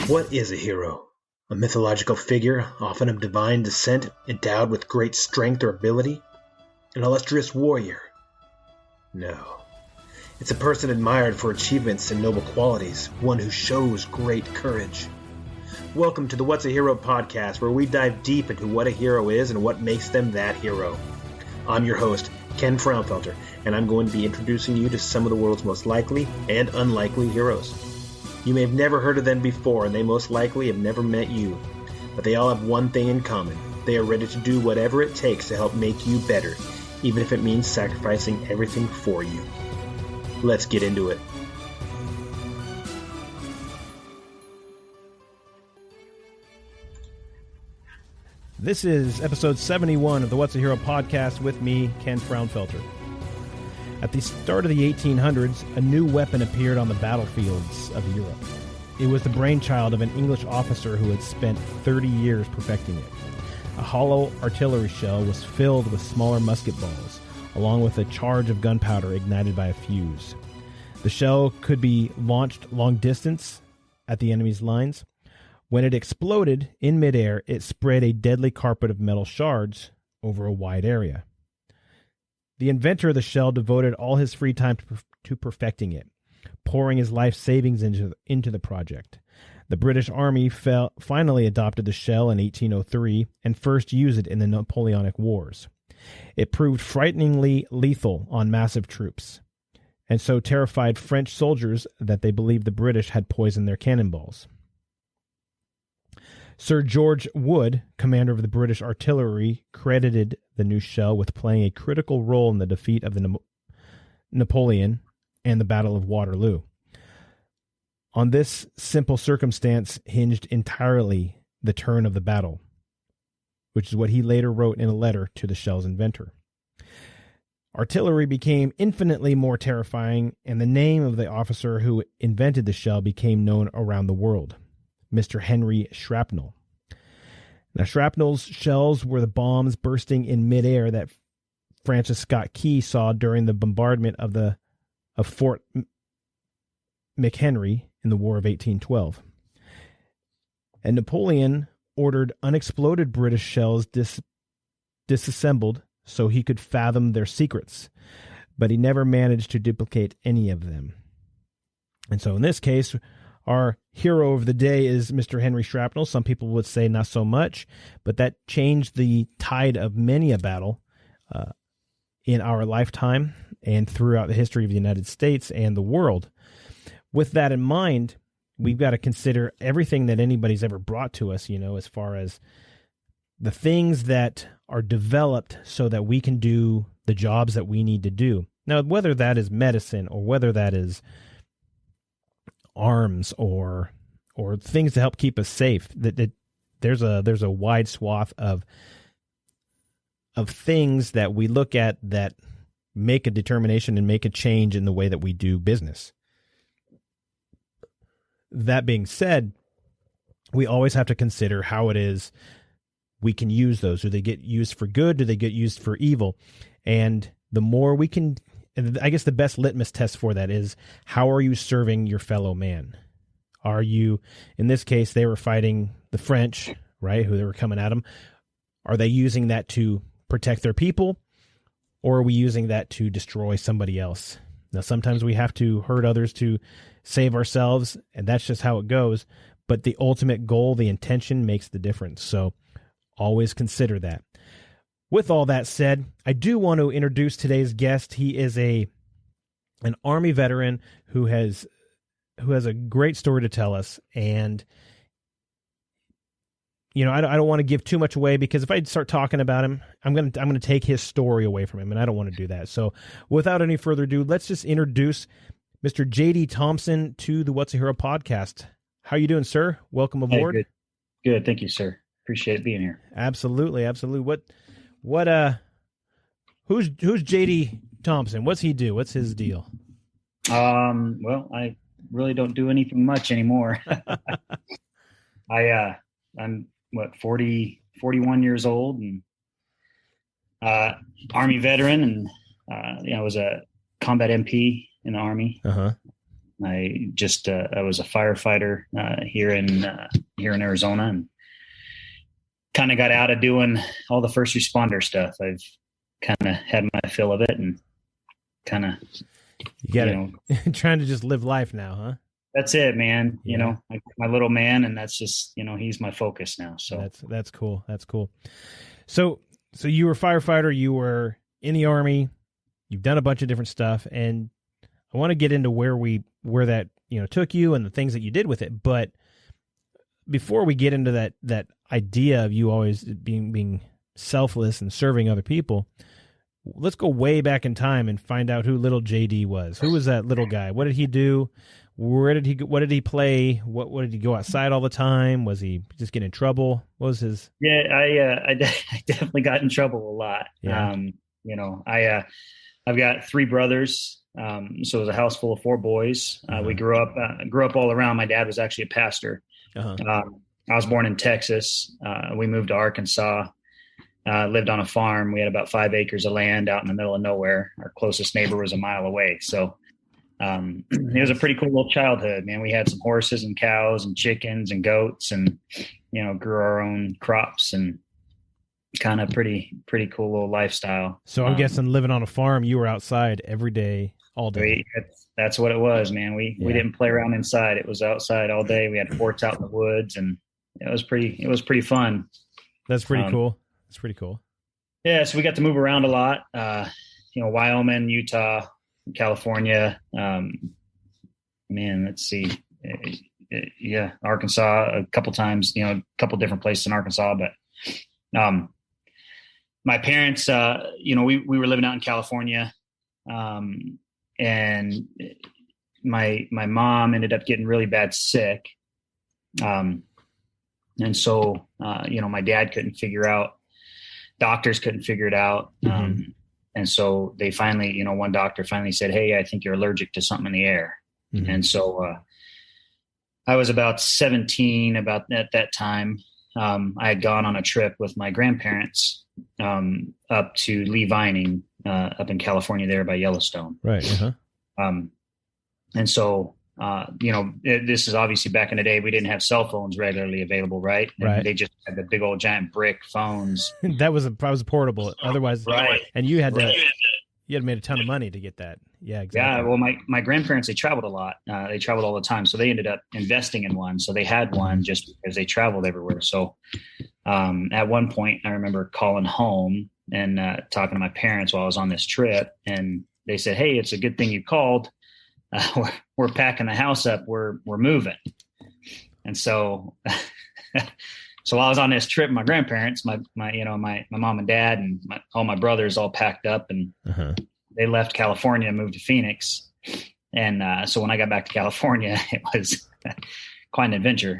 What is a hero? A mythological figure, often of divine descent, endowed with great strength or ability? An illustrious warrior? No. It's a person admired for achievements and noble qualities, one who shows great courage. Welcome to the What's a Hero podcast, where we dive deep into what a hero is and what makes them that hero. I'm your host, Ken Fraunfelter, and I'm going to be introducing you to some of the world's most likely and unlikely heroes. You may have never heard of them before, and they most likely have never met you. But they all have one thing in common. They are ready to do whatever it takes to help make you better, even if it means sacrificing everything for you. Let's get into it. This is episode 71 of the What's a Hero podcast with me, Ken Fraunfelter. At the start of the 1800s, a new weapon appeared on the battlefields of Europe. It was the brainchild of an English officer who had spent 30 years perfecting it. A hollow artillery shell was filled with smaller musket balls, along with a charge of gunpowder ignited by a fuse. The shell could be launched long distance at the enemy's lines. When it exploded in midair, it spread a deadly carpet of metal shards over a wide area. The inventor of the shell devoted all his free time to perfecting it, pouring his life savings into the project. The British Army finally adopted the shell in 1803 and first used it in the Napoleonic Wars. It proved frighteningly lethal on massive troops, and so terrified French soldiers that they believed the British had poisoned their cannonballs. Sir George Wood, commander of the British artillery, credited the new shell with playing a critical role in the defeat of the Napoleon and the Battle of Waterloo. On this simple circumstance hinged entirely the turn of the battle, which is what he later wrote in a letter to the shell's inventor. Artillery became infinitely more terrifying, and the name of the officer who invented the shell became known around the world. Mr. Henry Shrapnel. Now, shrapnel's shells were the bombs bursting in midair that Francis Scott Key saw during the bombardment of Fort McHenry in the War of 1812. And Napoleon ordered unexploded British shells disassembled so he could fathom their secrets, but he never managed to duplicate any of them. And so in this case, our hero of the day is Mr. Henry Shrapnel. Some people would say not so much, but that changed the tide of many a battle in our lifetime and throughout the history of the United States and the world. With that in mind, we've got to consider everything that anybody's ever brought to us, as far as the things that are developed so that we can do the jobs that we need to do. Now, whether that is medicine or whether that is arms or things to help keep us safe, that there's a wide swath of things that we look at that make a determination and make a change in the way that we do business. That being said, we always have to consider how it is we can use those. Do they get used for good? Do they get used for evil? And the more we can, I guess the best litmus test for that is, how are you serving your fellow man? Are you, in this case, they were fighting the French, right, who they were coming at them. Are they using that to protect their people, or are we using that to destroy somebody else? Now, sometimes we have to hurt others to save ourselves, and that's just how it goes. But the ultimate goal, the intention, makes the difference. So always consider that. With all that said, I do want to introduce today's guest. He is an Army veteran who has a great story to tell us. And I don't want to give too much away, because if I start talking about him, I'm going to take his story away from him, and I don't want to do that. So without any further ado, let's just introduce Mr. JD Thompson to the What's a Hero podcast. How are you doing, sir? Welcome aboard. Hey, good. Thank you, sir. Appreciate being here. Absolutely. Who's JD Thompson? What's he do? What's his deal? Well, I really don't do anything much anymore. I'm 41 years old, and Army veteran, and I was a combat MP in the Army. I was a firefighter here in Arizona, and kind of got out of doing all the first responder stuff. I've kind of had my fill of it, and kind of trying to just live life now, huh? That's it, man. Yeah. My little man, and that's just, he's my focus now. So that's cool. That's cool. So you were a firefighter, you were in the Army, you've done a bunch of different stuff, and I want to get into where that, took you and the things that you did with it. But before we get into that idea of you always being selfless and serving other people, let's go way back in time and find out who little JD was. Who was that little guy? What did he do? Where did he go? What did he play? What did he go outside all the time? Was he just getting in trouble? What was his? Yeah, I definitely got in trouble a lot. Yeah. I've got 3 brothers. So it was a house full of 4 boys. We grew up all around. My dad was actually a pastor. I was born in Texas. We moved to Arkansas, lived on a farm. We had about 5 acres of land out in the middle of nowhere. Our closest neighbor was a mile away. So it was a pretty cool little childhood, man. We had some horses and cows and chickens and goats, and, grew our own crops, and kind of pretty cool little lifestyle. So I'm guessing living on a farm, you were outside every day, all day. That's what it was, man. We didn't play around inside. It was outside all day. We had forts out in the woods, and it was pretty fun. That's pretty cool. That's pretty cool. Yeah. So we got to move around a lot, Wyoming, Utah, California. Let's see. Arkansas a couple times, a couple different places in Arkansas, but, my parents, we were living out in California, and my mom ended up getting really bad sick. And so, my dad doctors couldn't figure it out. And so they finally, one doctor finally said, "Hey, I think you're allergic to something in the air." Mm-hmm. And so, I was about 17 at that time. I had gone on a trip with my grandparents, up to Lee Vining, up in California there by Yellowstone. Right. Uh-huh. And so, this is obviously back in the day, we didn't have cell phones regularly available. Right. Right. They just had the big old giant brick phones. That was portable. Otherwise, right. And you had made a ton of money to get that. Yeah, exactly. Yeah. Well, my grandparents, they traveled a lot. They traveled all the time. So they ended up investing in one. So they had one just because they traveled everywhere. So, at one point I remember calling home and, talking to my parents while I was on this trip, and they said, "Hey, it's a good thing you called. We're packing the house up. We're moving." And so, so while I was on this trip, my grandparents, my mom and dad and all my brothers all packed up, and they left California and moved to Phoenix. And so when I got back to California, it was quite an adventure.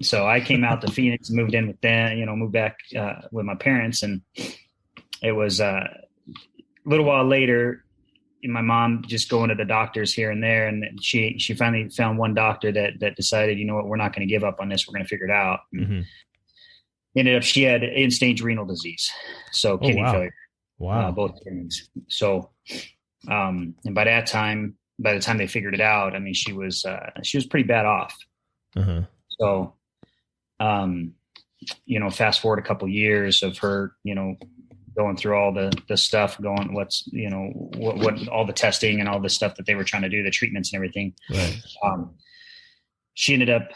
So I came out to Phoenix and moved in with them, moved back with my parents. And it was a little while later, my mom just going to the doctors here and there. And she finally found one doctor that decided, we're not going to give up on this. We're going to figure it out. Mm-hmm. Ended up, she had end-stage renal disease. So kidney failure. Wow. Both kidneys. So, and by the time they figured it out, I mean, she was pretty bad off. Uh-huh. So, fast forward a couple of years of her, going through all the stuff, what all the testing and all the stuff that they were trying to do, the treatments and everything. Right. She ended up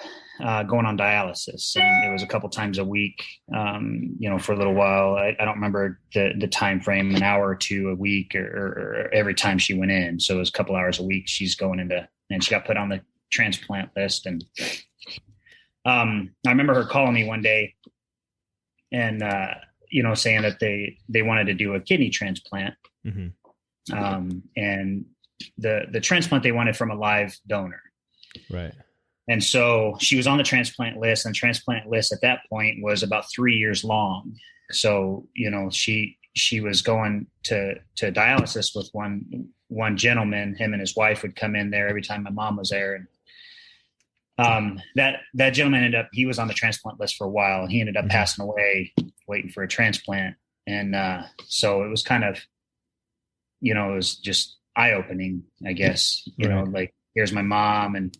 going on dialysis, and it was a couple times a week, for a little while. I don't remember the time frame, an hour or two a week, or every time she went in. So it was a couple hours a week she's going into, and she got put on the transplant list. And I remember her calling me one day and, saying that they wanted to do a kidney transplant. Mm-hmm. And the transplant they wanted from a live donor. Right. And so she was on the transplant list, and the transplant list at that point was about 3 years long. So, she was going to dialysis with one gentleman. Him and his wife would come in there every time my mom was there. And that gentleman he was on the transplant list for a while, and he ended up passing away waiting for a transplant. And so it was kind of, it was just eye-opening, I guess, right. Like here's my mom, and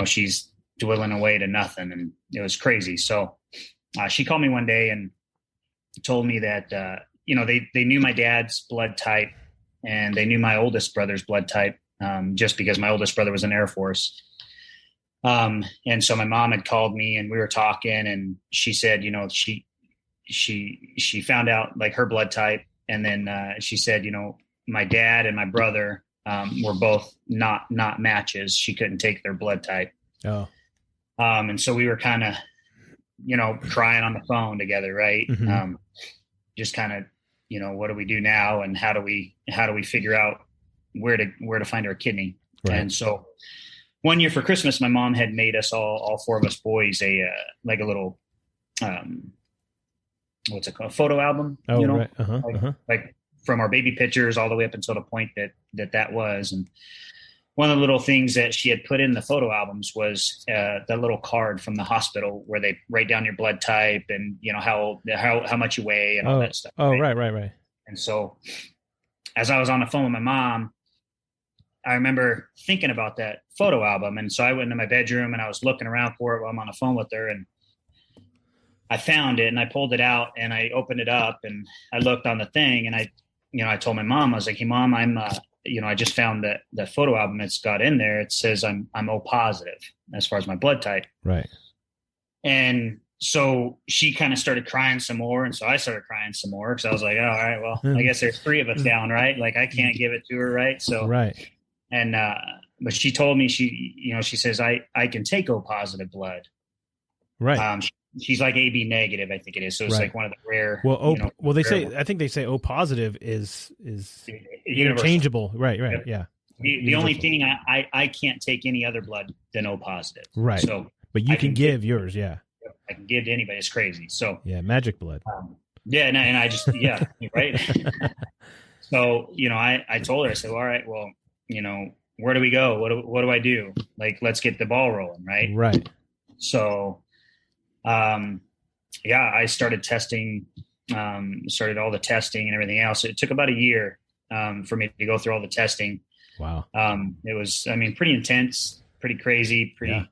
she's dwindling away to nothing, and it was crazy. So she called me one day and told me that they knew my dad's blood type, and they knew my oldest brother's blood type, just because my oldest brother was in Air Force. And so my mom had called me, and we were talking, and she said, she found out like her blood type. And then, she said, my dad and my brother, were both not matches. She couldn't take their blood type. Oh. And so we were kind of, crying on the phone together. Right. Mm-hmm. Just kind of, what do we do now? And how do we figure out where to find our kidney? Right. And so one year for Christmas, my mom had made us all four of us boys a little, what's it called? A photo album. Oh, right. Like from our baby pictures all the way up until the point that was. And one of the little things that she had put in the photo albums was that little card from the hospital where they write down your blood type and how much you weigh and all that stuff. Oh, right. And so as I was on the phone with my mom, I remember thinking about that photo album. And so I went into my bedroom and I was looking around for it while I'm on the phone with her, and I found it and I pulled it out and I opened it up and I looked on the thing, and I told my mom, I was like, hey mom, I'm, I just found that the photo album it's got in there. It says I'm O positive as far as my blood type. Right. And so she kind of started crying some more. And so I started crying some more, because I was like, oh, all right, well, I guess there's three of us down, right? Like I can't give it to her. Right. So, right. And, but she told me she says, I can take O positive blood. Right. She's like AB negative, I think it is. So it's like one of the rare. Well, I think they say O positive is interchangeable. Right. Yep. Yeah. The only thing I can't take any other blood than O positive. Right. So, but you can give yours. Yeah. I can give to anybody. It's crazy. So yeah, magic blood. And I just right. So I told her, I said, well, all right, well, where do we go? What do I do? Like, let's get the ball rolling, right? Right. So, I started testing, started all the testing and everything else. It took about a year, for me to go through all the testing. Wow. It was, pretty intense, pretty crazy, I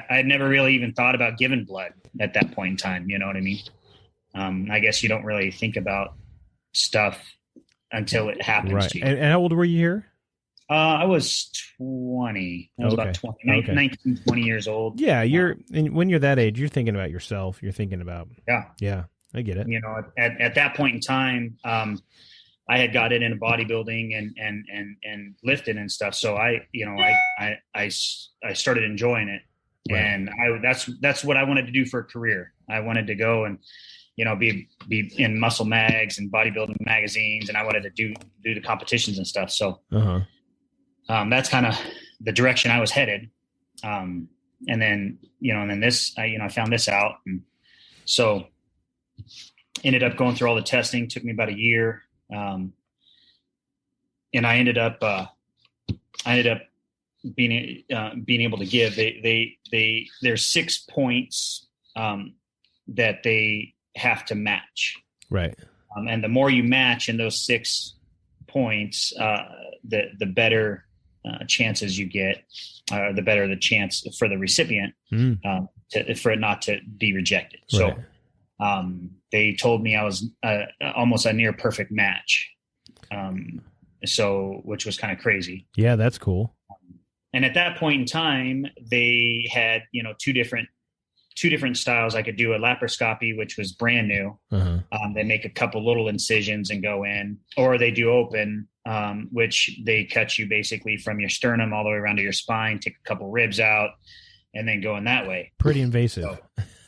had never really even thought about giving blood at that point in time. You know what I mean? I guess you don't really think about stuff until it happens to you. And how old were you here? I was 20. I was about 20, 19, 20 years old. Yeah, when you're that age, you're thinking about yourself. You're thinking about yeah, I get it. At that point in time, I had gotten into bodybuilding and lifting and stuff. So I started enjoying it, right. And that's what I wanted to do for a career. I wanted to go and be in muscle mags and bodybuilding magazines, and I wanted to do the competitions and stuff. So. That's kind of the direction I was headed. And then this, I found this out. And so ended up going through all the testing, took me about a year. And I ended up being able to give, there's 6 points, that they have to match. Right. And the more you match in those 6 points, the better chances you get, the better the chance for the recipient for it not to be rejected. Right. So they told me I was almost a near perfect match, which was kind of crazy. Yeah, that's cool. And at that point in time, they had two different styles. I could do a laparoscopy, which was brand new. They make a couple little incisions and go in, or they do open, which they cut you basically from your sternum all the way around to your spine, take a couple ribs out, and then go in that way. Pretty invasive. So,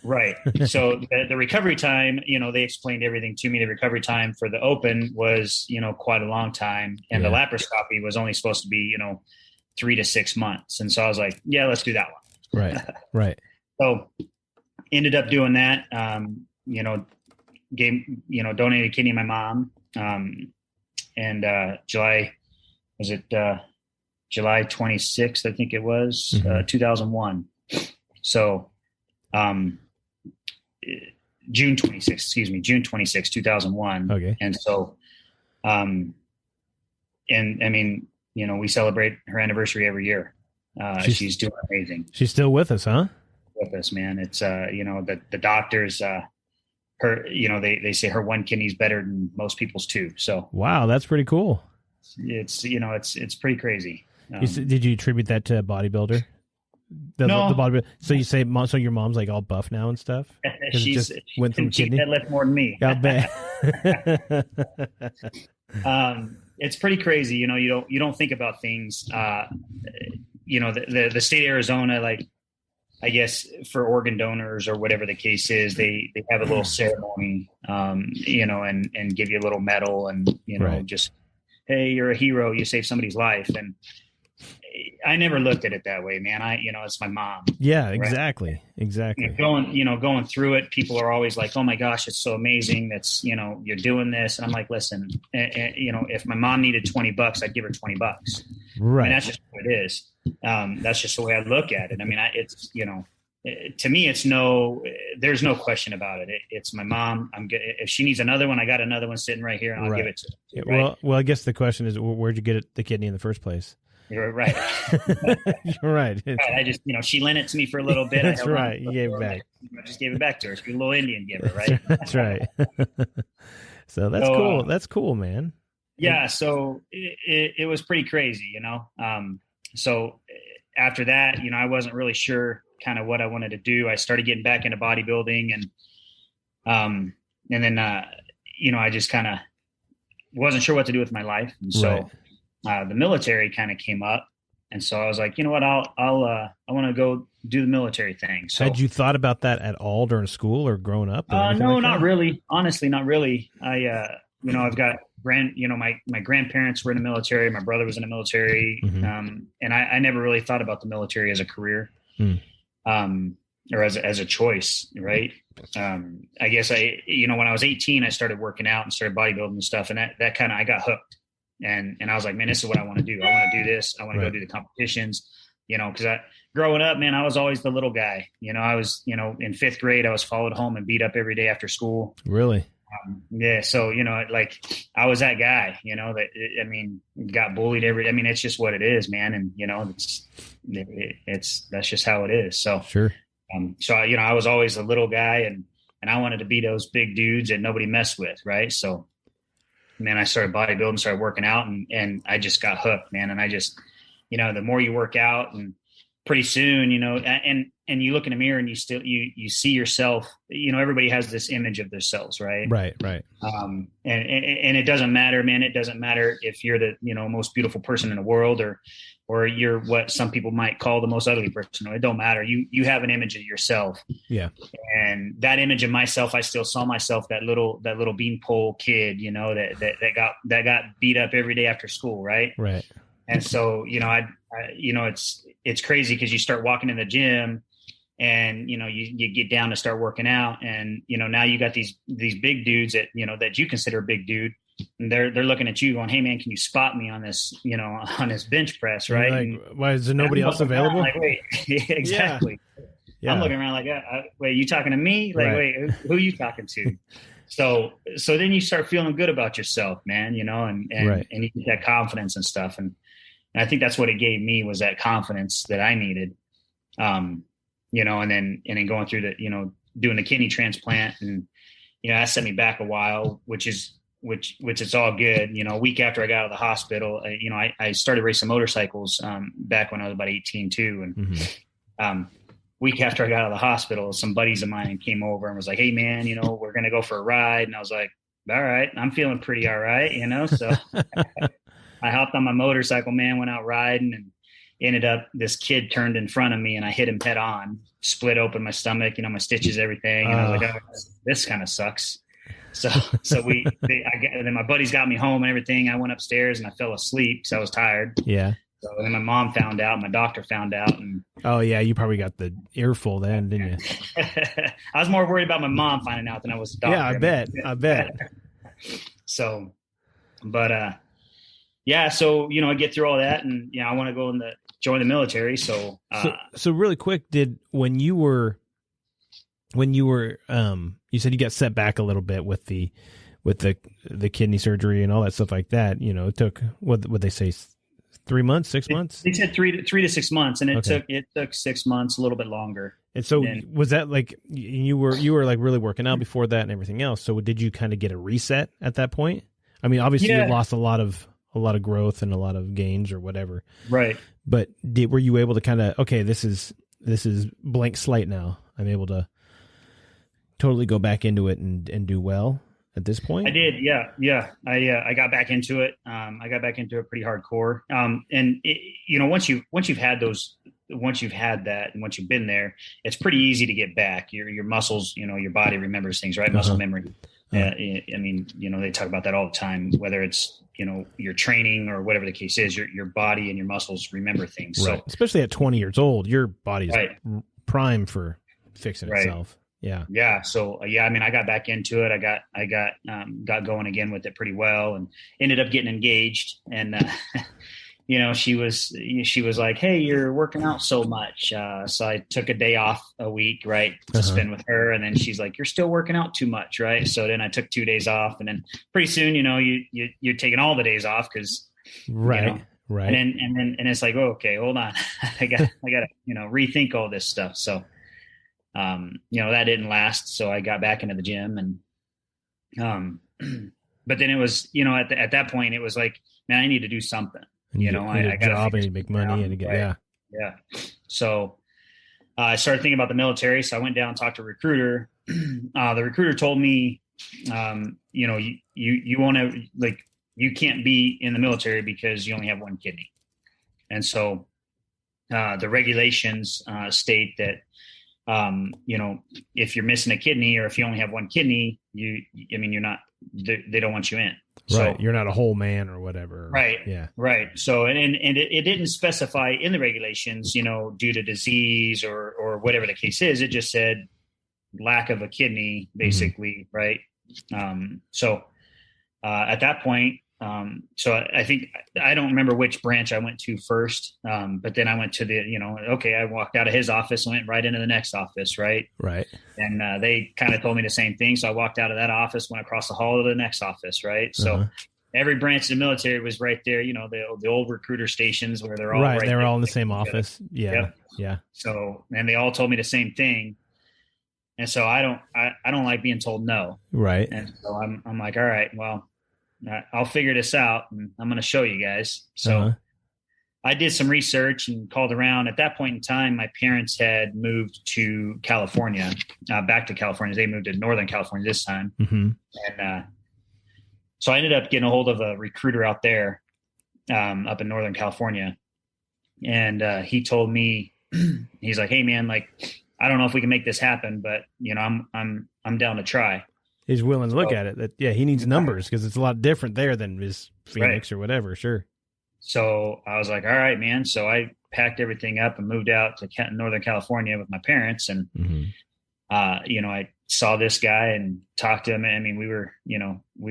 right. So the recovery time, they explained everything to me. The recovery time for the open was, quite a long time. And the laparoscopy was only supposed to be, 3 to 6 months. And so I was like, yeah, let's do that one. Right. Right. So ended up doing that, donated a kidney to my mom. And July 26th, I think it was, 2001. So, June 26th, 2001. Okay. And so, we celebrate her anniversary every year. She's doing amazing. She's still with us, huh? With us, man. It's, the doctors, her, they say her one kidney's better than most people's two. So, wow, that's pretty cool. It's, it's pretty crazy. Did you attribute that to a bodybuilder? No. The bodybuilder. So you say, so your mom's like all buff now and stuff? She deadlift more than me. I bet. It's pretty crazy. You don't think about things. The state of Arizona, like, I guess for organ donors or whatever the case is, they have a little ceremony, and give you a little medal and, right. Just, hey, you're a hero. You saved somebody's life. And I never looked at it that way, man. It's my mom. Yeah, right? Exactly. Going through it, people are always like, oh my gosh, it's so amazing. That's, you're doing this. And I'm like, listen, if my mom needed $20, I'd give her $20. Right. I mean, that's just what it is. That's just the way I look at it. I mean, to me, there's no question about it. It's my mom. If she needs another one, I got another one sitting right here and I'll give it to her. Right? Well, I guess the question is, where'd you get the kidney in the first place? You're right. You're right. I just, she lent it to me for a little bit. That's right. You gave it back. I just gave it back to her. She's a little Indian giver, right? That's right. So that's cool. That's cool, man. Yeah. So it was pretty crazy, So after that, I wasn't really sure kind of what I wanted to do. I started getting back into bodybuilding and then, I just kind of wasn't sure what to do with my life. And so, the military kind of came up. And so I was like, you know what, I want to go do the military thing. So had you thought about that at all during school or growing up? No, not really. Honestly, not really. I've got my grandparents were in the military. My brother was in the military. Mm-hmm. And I never really thought about the military as a career, or as a choice. Right. I guess when I was 18, I started working out and started bodybuilding and stuff. And that kind of, I got hooked. And I was like, man, this is what I want to do. I want to do this. I want to go do the competitions, cause growing up, man, I was always the little guy. I was, in fifth grade, I was followed home and beat up every day after school. Really? Yeah. So, like I was that guy, got bullied it's just what it is, man. And, that's just how it is. So, sure. I was always a little guy and I wanted to be those big dudes that nobody messed with. Right. So, man, I started bodybuilding, started working out and I just got hooked, man. And I just, the more you work out and pretty soon, and you look in the mirror and you see yourself, everybody has this image of themselves. Right. Right. And it doesn't matter, man. It doesn't matter if you're the, most beautiful person in the world or you're what some people might call the most ugly person. It don't matter. You have an image of yourself. Yeah. And that image of myself, I still saw myself, that little beanpole kid, that got beat up every day after school. Right. Right. And so, it's crazy because you start walking in the gym and, you get down to start working out and, now you got these big dudes that, that you consider a big dude. And they're looking at you going, hey man, can you spot me on this, on this bench press? Right. Like, why is there nobody else available? Like, wait, exactly. Yeah. I'm looking around like, wait, you talking to me? Like, wait, who are you talking to? So then you start feeling good about yourself, man, and you get that confidence and stuff. And I think that's what it gave me was that confidence that I needed. And then going through the, doing the kidney transplant and, that set me back a while, which it's all good. A week after I got out of the hospital, I started racing motorcycles, back when I was about 18 too. And, week after I got out of the hospital, some buddies of mine came over and was like, hey man, we're going to go for a ride. And I was like, all right, I'm feeling pretty all right. So I hopped on my motorcycle, man, went out riding and ended up, this kid turned in front of me and I hit him head on, split open my stomach, my stitches, everything. And I was like, oh, this kind of sucks. So then my buddies got me home and everything. I went upstairs and I fell asleep. So I was tired. Yeah. So then my mom found out, my doctor found out. And oh yeah, you probably got the earful then, didn't you? I was more worried about my mom finding out than I was the doctor. Yeah, I bet. So, but yeah, so I get through all that, and I want to go join the military. So really quick, when you were you said you got set back a little bit with the kidney surgery and all that stuff like that. It took what would they say 3 months, 6 months? They said 3 to 6 months, and it took 6 months, a little bit longer. And so was that like you were like really working out before that and everything else? So did you kind of get a reset at that point? I mean, obviously you lost a lot of growth and a lot of gains or whatever. Right. But were you able to kind of, okay, this is blank slate now. I'm able to totally go back into it and do well at this point? I did. Yeah. I got back into it. I got back into it pretty hardcore. And once you've had that and once you've been there, it's pretty easy to get back. Your muscles, your body remembers things, right? Muscle memory. I mean, they talk about that all the time, whether it's, your training or whatever the case is, your body and your muscles remember things. Right. So, especially at 20 years old, your body's prime for fixing itself. Yeah. Yeah. So, I mean, I got back into it. I got going again with it pretty well and ended up getting engaged. And, she was like, "Hey, you're working out so much." So I took a day off a week, right, to spend with her. And then she's like, "You're still working out too much." Right. So then I took 2 days off, and then pretty soon, you're taking all the days off because, right. Right. And it's like, oh, okay, hold on. I got to, rethink all this stuff. So, that didn't last. So I got back into the gym and, but then it was, at that point it was like, man, I need to do something. I got a job and you make money and yeah. So I started thinking about the military. So I went down and talked to a recruiter. The recruiter told me, you won't have, like, you can't be in the military because you only have one kidney. And so the regulations state that, if you're missing a kidney or if you only have one kidney, you're not, they don't want you in. Right. So, you're not a whole man or whatever. Right. Yeah. Right. So, and it didn't specify in the regulations, due to disease or whatever the case is. It just said lack of a kidney, basically. Mm-hmm. Right. So at that point, so I think, I don't remember which branch I went to first. But then I went to I walked out of his office and went right into the next office. Right. Right. And, they kind of told me the same thing. So I walked out of that office, went across the hall to the next office. Right. So every branch of the military was right there, the old recruiter stations where they're all right. They're all in the together. same office. Yeah. Yep. Yeah. So, and they all told me the same thing. And so I don't like being told no. Right. And so I'm like, all right, well, I'll figure this out and I'm going to show you guys. So I did some research and called around. At that point in time, my parents had moved to California, back to California. They moved to Northern California this time. Mm-hmm. And so I ended up getting a hold of a recruiter out there up in Northern California. And he told me, he's like, "Hey, man, like, I don't know if we can make this happen, but, I'm down to try." He's willing to look at it. He needs numbers because it's a lot different there than his Phoenix or whatever. Sure. So I was like, all right, man. So I packed everything up and moved out to Northern California with my parents. And, I saw this guy and talked to him. I mean, we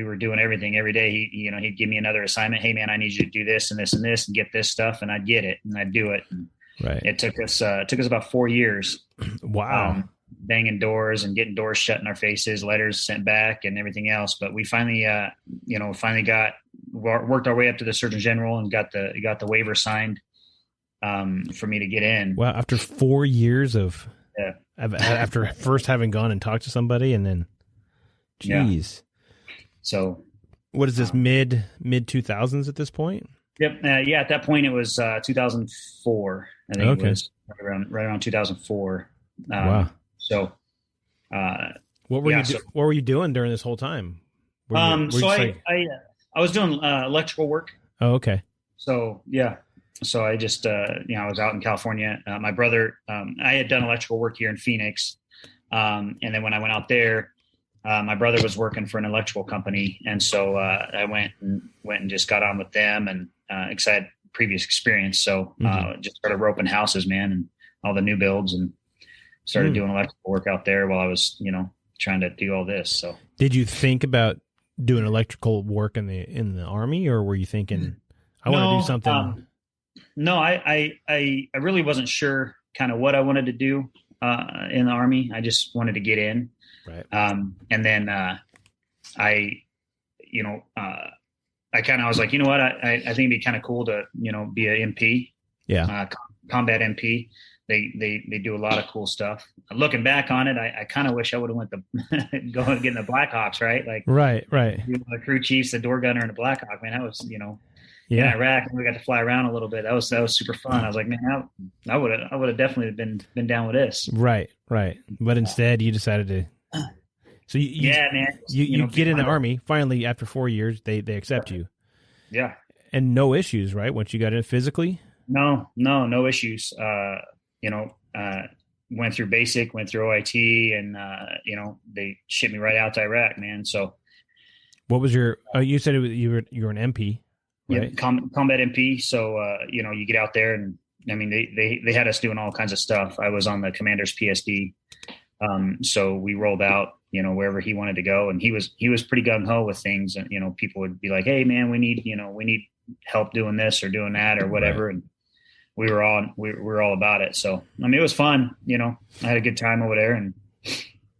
were doing everything every day. He'd give me another assignment. "Hey, man, I need you to do this and this and this and get this stuff." And I'd get it and I'd do it. And it took us about 4 years. Wow. Banging doors and getting doors shut in our faces, letters sent back and everything else. But we finally, worked our way up to the Surgeon General and got the waiver signed for me to get in. Wow. After 4 years after first having gone and talked to somebody and then, geez. Yeah. So what is this, mid 2000s at this point? Yep. At that point it was 2004. I think it was right around 2004. Wow. So, what were you doing during this whole time? I was doing electrical work. Oh, okay. So so I just I was out in California. My brother, I had done electrical work here in Phoenix, and then when I went out there, my brother was working for an electrical company, and so I went and just got on with them, and because I had previous experience, so just started roping houses, man, and all the new builds and. Started doing electrical work out there while I was, trying to do all this. So, did you think about doing electrical work in the Army, or were you thinking, I want to do something? No, I really wasn't sure kind of what I wanted to do in the Army. I just wanted to get in. Right. And then I I was like, you know what, I think it'd be kind of cool to, be an MP, combat MP. They do a lot of cool stuff. Looking back on it, I kind of wish I would have went to go and get in the Blackhawks, right? Like, right. The crew chiefs, the door gunner, and the Blackhawk. Man, that was, in Iraq, and we got to fly around a little bit. That was super fun. I was like, man, I would have definitely been down with this. Right. But instead, you decided to. So man, you get in the Army finally after 4 years. They accept you. Yeah, and no issues, right? Once you got in physically. No issues. Went through basic, went through OIT, and they shipped me right out to Iraq, man. So, what was your? You said you were an MP, right? Yeah, combat MP. So you get out there, and I mean they had us doing all kinds of stuff. I was on the commander's PSD, so we rolled out wherever he wanted to go, and he was pretty gung ho with things, and people would be like, hey man, we need help doing this or doing that or whatever, right. And we were all about it. So, I mean, it was fun, I had a good time over there, and,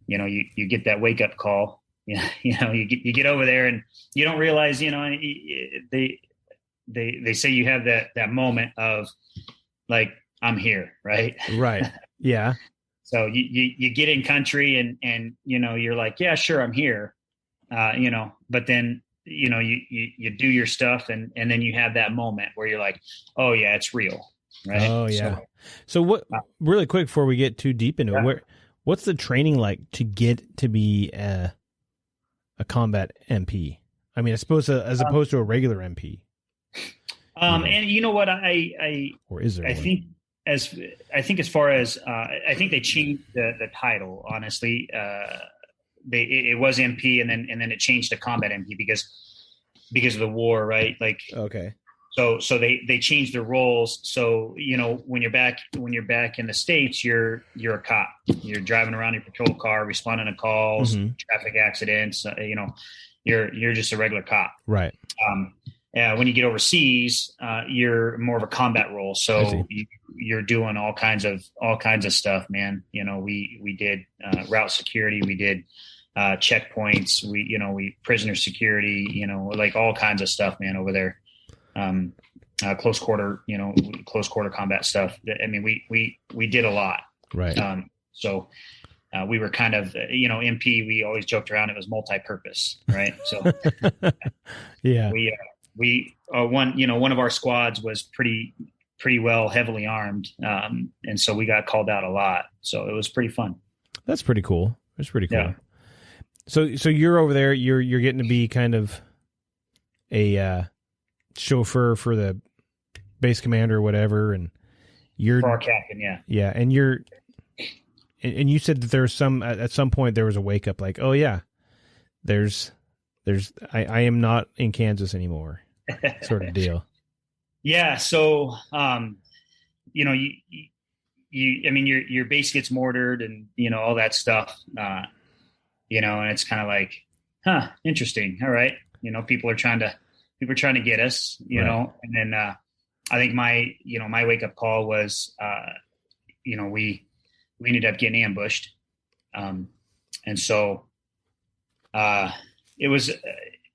you get that wake up call, you get over there and you don't realize, they say you have that moment of like, I'm here. Right. Right. Yeah. So you get in country and, you're like, yeah, sure. I'm here. But then, you do your stuff and then you have that moment where you're like, oh yeah, it's real. Right. Oh yeah. So what, really quick before we get too deep into it, what's the training like to get to be a combat MP? I mean, I suppose as opposed to a regular MP. And you know what, or is there? I think as far as I think they changed the title. Honestly, it was MP and then it changed to combat MP because of the war, right? Like, okay. So they changed their roles. So, when you're back in the States, you're a cop. You're driving around your patrol car, responding to calls, traffic accidents. You're just a regular cop. Right. When you get overseas, you're more of a combat role. So you're doing all kinds of stuff, man. We did route security. We did checkpoints. We prisoner security. Like all kinds of stuff, man, over there. Close quarter combat stuff. I mean, we did a lot. Right. So we were kind of, MP, we always joked around. It was multi-purpose. Right. So yeah, one of our squads was pretty well heavily armed. And so we got called out a lot. So it was pretty fun. That's pretty cool. That's pretty cool. Yeah. So you're over there, you're getting to be kind of a, chauffeur for the base commander or whatever, and you're for our captain. Yeah. And and you said that there was at some point there was a wake up, like, oh yeah, I am not in Kansas anymore, sort of deal. Yeah. So, your base gets mortared and, all that stuff, and it's kind of like, interesting. All right. People are trying to get us, know, and then, I think my wake up call was, we ended up getting ambushed. And so, it was,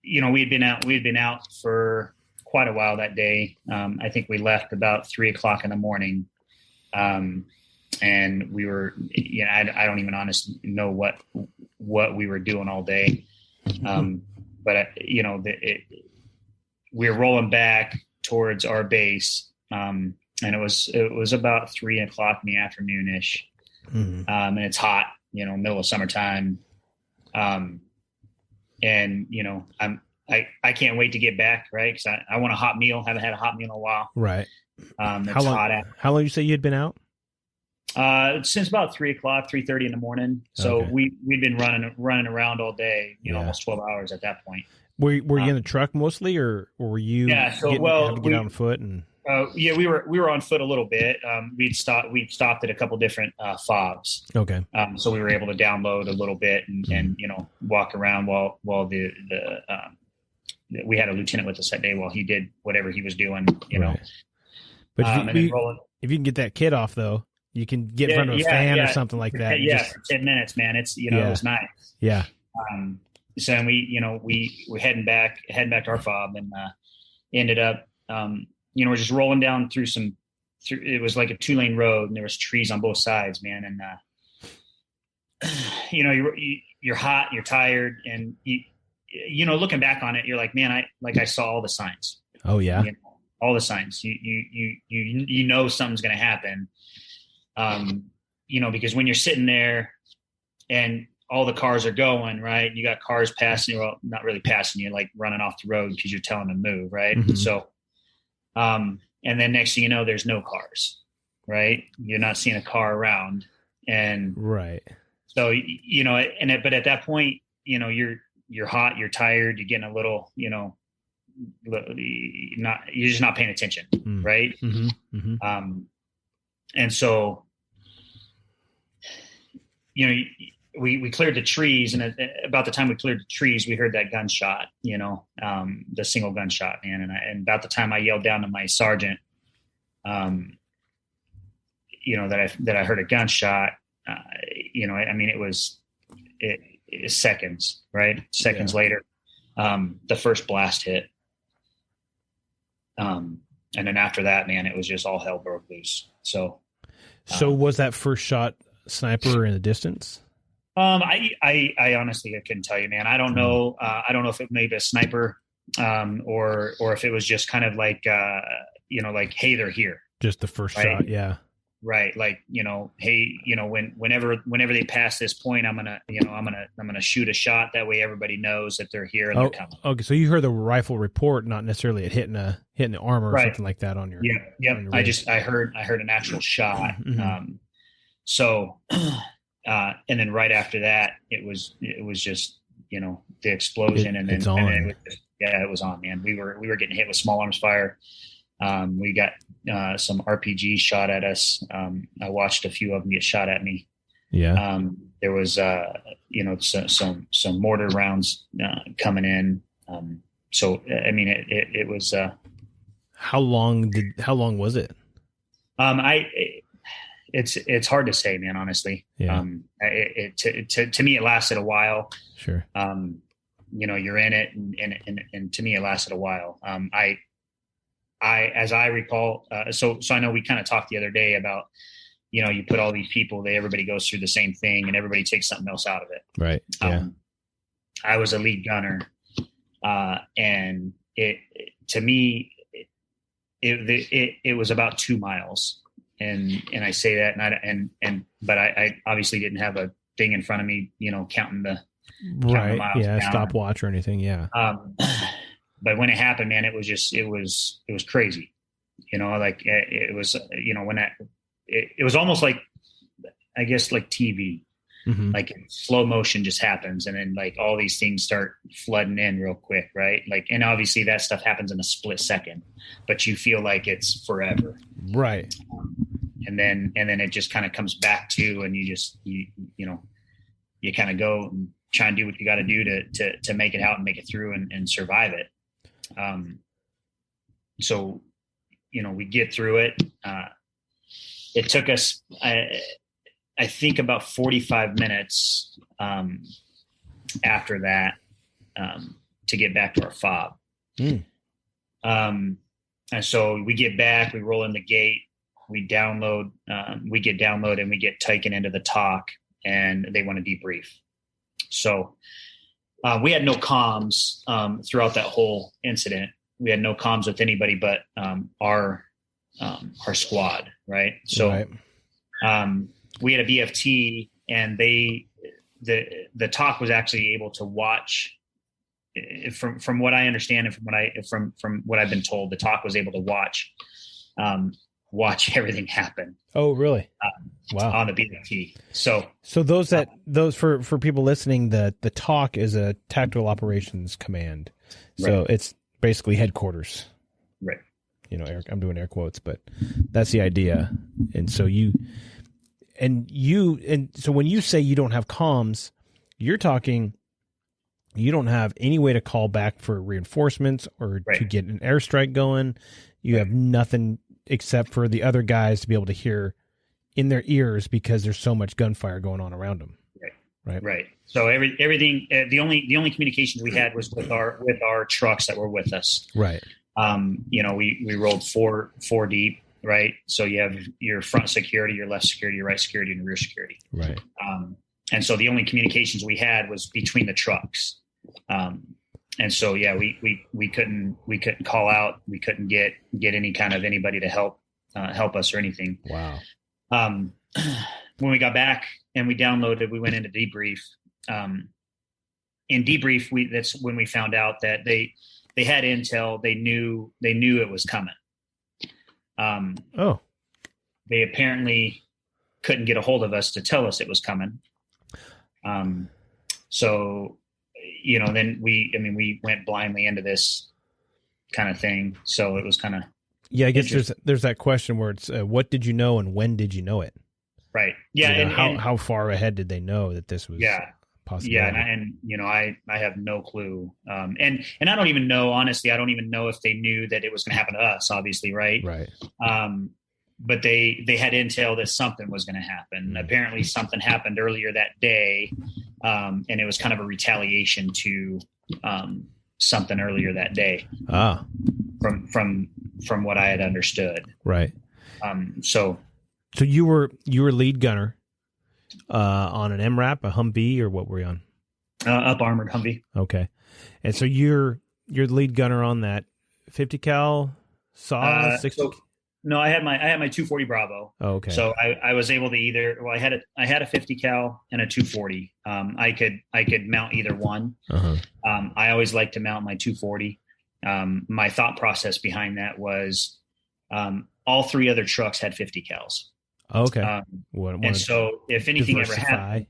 we had been out for quite a while that day. I think we left about 3:00 in the morning. And we were, I don't even honestly know what we were doing all day. But we were rolling back towards our base. And it was about 3:00 in the afternoon ish. And it's hot, middle of summertime. And I can't wait to get back. Right. Cause I want a hot meal. Haven't had a hot meal in a while. Right. How long you say you had been out? Since about 3:00, 3:30 in the morning. So okay. we'd been running around all day, almost 12 hours at that point. Were you in a truck mostly, or were you? Yeah. So had to get on foot and. Yeah, we were on foot a little bit. We stopped at a couple different fobs. Okay. So we were able to download a little bit and walk around while we had a lieutenant with us that day while he did whatever he was doing. Right. But if you can get that kid off though, you can get in front of a fan or something like that. Yeah, for 10 minutes, man. It's it was nice. Yeah. so we're heading back to our fob, and ended up, we're just rolling down through it was like a 2-lane road, and there was trees on both sides, man. And, you're hot, you're tired, and looking back on it, you're like, man, I saw all the signs. Oh yeah. All the signs, you something's going to happen. Because when you're sitting there and all the cars are going, right, you got cars passing you, well, not really passing you, like running off the road because you're telling them to move. Right. Mm-hmm. So, and then next thing you know, there's no cars, right? You're not seeing a car around. And right. So, but at that point, you're hot, you're tired, you're getting a little, you're just not paying attention. Right. Mm-hmm. Mm-hmm. And so, we cleared the trees, and about the time we cleared the trees, we heard that gunshot, the single gunshot, man. And about the time I yelled down to my sergeant, that I heard a gunshot, it was seconds, right? Seconds later, the first blast hit. And then after that, man, it was just all hell broke loose. So was that first shot sniper in the distance? I honestly, I couldn't tell you, man. I don't know. I don't know if it may be a sniper, or if it was just kind of like, like, hey, they're here. Just the first right? shot. Yeah. Right. Like, hey, whenever they pass this point, I'm going to shoot a shot. That way everybody knows that they're here and they're coming. Okay. So you heard the rifle report, not necessarily it hitting the armor or something like that on your. Yeah. Yep. I heard an actual shot. Mm-hmm. And then right after that, it was just, the explosion, and then it's on. And it was on, man. We were getting hit with small arms fire. We got some RPG shot at us. I watched a few of them get shot at me. Yeah. There was, some mortar rounds coming in. It was. How long was it? It's hard to say, man, honestly. Yeah. To me, it lasted a while. Sure. You're in it, and to me, it lasted a while. As I recall, so I know we kind of talked the other day about, you put all these people, everybody goes through the same thing, and everybody takes something else out of it. Right. Yeah. I was a lead gunner, and to me, it was about 2 miles. And I say that, but I obviously didn't have a thing in front of me, counting the right. Yeah. Stopwatch or anything. Yeah. But when it happened, man, it was crazy, it was, it was almost like, I guess, like TV, mm-hmm. like slow motion just happens. And then like all these things start flooding in real quick. Right. Like, and obviously that stuff happens in a split second, but you feel like it's forever. Right. And then it just kind of comes back to, and you kind of go and try and do what you got to do to make it out and make it through and survive it. So, we get through it. It took us, I think, about 45 minutes after that to get back to our fob. And so we get back, we roll in the gate, we get download, and we get taken into the talk, and they want to debrief. So we had no comms throughout that whole incident. We had no comms with anybody but our squad, right? So right. We had a BFT, and the talk was actually able to watch. From what I understand, and from what I've been told, the talk was able to watch everything happen. Oh, really? Wow. On the BFT. So those for people listening, the talk is a tactical operations command. So right. It's basically headquarters. Right. I'm doing air quotes, but that's the idea. And so so when you say you don't have comms, you're talking, you don't have any way to call back for reinforcements or right. to get an airstrike going. You right. have nothing except for the other guys to be able to hear in their ears because there's so much gunfire going on around them. Right. Right. So everything, the only communications we had was with our trucks that were with us. Right. We rolled four deep, right? So you have your front security, your left security, your right security, and rear security. Right. And so the only communications we had was between the trucks. And so, yeah, we couldn't call out. We couldn't get any kind of anybody to help us or anything. Wow. When we got back and we downloaded, we went into debrief. In debrief, that's when we found out that they had intel. They knew it was coming. They apparently couldn't get a hold of us to tell us it was coming. So, then we went blindly into this kind of thing. So it was kind of, yeah, I guess there's that question where it's, what did you know and when did you know it? Right. Yeah. And how far ahead did they know that this was possible? Yeah. And I have no clue. And I don't even know, honestly, I don't even know if they knew that it was going to happen to us, obviously. Right. Right. But they had intel that something was going to happen. Mm-hmm. Apparently something happened earlier that day. And it was kind of a retaliation to, something earlier that day. From what I had understood. Right. So you were lead gunner on an MRAP, a Humvee, or what were you on? Up armored Humvee. Okay. And so you're the lead gunner on that 50 cal saw 60. No, I had my 240 Bravo. Oh, okay. So I was able to I had a 50 cal and a 240. I could mount either one. Uh-huh. I always like to mount my 240. My thought process behind that was, all three other trucks had 50 cals. Okay. And so if anything ever happened,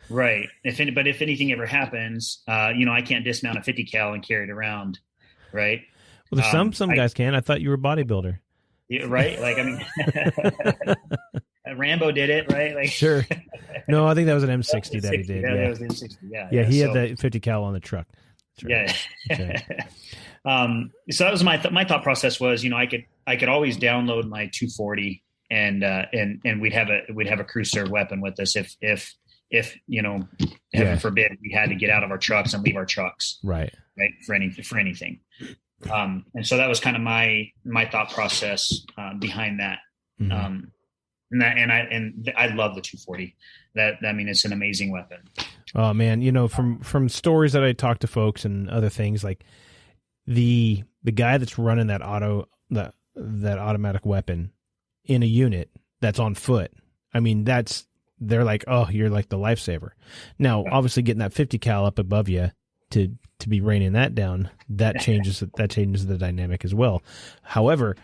right. If anything ever happens, I can't dismount a 50 cal and carry it around. Right. Well, there's some guys can. I thought you were a bodybuilder. Yeah, right. Like, I mean, Rambo did it, right? Like, sure. No, I think that was an M60 that he did. Yeah, that was an M60. Yeah. He had that 50 cal on the truck. Right. Yeah. Okay. So that was my thought process was, I could always download my 240 and we'd have a crew serve weapon with us if heaven forbid we had to get out of our trucks and leave our trucks. Right. For anything. And so that was kind of my thought process behind that. Mm-hmm. And I love the 240. It's an amazing weapon. Oh man, from stories that I talk to folks and other things, like the guy that's running that automatic weapon in a unit that's on foot. I mean, they're like, oh, you're like the lifesaver. Now, obviously, getting that 50 cal up above you to be raining that down, that changes the dynamic as well. However,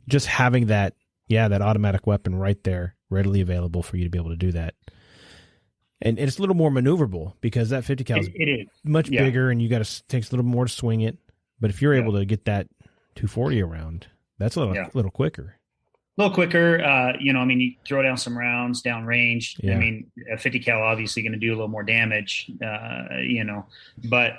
just having that automatic weapon right there, readily available for you to be able to do that. And it's a little more maneuverable because that 50 cal is much bigger and takes a little more to swing it. But if you're able to get that 240 around, that's a little quicker. A little quicker. You throw down some rounds down range. Yeah. I mean, a 50 cal obviously going to do a little more damage, but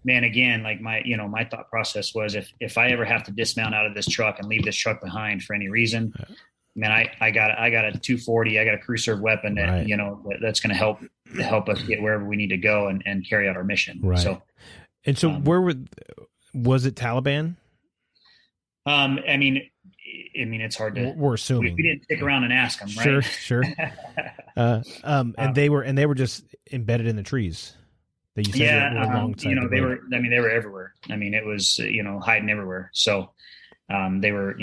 man, again, like my thought process was if I ever have to dismount out of this truck and leave this truck behind for any reason, man, I got a 240, I got a crew serve weapon that, that's going to help us get wherever we need to go and carry out our mission. Right. So where was it Taliban? It's hard to. We're assuming we didn't stick around and ask them, right? Sure. And they were just embedded in the trees. That you said were alongside they were. They were everywhere. It was hiding everywhere. So they were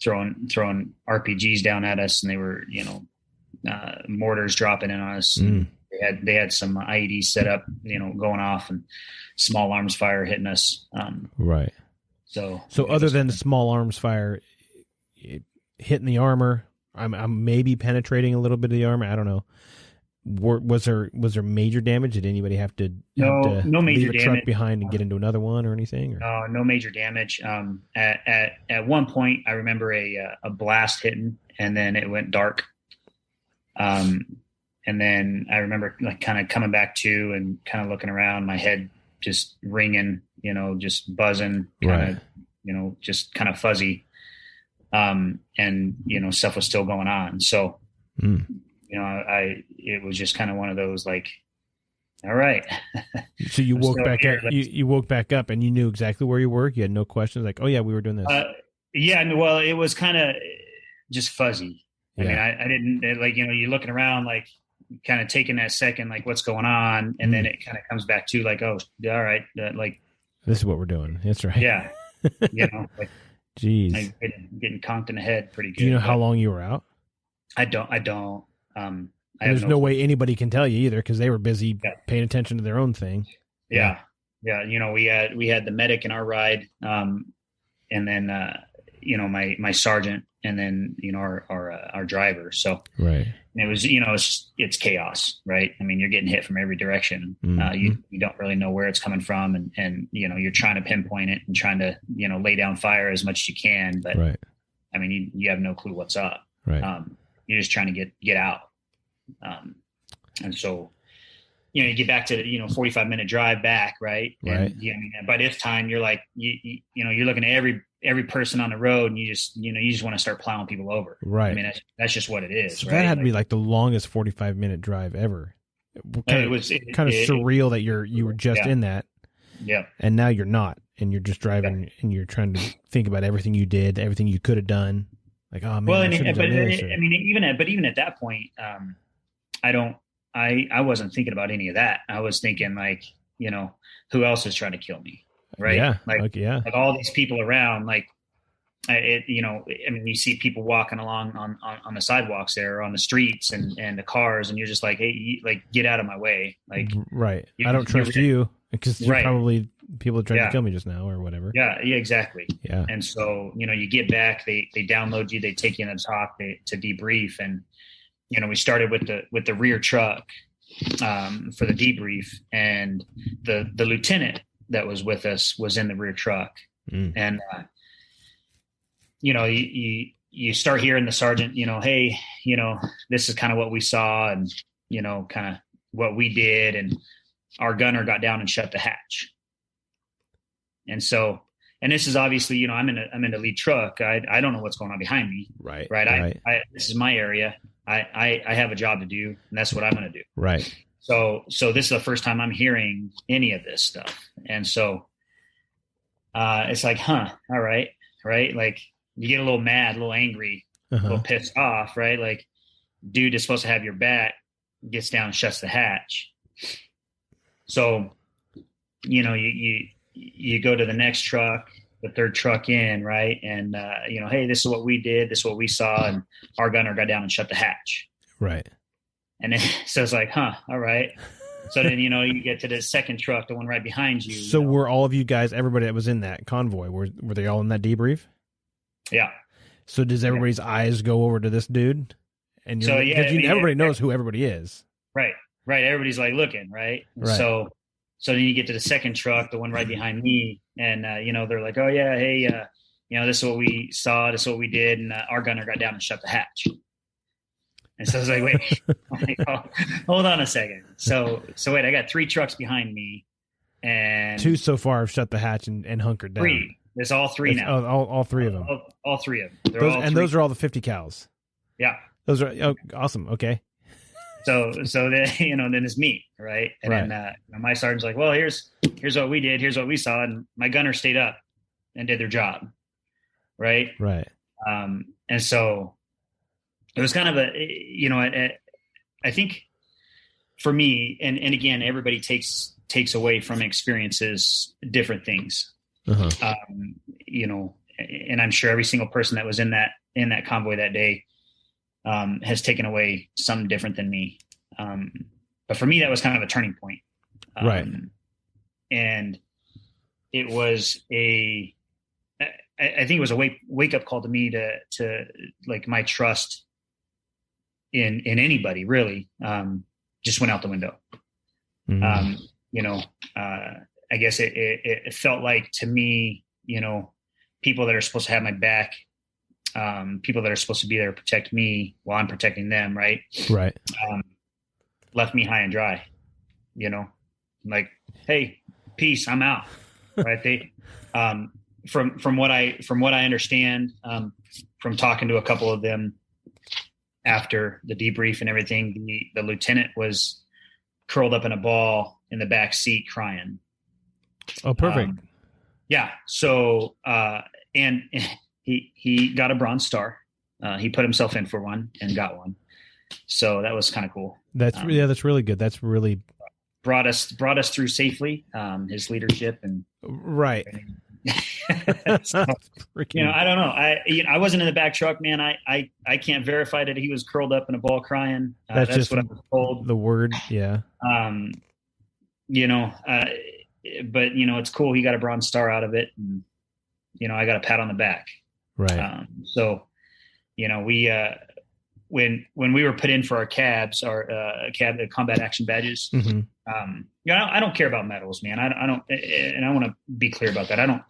throwing RPGs down at us, and they were mortars dropping in on us. Mm. They had some IEDs set up, going off, and small arms fire hitting us. Right. So other than the small arms fire hitting the armor, I'm maybe penetrating a little bit of the armor. I don't know. Was there major damage? Did anybody have to no major leave a truck behind and get into another one or anything? Or? No major damage. At one point, I remember a blast hitting, and then it went dark. And then I remember like kind of coming back to and kind of looking around, my head just ringing, just buzzing, just kind of fuzzy. And stuff was still going on. So, it was just kind of one of those, like, All right. So you woke back up. You woke back up, and you knew exactly where you were. You had no questions. Like, oh yeah, we were doing this. Yeah. Well, it was kind of just fuzzy. I Yeah. mean, I didn't like, you're looking around, like kind of taking that second, like what's going on. And then it kind of comes back to like, oh, all right. Like, this is what we're doing. That's right. Yeah. Like, jeez, like getting conked in the head pretty good. Do you know how long you were out? I don't. There's no way anybody can tell you either, because they were busy paying attention to their own thing. Yeah. We had the medic in our ride, and then my sergeant, and then our driver. So right. And it was it's chaos, right? I mean, you're getting hit from every direction. Mm-hmm. You don't really know where it's coming from, and you're trying to pinpoint it and trying to lay down fire as much as you can, but right. I mean, you have no clue what's up. Right. You're just trying to get out. And so, you get back to the 45-minute drive back, right? Right. And by this time, you're like, you're looking at every person on the road, and you just want to start plowing people over. Right. I mean, that's just what it is. So right? that had to be like the longest 45-minute drive ever. It was kind of surreal that you were just in that. Yeah. And now you're not, and you're just driving, and you're trying to think about everything you did, everything you could have done. Like, oh man, even at that point, I wasn't thinking about any of that. I was thinking like, who else is trying to kill me? Right. Yeah. Like all these people around, like, you see people walking along on the sidewalks there, or on the streets and the cars, and you're just like, hey, get out of my way. Like, right. I don't trust you, because you're probably people are trying to kill me just now or whatever. Yeah, exactly. Yeah. And so, you get back, they download you, they take you in the talk to debrief. And, we started with the rear truck for the debrief, and the lieutenant that was with us was in the rear truck. And, you start hearing the sergeant, hey, this is kind of what we saw, and, kind of what we did. And our gunner got down and shut the hatch. And so, and this is obviously, I'm in the lead truck. I don't know what's going on behind me. Right. Right. This is my area. I have a job to do, and that's what I'm going to do. Right. So this is the first time I'm hearing any of this stuff. And so, it's like, all right. Right. Like, you get a little mad, a little angry, a little pissed off, right? Like, dude is supposed to have your back, gets down and shuts the hatch. So, you go to the next truck, the third truck in, right? And, hey, this is what we did. This is what we saw. And our gunner got down and shut the hatch. Right. And then, so it's like, all right. So then, you get to the second truck, the one right behind you. So were all of you guys, everybody that was in that convoy, were they all in that debrief? Yeah. So does everybody's eyes go over to this dude? And everybody knows who everybody is. Right. Everybody's like looking, right? Right. So then you get to the second truck, the one right behind me, and they're like, oh yeah, hey, this is what we saw, this is what we did, and our gunner got down and shut the hatch. And so I was like, wait, hold on a second. So wait, I got three trucks behind me, and two so far have shut the hatch and hunkered down. Three. There's all three now. All three of them. All three of them. Those are all the 50 cals. Yeah. Those are awesome. Okay. So then, then it's me, right? And then my sergeant's like, well, here's what we did. Here's what we saw. And my gunner stayed up and did their job. Right. Right. And so it was kind of I think for me, and again, everybody takes away from experiences different things. And I'm sure every single person that was in that convoy that day has taken away something different than me. But for me, that was kind of a turning point. Right. And it was I think it was a wake up call to me to like my trust in anybody really, just went out the window. I guess it felt like to me, people that are supposed to have my back, people that are supposed to be there to protect me while I'm protecting them. Right. Right. Left me high and dry, like, hey, peace, I'm out. Right. They, from what I understand, from talking to a couple of them after the debrief and everything, the lieutenant was curled up in a ball in the back seat crying. Oh, perfect. Yeah. So, and he got a Bronze Star. He put himself in for one and got one. So that was kind of cool. That's really good. That's really brought us through safely. His leadership and right. So, I don't know. I wasn't in the back truck, man. I can't verify that he was curled up in a ball crying. That's just what I was told. The word. Yeah. But it's cool. He got a Bronze Star out of it, and I got a pat on the back. Right. So, we when we were put in for our cabs, the combat action badges. Mm-hmm. I don't care about medals, man. I don't, and I want to be clear about that. I don't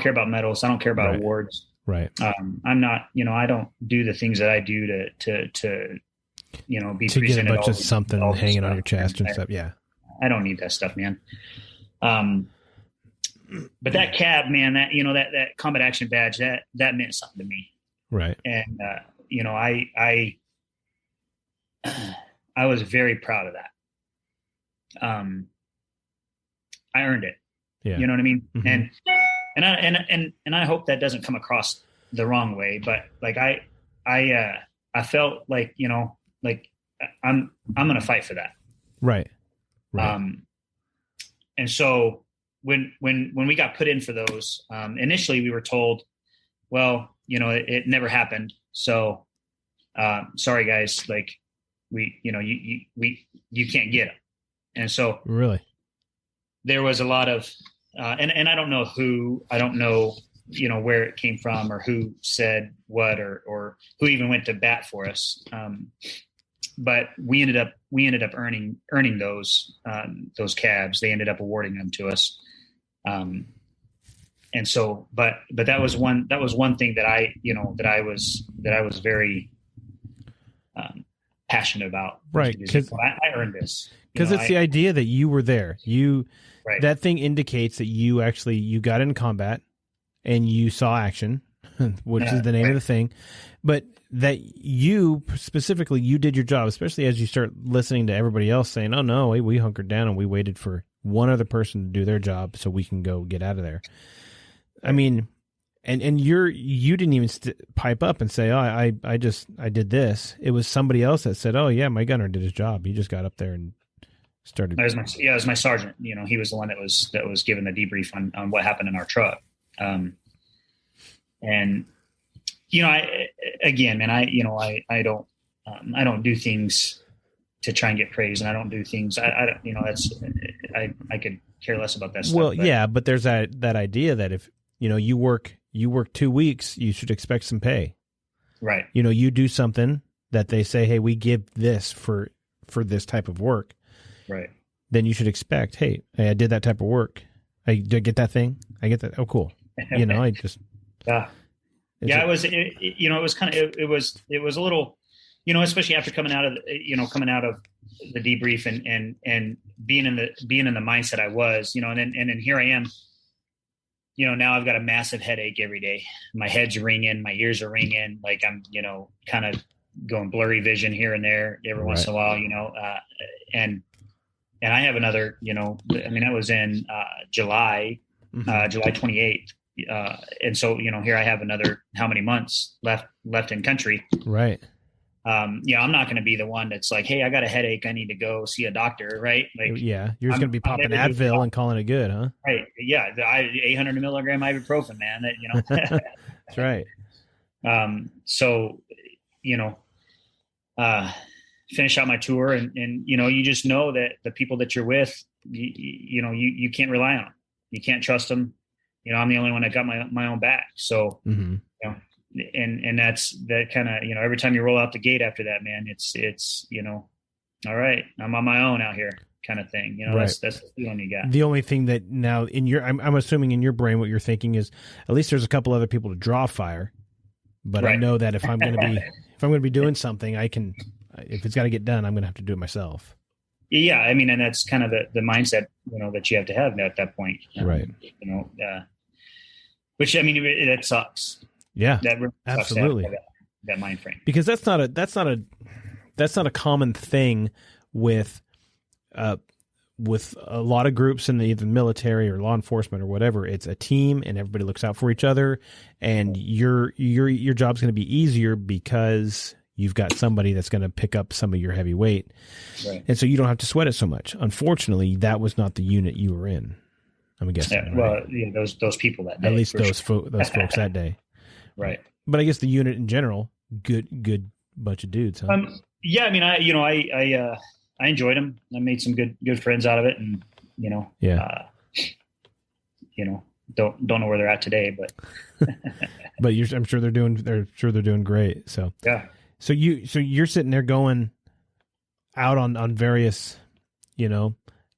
care about medals. I don't care about awards. Right. I'm not, I don't do the things that I do to be to get a bunch of something hanging on your chest and stuff. Yeah. I don't need that stuff, man. But that cab, man, that combat action badge, that meant something to me. Right. And, I was very proud of that. I earned it. Yeah. You know what I mean? Mm-hmm. And I hope that doesn't come across the wrong way, but like, I felt like, I'm going to fight for that. Right. And so when we got put in for those, initially we were told, well, it never happened. So, sorry guys, like you can't get them. And so really there was a lot of, and I don't know where it came from or who said what, or who even went to bat for us. But we ended up earning those cabs. They ended up awarding them to us. And so, but that was one thing that I was very passionate about. Right. Because I earned this. Because it's the idea that you were there. Right. That thing indicates that you got in combat and you saw action, which is the name of the thing. But that you specifically, you did your job, especially as you start listening to everybody else saying, oh no, we hunkered down and we waited for one other person to do their job so we can go get out of there. I mean, and you didn't even pipe up and say, oh, I did this. It was somebody else that said, oh yeah, my gunner did his job. He just got up there and started. It was my sergeant. He was the one that was given the debrief on what happened in our truck. And I don't do things to try and get praise, and I don't do things. I could care less about that stuff. Well, but there's that idea that if you work 2 weeks, you should expect some pay. Right. You do something that they say, hey, we give this for this type of work. Right. Then you should expect, hey, I did that type of work. Did I get that thing? I get that. Oh, cool. I just. It was a little, especially after coming out of the debrief and being in the mindset I was, and then here I am, now I've got a massive headache every day. My head's ringing, my ears are ringing. Like I'm, kind of going blurry vision here and there every once in a while, and I have another, that was in July 28th. And so, here I have another, how many months left in country. Right. I'm not going to be the one that's like, hey, I got a headache. I need to go see a doctor. Right. Like, yeah. You're just going to be popping Advil and calling it good, huh? Right. Yeah. The 800 milligram ibuprofen, man, That's right. So, finish out my tour and, you just know that the people that you're with, you can't rely on them. You can't trust them. I'm the only one that got my own back. So, and that's that kind of, every time you roll out the gate after that, man, it's, all right, I'm on my own out here kind of thing. That's the feeling you got. The only thing that now I'm assuming in your brain, what you're thinking is at least there's a couple other people to draw fire, but I know that if I'm going to be doing something, if it's got to get done, I'm going to have to do it myself. Yeah. I mean, and that's kind of the mindset, that you have to have at that point. Right. Which, I mean, that sucks. Yeah, that really absolutely. That mind frame. Because that's not a common thing with with a lot of groups in either the military or law enforcement or whatever, it's a team and everybody looks out for each other, and your job's going to be easier because you've got somebody that's going to pick up some of your heavy weight. Right. And so you don't have to sweat it so much. Unfortunately, that was not the unit you were in. I'm guessing. Yeah, well, yeah, those people that day. At least those sure. those folks that day. Right. But I guess the unit in general, good bunch of dudes. Huh? Yeah, I mean, I enjoyed them. I made some good friends out of it, and don't know where they're at today, but but I'm sure they're doing great. So yeah. So you're sitting there going out on various,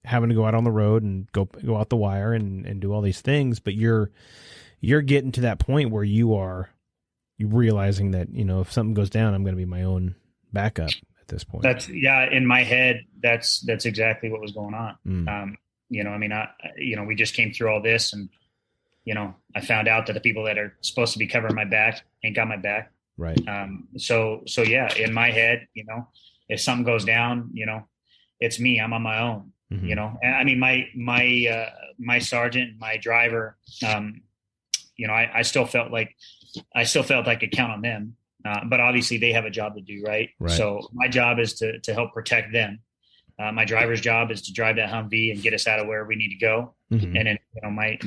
having to go out on the road and go out the wire and do all these things, but you're getting to that point where you're realizing that, if something goes down, I'm going to be my own backup at this point. In my head, that's exactly what was going on. We just came through all this, and, I found out that the people that are supposed to be covering my back ain't got my back. Right. So yeah, in my head, if something goes down, it's me, I'm on my own, Mm-hmm. And I mean, my sergeant, my driver, I still felt like I could count on them. But obviously they have a job to do, right? So my job is to help protect them. My driver's job is to drive that Humvee and get us out of where we need to go. Mm-hmm. And then,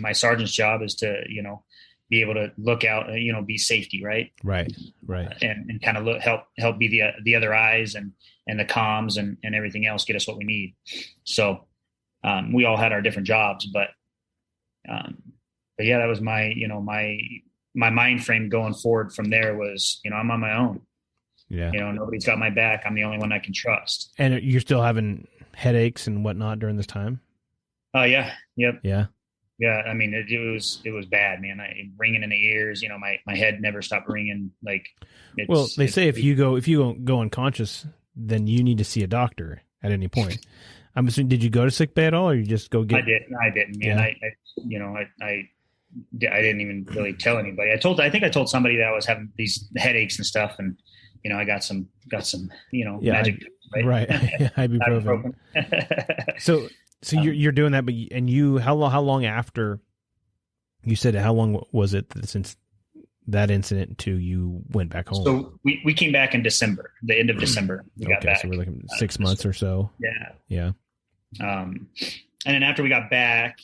my sergeant's job is to, be able to look out, be safety. Right. And kind of help be the other eyes and the comms and everything else, get us what we need. So, we all had our different jobs, but yeah, that was my mind frame going forward from there was, I'm on my own. Yeah. Nobody's got my back. I'm the only one I can trust. And you're still having headaches and whatnot during this time? Oh yeah. Yep. Yeah. Yeah. I mean, it was bad, man. Ringing in the ears, my head never stopped ringing. Like, they say if you go unconscious, then you need to see a doctor at any point. I'm assuming, did you go to sick bay at all, or you just go get? I didn't, man. Yeah. I didn't even really tell anybody. I think I told somebody that I was having these headaches and stuff, and I got some magic, right? Ibuprofen. So you're doing that, but how long after you said it, how long was it since that incident until you went back home? So we came back in December, the end of December. We got back. So we're looking 6 months or so. Yeah. And then after we got back,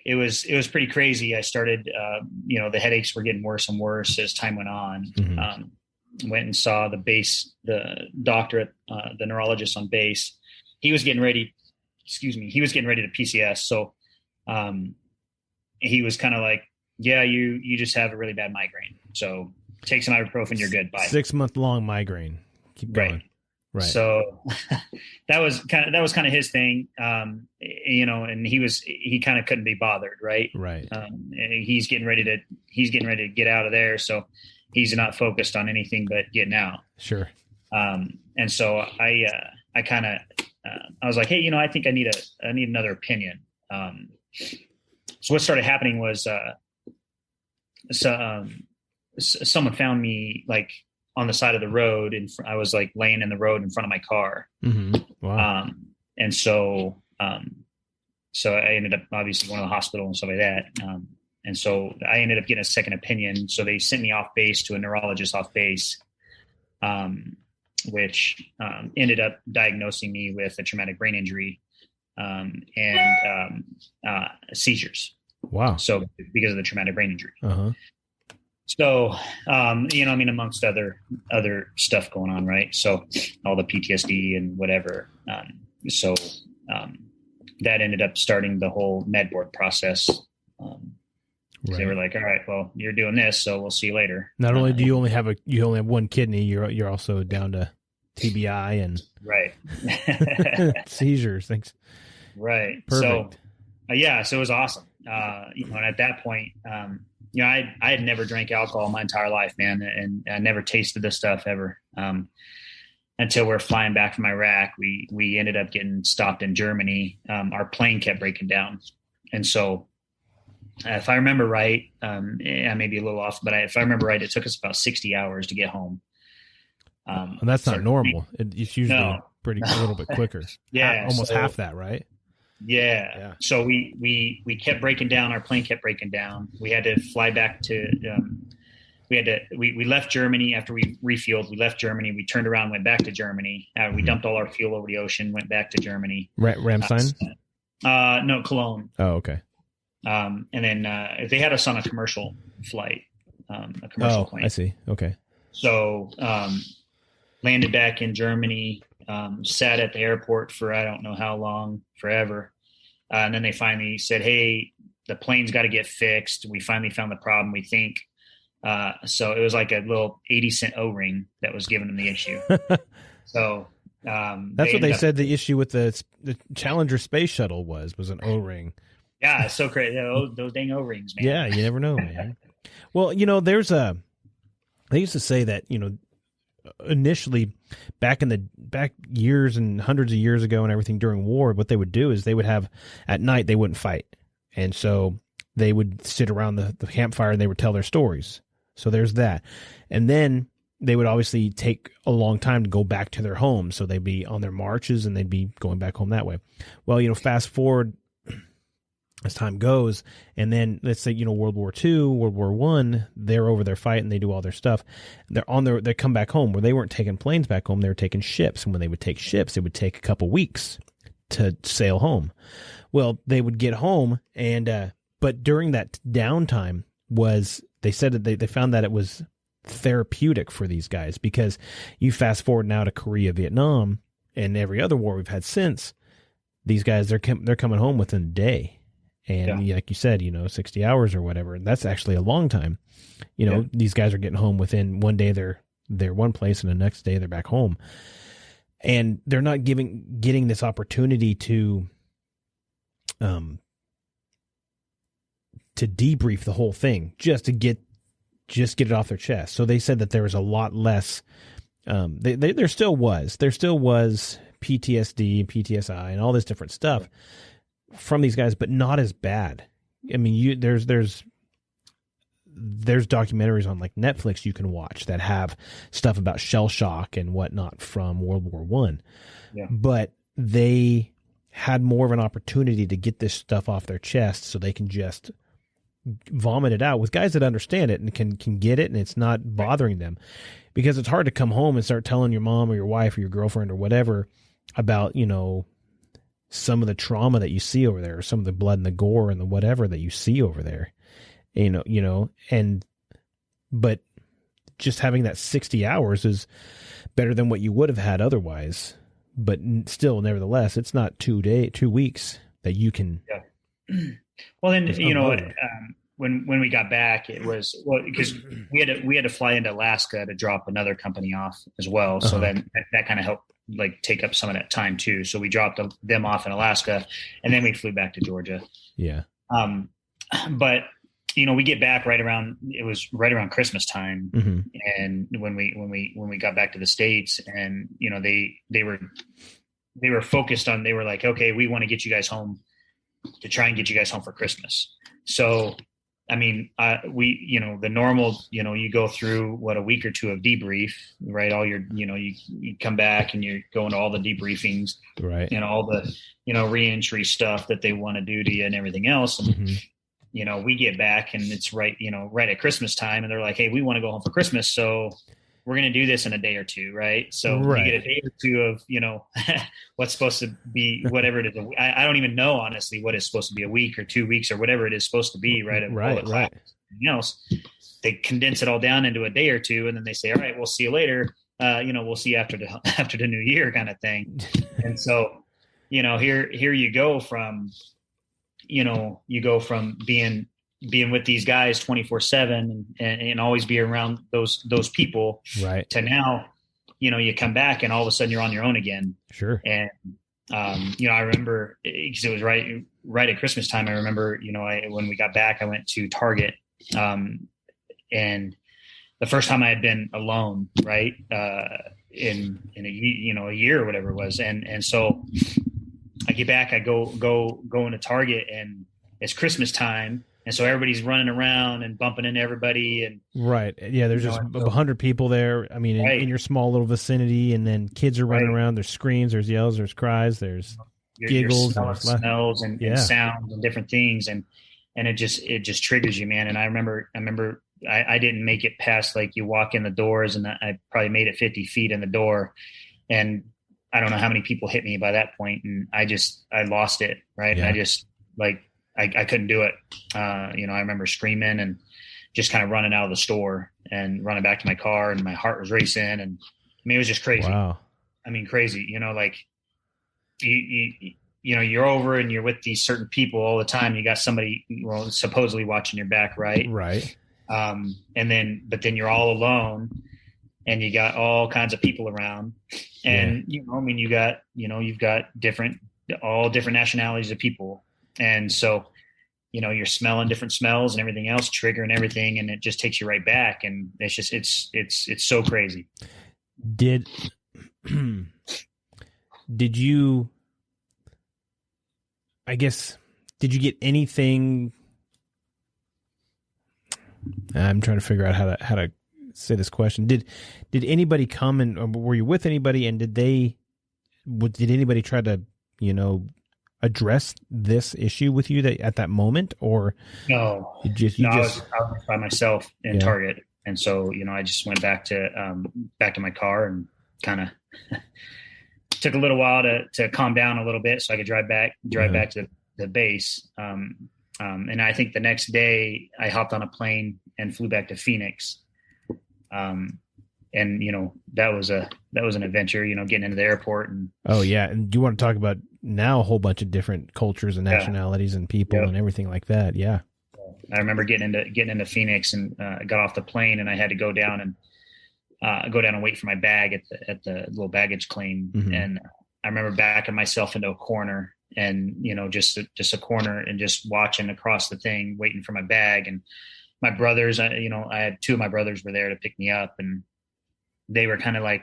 it was pretty crazy. I started, the headaches were getting worse and worse as time went on. Mm-hmm. Went and saw the doctor at the neurologist on base. He was getting ready to PCS. So, he was kind of like, yeah, you just have a really bad migraine. So take some ibuprofen. You're good. Bye. 6 month long migraine. Keep going. Right. So that was kind of his thing. And he kind of couldn't be bothered. Right. And he's getting ready to get out of there. So he's not focused on anything but getting out. Sure. And so I was like, hey, I think I need another opinion. So what started happening was, someone found me like on the side of the road, and I was like laying in the road in front of my car. Mm-hmm. Wow. And so I ended up obviously going to the hospital and stuff like that. And so I ended up getting a second opinion. So they sent me off base to a neurologist off base, which ended up diagnosing me with a traumatic brain injury and seizures. Wow. So because of the traumatic brain injury. Uh-huh. So, amongst other stuff going on, right? So all the PTSD and whatever. So that ended up starting the whole med board process. They were like, all right, well, you're doing this, so we'll see you later. Not only do you only have one kidney, you're also down to TBI and seizures. Thanks. Right. Perfect. So, so it was awesome. And at that point, I had never drank alcohol my entire life, man. And I never tasted this stuff ever. Until we're flying back from Iraq, we ended up getting stopped in Germany. Our plane kept breaking down. And so if I remember right, I may be a little off, but if I remember right, it took us about 60 hours to get home. And that's not normal. It's usually a little bit quicker. Yeah. Almost half that, right? Yeah. So we kept breaking down. Our plane kept breaking down. We had to fly back to, we left Germany after we refueled. We left Germany. We turned around, went back to Germany. We dumped all our fuel over the ocean, went back to Germany. Ramstein? No, Cologne. Oh, okay. And then they had us on a commercial flight, a commercial plane. I see. Okay. So landed back in Germany, sat at the airport for I don't know how long, forever. And then they finally said, hey, the plane's got to get fixed. We finally found the problem, we think. So it was like a little 80-cent O-ring that was giving them the issue. So that's what they said the issue with the Challenger space shuttle was an O-ring. Yeah, it's so crazy. Those dang O-rings, man. Yeah, you never know, man. Well, they used to say that, initially back years and hundreds of years ago and everything during war, what they would do is they would have at night, they wouldn't fight. And so they would sit around the campfire and they would tell their stories. So there's that. And then they would obviously take a long time to go back to their homes. So they'd be on their marches and they'd be going back home that way. Well, fast forward as time goes, and then let's say, World War II, World War I, they're over there fighting, they do all their stuff. They come back home where they weren't taking planes back home, they were taking ships. And when they would take ships, it would take a couple weeks to sail home. Well, they would get home but during that downtime they said that they found that it was therapeutic for these guys, because you fast forward now to Korea, Vietnam, and every other war we've had since, these guys, they're coming home within a day. And like you said, 60 hours or whatever, and that's actually a long time. These guys are getting home within one day, they're one place, and the next day they're back home. And they're not getting this opportunity to debrief the whole thing, just to get it off their chest. So they said that there was a lot less, there still was PTSD, PTSI, and all this different stuff from these guys, but not as bad. I mean, there's documentaries on like Netflix you can watch that have stuff about shell shock and whatnot from World War I. Yeah. But they had more of an opportunity to get this stuff off their chest so they can just vomit it out with guys that understand it and can get it, and it's not bothering them. Because it's hard to come home and start telling your mom or your wife or your girlfriend or whatever about, some of the trauma that you see over there, or some of the blood and the gore and the whatever that you see over there, but just having that 60 hours is better than what you would have had otherwise. But still, nevertheless, it's not 2 weeks that you can. Yeah. Well, then, when we got back, it was because we had to fly into Alaska to drop another company off as well. So then that kind of helped take up some of that time too. So we dropped them off in Alaska, and then we flew back to Georgia. Yeah. But we get back it was right around Christmas time. Mm-hmm. And when we got back to the States, and, they were focused on, they were like, okay, we want to get you guys home, to try and get you guys home for Christmas. So, I mean, the normal, you go through a week or two of debrief, right? All your, you come back and you're going to all the debriefings, right? All the, reentry stuff that they want to do to you and everything else. And, mm-hmm. We get back and it's right at Christmas time, and they're like, hey, we want to go home for Christmas. So we're going to do this in a day or two. Right. So you get a day or two of, what's supposed to be, whatever it is. I don't even know, honestly, what is supposed to be a week or 2 weeks or whatever it is supposed to be. Right. Right. Everything else, they condense it all down into a day or two. And then they say, all right, we'll see you later. We'll see you after the new year kind of thing. And so, here you go from, being with these guys 24/7 and always be around those people, right? To now, you come back and all of a sudden you're on your own again. Sure. And, I remember, because it was right at Christmas time. I remember, when we got back, I went to Target, and the first time I had been alone, right. In a year or whatever it was. And so I get back, I go into Target, and it's Christmas time. And so everybody's running around and bumping into everybody. And right. Yeah. There's just 100 people there. I mean, in your small little vicinity, and then kids are running around. There's screams, there's yells, there's cries, there's giggles, and smells and sounds and different things. And it just triggers you, man. And I remember I didn't make it past, like, you walk in the doors, and I probably made it 50 feet in the door. And I don't know how many people hit me by that point. And I lost it. Right. Yeah. And I just, like, I couldn't do it. I remember screaming and just kind of running out of the store and running back to my car, and my heart was racing. And I mean, it was just crazy. Wow. I mean, crazy, like you're over and you're with these certain people all the time. You got somebody, supposedly watching your back. Right. Right. But then you're all alone, and you got all kinds of people around, and, you've got all different nationalities of people. And so, you're smelling different smells and everything else, triggering everything. And it just takes you right back. And it's just, it's so crazy. Did you get anything? I'm trying to figure out how to say this question. Did anybody come, and or were you with anybody, and did anybody try to, address this issue with you at that moment? Or no, I was by myself in Target. And so, I just went back to my car, and kind of took a little while to calm down a little bit so I could drive back to the base. And I think the next day I hopped on a plane and flew back to Phoenix. And that was an adventure, getting into the airport. And oh yeah. And do you want to talk about now a whole bunch of different cultures and nationalities and people and everything like that? Yeah. I remember getting into Phoenix, and got off the plane, and I had to go down and wait for my bag at the little baggage claim. Mm-hmm. And I remember backing myself into a corner, and, just a corner, and just watching across the thing, waiting for my bag. And my brothers, I had two of my brothers were there to pick me up, and they were kind of like,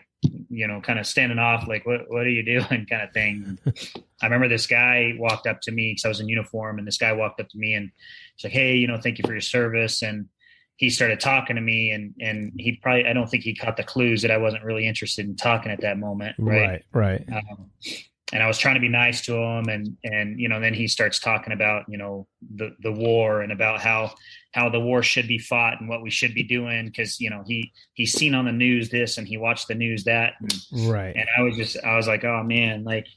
kind of standing off, like, what are you doing, kind of thing. I remember this guy walked up to me, because I was in uniform, and this guy walked up to me, and he's like, hey, thank you for your service. And he started talking to me, and he I don't think he caught the clues that I wasn't really interested in talking at that moment. Right. And I was trying to be nice to him. And then he starts talking about, the war, and about how the war should be fought and what we should be doing. Cause he's seen on the news this, and he watched the news that. Right. And I was like, oh man, like,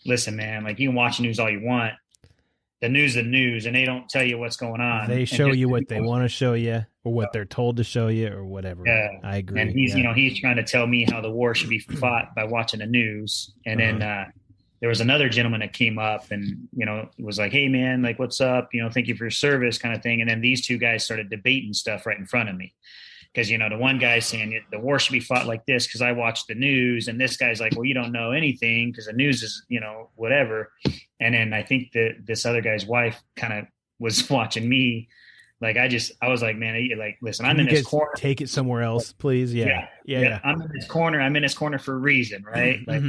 listen, man, like, you can watch the news all you want. The news, and they don't tell you what's going on. They show you what they want to show you, or what they're told to show you, or whatever. Yeah. I agree. And he's, he's trying to tell me how the war should be fought by watching the news. And then there was another gentleman that came up, and, was like, hey man, like, what's up? Thank you for your service, kind of thing. And then these two guys started debating stuff right in front of me. Because, the one guy's saying the war should be fought like this because I watched the news. And this guy's like, well, you don't know anything because the news is, whatever. And then I think that this other guy's wife kind of was watching me. Like, I was like, man, like, listen, I'm in this corner. Take it somewhere else, please. Yeah. I'm in this corner. I'm in this corner for a reason, right? Like,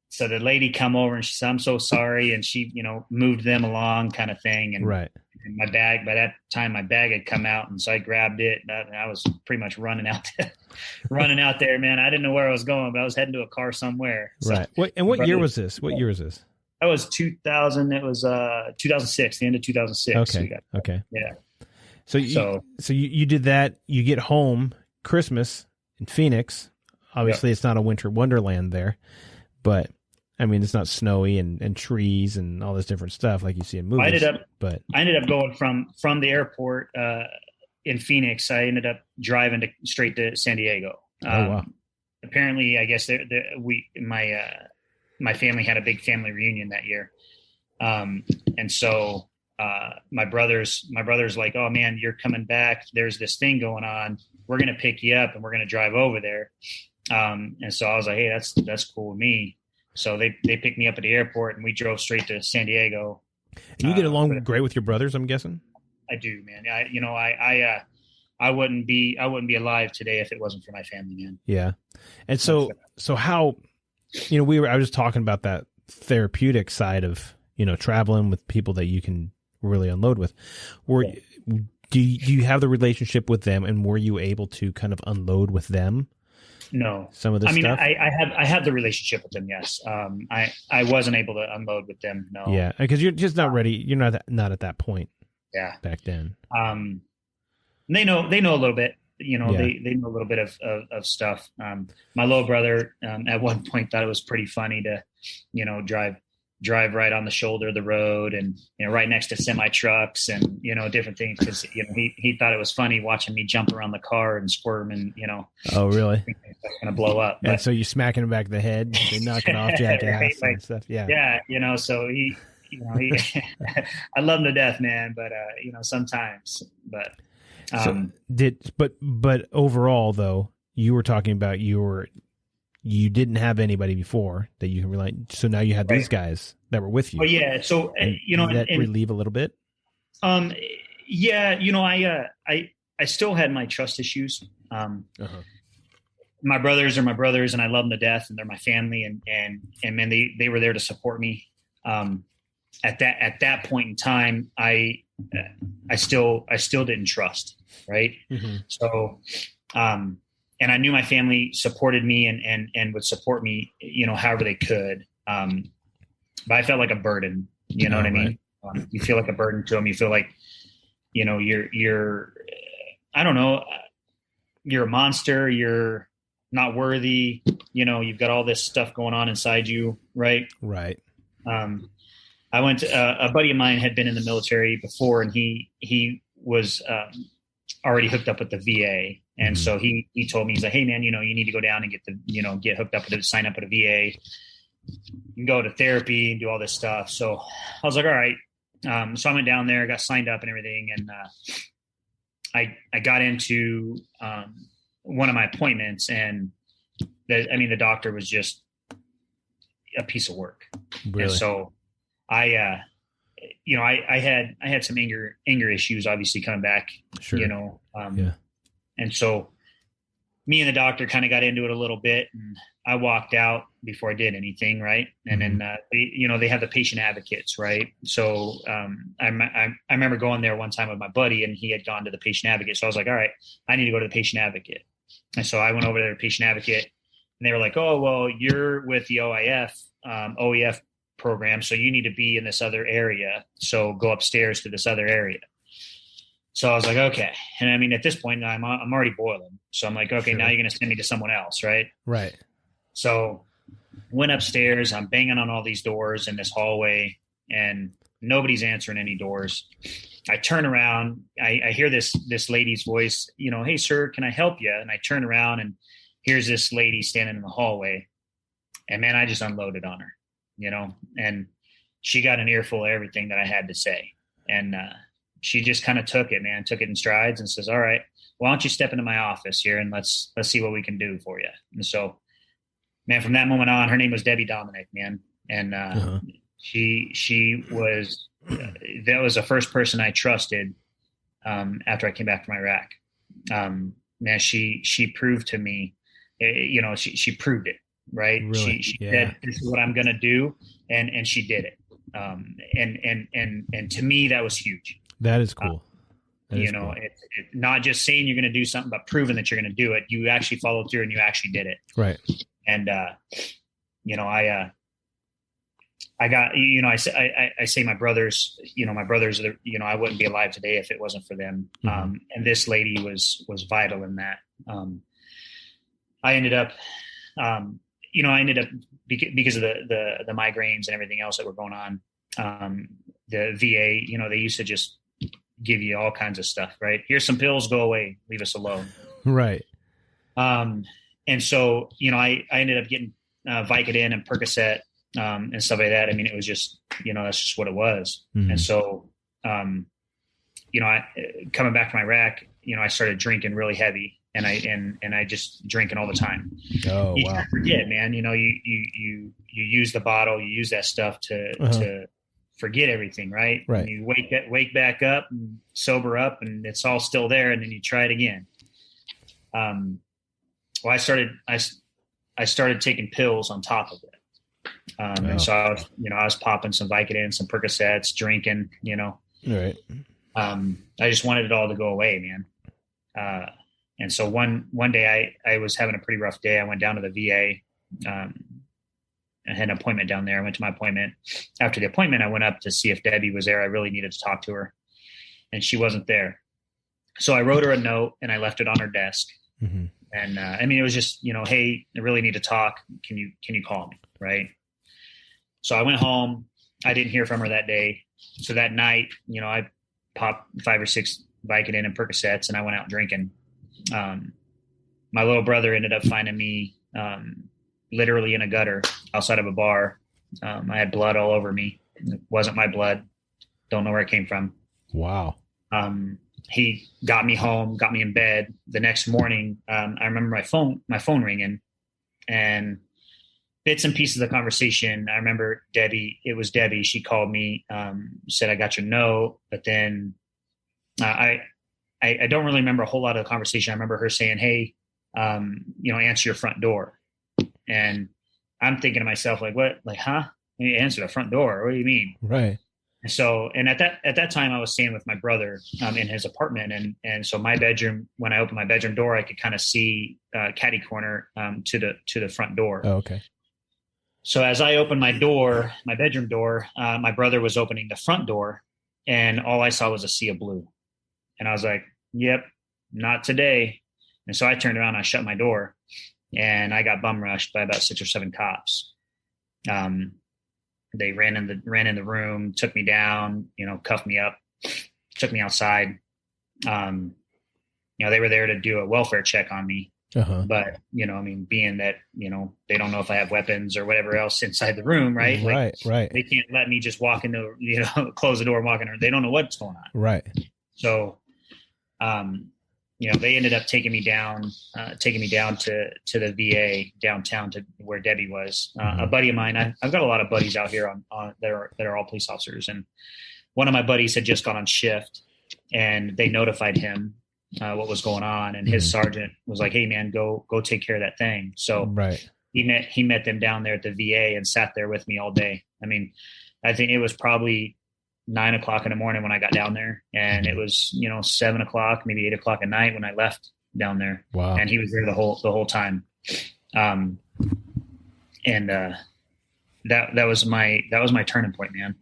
So the lady come over, and she said, I'm so sorry. And she, moved them along, kind of thing. And right. And my bag, by that time, my bag had come out. And so I grabbed it. And I was pretty much running out there, man. I didn't know where I was going, but I was heading to a car somewhere. So, right. What year was this? What year was this? That was 2000. It was 2006, the end of 2006. Okay. Yeah. So you did that. You get home, Christmas in Phoenix. Obviously, It's not a winter wonderland there, but I mean, it's not snowy and trees and all this different stuff like you see in movies. I ended up going from the airport in Phoenix. I ended up driving straight to San Diego. Wow. Apparently, I guess my family had a big family reunion that year, and so my brother's like, oh man, you're coming back. There's this thing going on. We're gonna pick you up, and we're gonna drive over there. And so I was like, hey, that's cool with me. So they picked me up at the airport, and we drove straight to San Diego. And you get along great with your brothers, I'm guessing? I do, man. I wouldn't be alive today if it wasn't for my family, man. Yeah. And so how, I was just talking about that therapeutic side of, traveling with people that you can really unload with. Do you have the relationship with them, and were you able to kind of unload with them? No, some of this stuff. I have the relationship with them. Yes. I wasn't able to unload with them. No. Yeah. Because you're just not ready. You're not at that point. Yeah. Back then. They know a little bit, they know a little bit of stuff. My little brother, at one point thought it was pretty funny to, drive right on the shoulder of the road and, right next to semi trucks and, different things. Cause he thought it was funny watching me jump around the car and squirm and, Oh, really? It's going to blow up. And so you're smacking him back of the head, you're knocking off jackass right? and stuff. Yeah. Yeah. So he I love him to death, man. But, sometimes, but, but overall though, you were talking about you didn't have anybody before that you can rely. So now you had these guys that were with you. Oh yeah. So, did that relieve a little bit? Yeah, I still had my trust issues. My brothers are my brothers and I love them to death and they're my family and man, they were there to support me. At that point in time, I still didn't trust. Right. Mm-hmm. So, and I knew my family supported me and would support me, however they could. But I felt like a burden, you know what I mean? You feel like a burden to them. You feel like, you're, I don't know, you're a monster. You're not worthy. You've got all this stuff going on inside you. Right. Right. I went to, a buddy of mine had been in the military before and he was, already hooked up with the VA. And mm-hmm. so he told me, he's like, hey man, you need to go down and get hooked up with sign up with a VA and go to therapy and do all this stuff. So I was like, all right. So I went down there, got signed up and everything. And, I got into, one of my appointments and the doctor was just a piece of work. Really? And so I had some anger issues, obviously coming back, sure. Yeah. And so me and the doctor kind of got into it a little bit and I walked out before I did anything. Right. And mm-hmm. then, they have the patient advocates. Right. So, I remember going there one time with my buddy and he had gone to the patient advocate. So I was like, all right, I need to go to the patient advocate. And so I went over to the patient advocate and they were like, oh, well, you're with the OEF program. So you need to be in this other area. So go upstairs to this other area. So I was like, okay. And at this point I'm already boiling. So I'm like, okay, sure. Now you're going to send me to someone else. Right. Right. So went upstairs, I'm banging on all these doors in this hallway and nobody's answering any doors. I turn around, I hear this lady's voice, hey sir, can I help you? And I turn around and here's this lady standing in the hallway and man, I just unloaded on her, and she got an earful of everything that I had to say. And, she just kind of took it in strides and says, all right, why don't you step into my office here and let's see what we can do for you. And so, man, from that moment on, her name was Debbie Dominic, man. And, uh-huh. she was, that was the first person I trusted, after I came back from Iraq. Man, she proved to me, she proved it, right? Really? She said, this is what I'm going to do. And she did it. And to me, that was huge. That is cool. It's not just saying you're going to do something, but proving that you're going to do it. You actually followed through and you actually did it. Right. And, I got, I say my brothers, I wouldn't be alive today if it wasn't for them. Mm-hmm. And this lady was vital in that. I ended up, because of the migraines and everything else that were going on, the VA, they used to just give you all kinds of stuff, right? Here's some pills, go away, leave us alone. Right. And so, I ended up getting Vicodin and Percocet, and stuff like that. It was just, that's just what it was. Mm-hmm. And so, I coming back from Iraq, I started drinking really heavy and I just drinking all the time. Oh, you wow. forget, man, you use the bottle, you use that stuff to forget everything. Right. Right. And you wake back up and sober up and it's all still there. And then you try it again. Well, I started taking pills on top of it. And so I was popping some Vicodin, some Percocets, drinking, Right. I just wanted it all to go away, man. And so one day I was having a pretty rough day. I went down to the VA. I had an appointment down there. I went to my appointment. After the appointment, I went up to see if Debbie was there. I really needed to talk to her, and she wasn't there. So I wrote her a note and I left it on her desk. Mm-hmm. And it was just, hey, I really need to talk. Can you call me? Right. So I went home. I didn't hear from her that day. So that night, I popped 5 or 6 Vicodin and Percocets, and I went out drinking. My little brother ended up finding me literally in a gutter outside of a bar. I had blood all over me. It wasn't my blood. Don't know where it came from. Wow. He got me home, got me in bed. The next morning, I remember my phone ringing, and bits and pieces of the conversation. I remember it was Debbie. She called me, said, I got your note, but then I don't really remember a whole lot of the conversation. I remember her saying, hey, answer your front door. And I'm thinking to myself, like, what? Like, huh? You answer the front door? What do you mean? Right. And so, and at that time I was staying with my brother in his apartment. And so my bedroom, when I opened my bedroom door, I could kind of see catty corner to the front door. Oh, okay. So as I opened my bedroom door, my brother was opening the front door, and all I saw was a sea of blue. And I was like, yep, not today. And so I turned around, I shut my door, and I got bum rushed by about 6 or 7 cops. They ran in the room, took me down, cuffed me up, took me outside. They were there to do a welfare check on me. Uh-huh. But, being that, they don't know if I have weapons or whatever else inside the room, right? Right. They can't let me just walk into, close the door and walk in. They don't know what's going on. Right. So, they ended up taking me down to the VA downtown to where Debbie was. Mm-hmm. A buddy of mine, I've got a lot of buddies out here on that are all police officers. And one of my buddies had just gone on shift, and they notified him what was going on. And his sergeant was like, hey man, go take care of that thing. So right. he met them down there at the VA and sat there with me all day. I mean, I think it was probably 9 o'clock in the morning when I got down there, and it was 7 o'clock, maybe 8 o'clock at night when I left down there. Wow. And he was there the whole time. That was my turning point, man.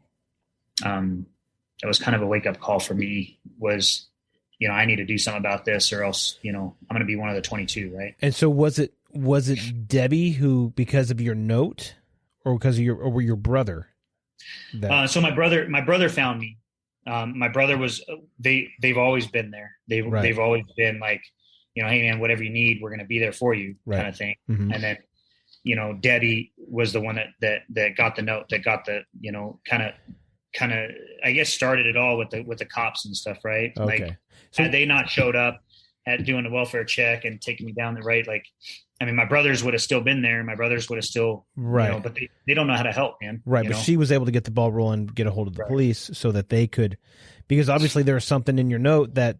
That was kind of a wake up call for me. Was I need to do something about this, or else I'm going to be one of the 22, right? And so was it Debbie who, because of your note, or because of your brother? So my brother found me. My brother was, they've always been there. They've always been like, hey man, whatever you need, we're going to be there for you, kind of thing. Mm-hmm. And then, Debbie was the one that got the note, that got the, kind of, I guess, started it all with the cops and stuff. Right. Okay. Like, had they not showed up at doing the welfare check and taking me down the right, like, I mean, my brothers would have still been there. My brothers would have still, right. But they don't know how to help, man. Right. But she was able to get the ball rolling, get a hold of the police so that they could, because obviously there was something in your note that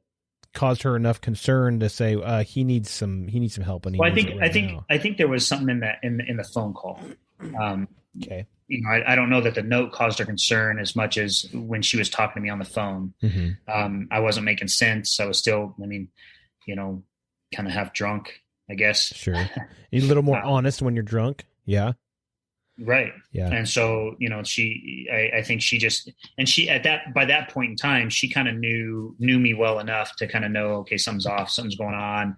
caused her enough concern to say he needs some help. And I think there was something in the phone call. Okay. I don't know that the note caused her concern as much as when she was talking to me on the phone. Mm-hmm. I wasn't making sense. I was still, kind of half drunk, I guess. Sure. You're a little more honest when you're drunk. Yeah. Right. Yeah. And so, I think she just, and she, by that point in time, she kind of knew me well enough to kind of know, okay, something's off, something's going on.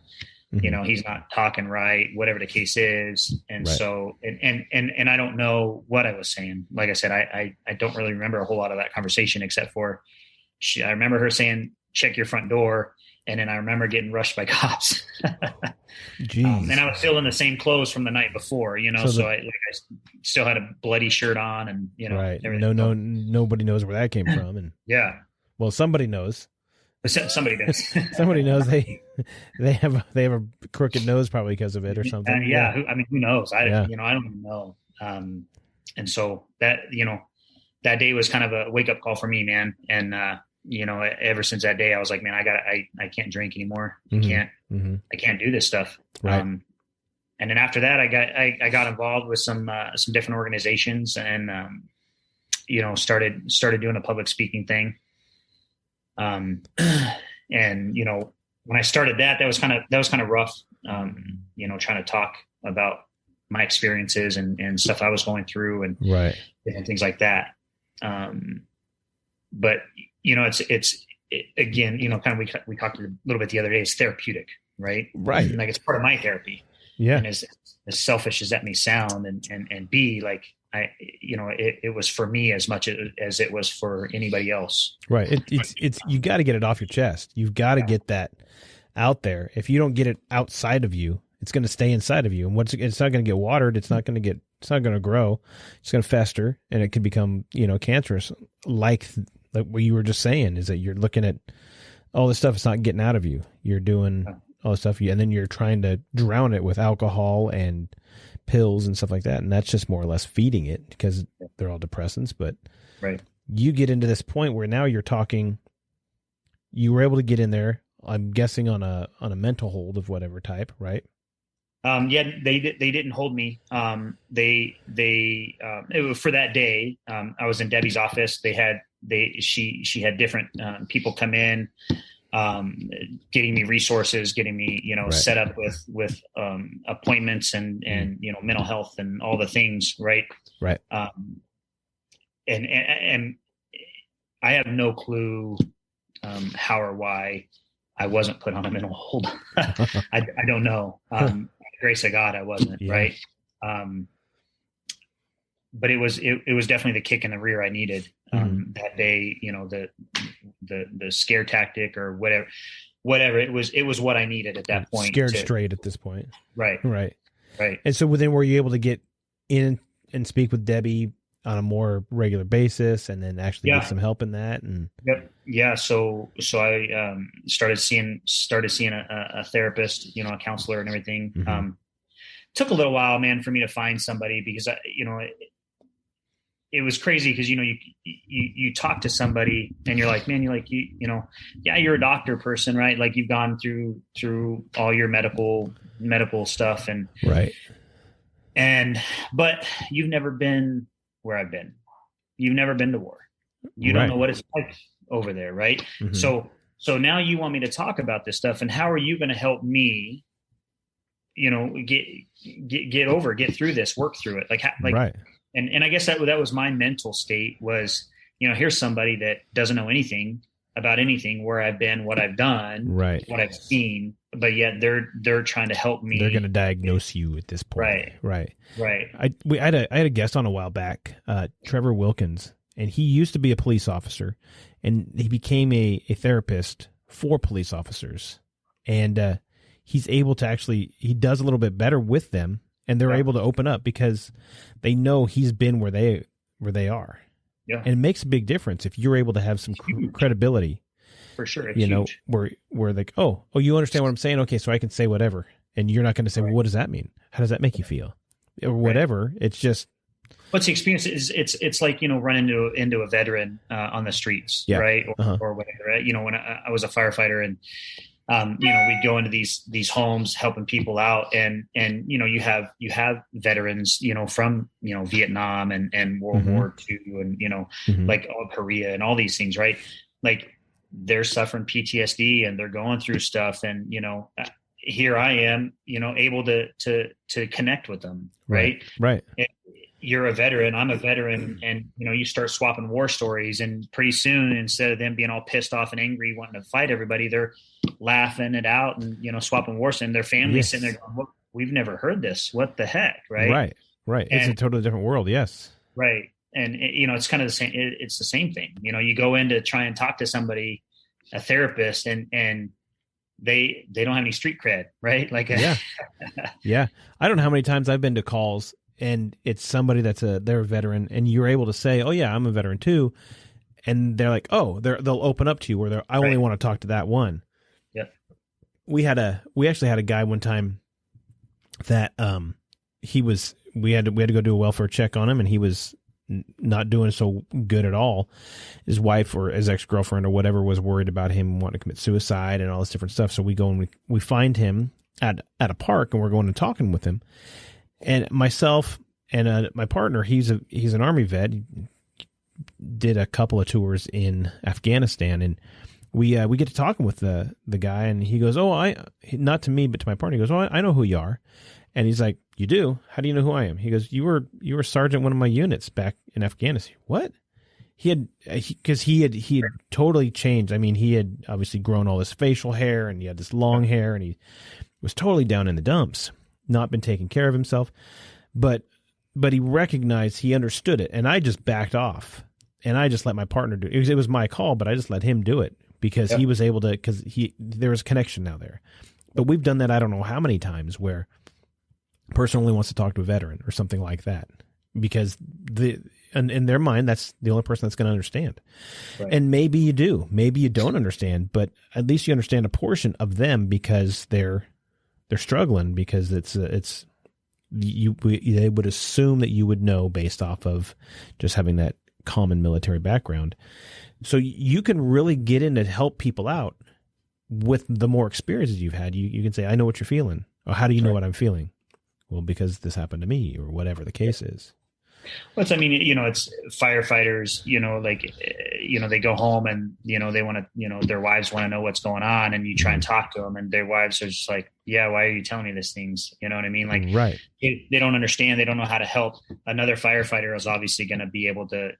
Mm-hmm. He's not talking right, whatever the case is. And so, and I don't know what I was saying. Like I said, I don't really remember a whole lot of that conversation, except for I remember her saying, check your front door. And then I remember getting rushed by cops. Jeez. And I was still in the same clothes from the night before, so I still had a bloody shirt on, and, right. Nobody knows where that came from. And yeah. Well, somebody knows. Somebody does. Somebody knows they have a crooked nose probably because of it or something. Yeah. Who knows? I don't even know. And so that, that day was kind of a wake up call for me, man. And, ever since that day, I was like, man, I can't drink anymore. Mm-hmm. I can't do this stuff. Right. then after that, I got involved with some different organizations, and started doing a public speaking thing. And when I started that was kind of rough. Trying to talk about my experiences and stuff I was going through and things like that. But it's again, kind of we talked a little bit the other day. It's therapeutic, right? Right. Like it's part of my therapy. Yeah. And as selfish as that may sound, and be like, it was for me as much as it was for anybody else. Right. It's you got to get it off your chest. You've got to get that out there. If you don't get it outside of you, it's going to stay inside of you. And it's not going to get watered. It's not going to grow. It's going to fester, and it can become, cancerous. Like what you were just saying, is that you're looking at all this stuff. It's not getting out of you. You're doing all this stuff, and then you're trying to drown it with alcohol and pills and stuff like that. And that's just more or less feeding it, because they're all depressants. But you get into this point where now you're talking, you were able to get in there, I'm guessing on a mental hold of whatever type, right? They didn't hold me. It was for that day. I was in Debbie's office. She had different people come in, getting me resources, getting me, set up with appointments and mental health and all the things. Right. Right. And I have no clue, how or why I wasn't put on a mental hold. I don't know. Grace of God, I wasn't. Yeah. Right. But it was definitely the kick in the rear I needed that day. The scare tactic or whatever. It was what I needed at that point. Scared straight at this point. Right. And so then were you able to get in and speak with Debbie on a more regular basis, and then actually get some help in that? And yeah. So I started seeing a therapist, a counselor and everything. Took a little while, man, for me to find somebody, because it was crazy, because you talk to somebody and you're like, man, you're a doctor person, right? Like you've gone through all your medical stuff, and but you've never been where I've been. You've never been to war. You don't know what it's like over there, right? So now you want me to talk about this stuff, and how are you going to help me, get through this, work through it? And I guess that was my mental state, was, here's somebody that doesn't know anything about anything, where I've been, what I've done, what I've seen, but yet they're trying to help me. They're going to diagnose you at this point. Right. I had a guest on a while back, Trevor Wilkins, and he used to be a police officer, and he became a therapist for police officers. And he's able to he does a little bit better with them, and they're able to open up because they know he's been where they are. Yeah. And it makes a big difference if you're able to have some credibility. For sure. It's huge. Where like, oh, you understand what I'm saying? Okay, so I can say whatever. And you're not going to say, well, what does that mean? How does that make you feel? Or whatever. It's just. What's the experience is it's like, running into a veteran on the streets, right? Or whatever. When I was a firefighter, and we'd go into these homes helping people out, and you have veterans, from Vietnam and World War II, and like Korea and all these things, right? Like they're suffering PTSD and they're going through stuff, and here I am, able to connect with them, right? And you're a veteran, I'm a veteran, and you start swapping war stories, and pretty soon, instead of them being all pissed off and angry wanting to fight everybody, they're laughing it out and swapping wars, and their family's sitting there going, "Well, we've never heard this. What the heck?" Right. And, it's a totally different world. Yes. Right. And it's kind of the same. It's the same thing. You go in to try and talk to somebody, a therapist, and they don't have any street cred, right? Like yeah. I don't know how many times I've been to calls, and it's somebody they're a veteran, and you're able to say, "Oh yeah, I'm a veteran too," and they're like, "Oh, they'll open up to you," where I only want to talk to that one. Yeah. We actually had a guy one time that we had to go do a welfare check on him, and he was not doing so good at all. His wife or his ex-girlfriend or whatever was worried about him wanting to commit suicide and all this different stuff. So we go and we find him, at a park, and we're going and talking with him, and myself and my partner, he's an Army vet, did a couple of tours in Afghanistan, and we get to talking with the guy, and he goes, not to me, but to my partner, he goes, I know who you are. And he's like, you do? How do you know who I am? He goes, you were sergeant one of my units back in Afghanistan. What? He had totally changed. I mean, he had obviously grown all this facial hair, and he had this long hair, and he was totally down in the dumps, not been taking care of himself. But he recognized, he understood it, and I just backed off, and I just let my partner do it. It was my call, but I just let him do it because he was able to, because there was a connection now there. But we've done that I don't know how many times where a person only wants to talk to a veteran or something like that because in their mind, that's the only person that's going to understand. Right. And maybe you do, maybe you don't understand, but at least you understand a portion of them because they're struggling, because they would assume that you would know based off of just having that common military background. So you can really get in to help people out with the more experiences you've had. You can say, I know what you're feeling. Or how do you know what I'm feeling? Well, because this happened to me, or whatever the case is. Well, it's firefighters, they go home and, they want to, their wives want to know what's going on, and you try and talk to them, and their wives are just like, yeah, why are you telling me these things? You know what I mean? Like, right. They don't understand. They don't know how to help. Another firefighter is obviously going to be able to,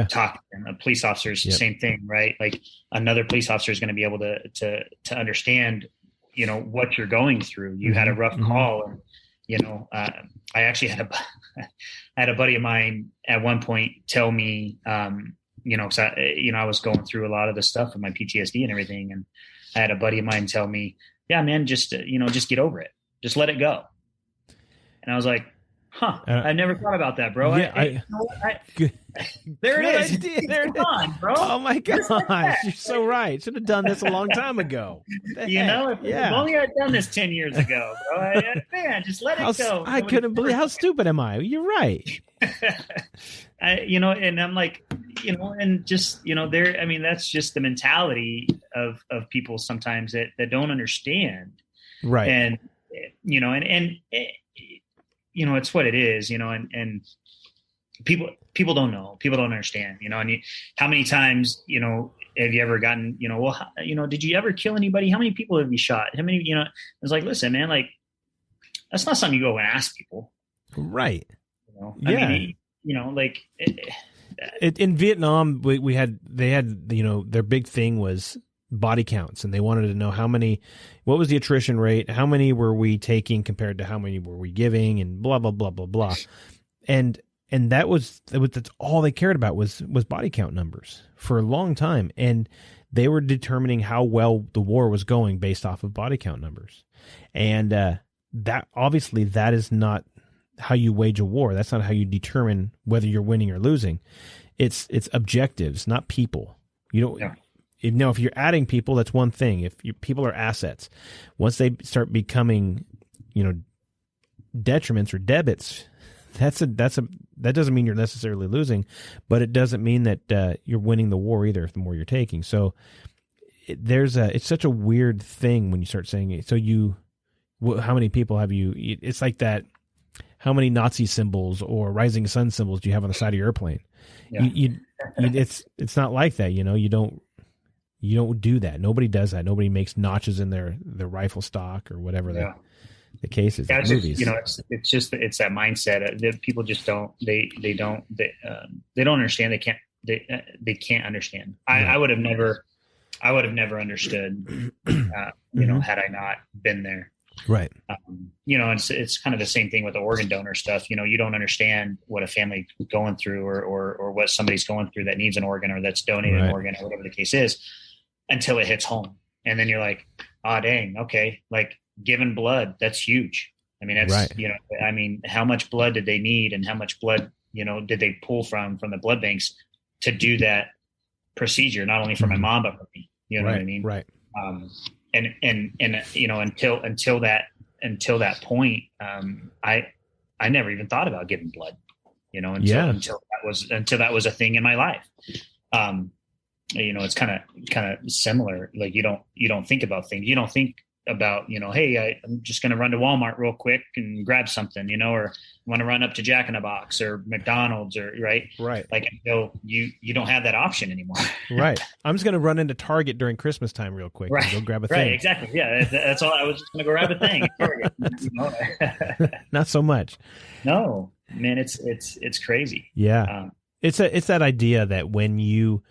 talk to them. A police officer is the same thing, right? Like another police officer is going to be able to understand, what you're going through. You had a rough call, and, I actually had a buddy of mine at one point tell me, cause I was going through a lot of the stuff with my PTSD and everything. And I had a buddy of mine tell me, yeah, man, just get over it. Just let it go. And I was like, I've never thought about that, bro. Yeah, there it is. Idea. There it is. On, bro. Oh my gosh, you're so right. Should have done this a long time ago. If only I'd done this 10 years ago, bro. Man, just let it go. I couldn't believe how stupid am I? You're right. And I'm like, and just, that's just the mentality of people sometimes that don't understand. Right. And, it's what it is, and people don't know, people don't understand, and how many times, have you ever gotten, did you ever kill anybody? How many people have you shot? How many, it's like, listen, man, like, that's not something you go and ask people. Right. In Vietnam, they had, their big thing was body counts, and they wanted to know what was the attrition rate? How many were we taking compared to how many were we giving, and blah, blah, blah, blah, blah. And that's all they cared about was body count numbers for a long time. And they were determining how well the war was going based off of body count numbers. And, that obviously that is not how you wage a war. That's not how you determine whether you're winning or losing. It's objectives, not people. You don't, if you're adding people, that's one thing. If people are assets, once they start becoming, detriments or debits, that doesn't mean you're necessarily losing, but it doesn't mean that you're winning the war either. The more you're taking, so it's such a weird thing when you start saying it. So how many people have you? It's like that. How many Nazi symbols or Rising Sun symbols do you have on the side of your airplane? Yeah. It's not like that. You don't do that. Nobody does that. Nobody makes notches in their rifle stock or whatever the case is. Yeah, it's that mindset that people just don't. They don't understand. They can't understand. I would have never understood. Had I not been there. Right. It's kind of the same thing with the organ donor stuff. You don't understand what a family is going through or what somebody's going through that needs an organ or that's donated an organ or whatever the case is until it hits home. And then you're like, dang, okay. Like giving blood, that's huge. I mean, that's, how much blood did they need and how much blood, did they pull from the blood banks to do that procedure, not only for my mom, but for me, you know what I mean? Right. And until that point, I never even thought about giving blood, until that was a thing in my life. It's kind of similar. Like you don't think about things. You don't think about, hey, I'm just going to run to Walmart real quick and grab something, or want to run up to Jack in the Box or McDonald's or right. Like, you don't have that option anymore. Right. I'm just going to run into Target during Christmas time real quick. Right. And go grab a right. thing. Exactly. Yeah. That's all. I was just going to go grab a thing. Target, Not so much. No, man, it's crazy. Yeah. It's that idea that when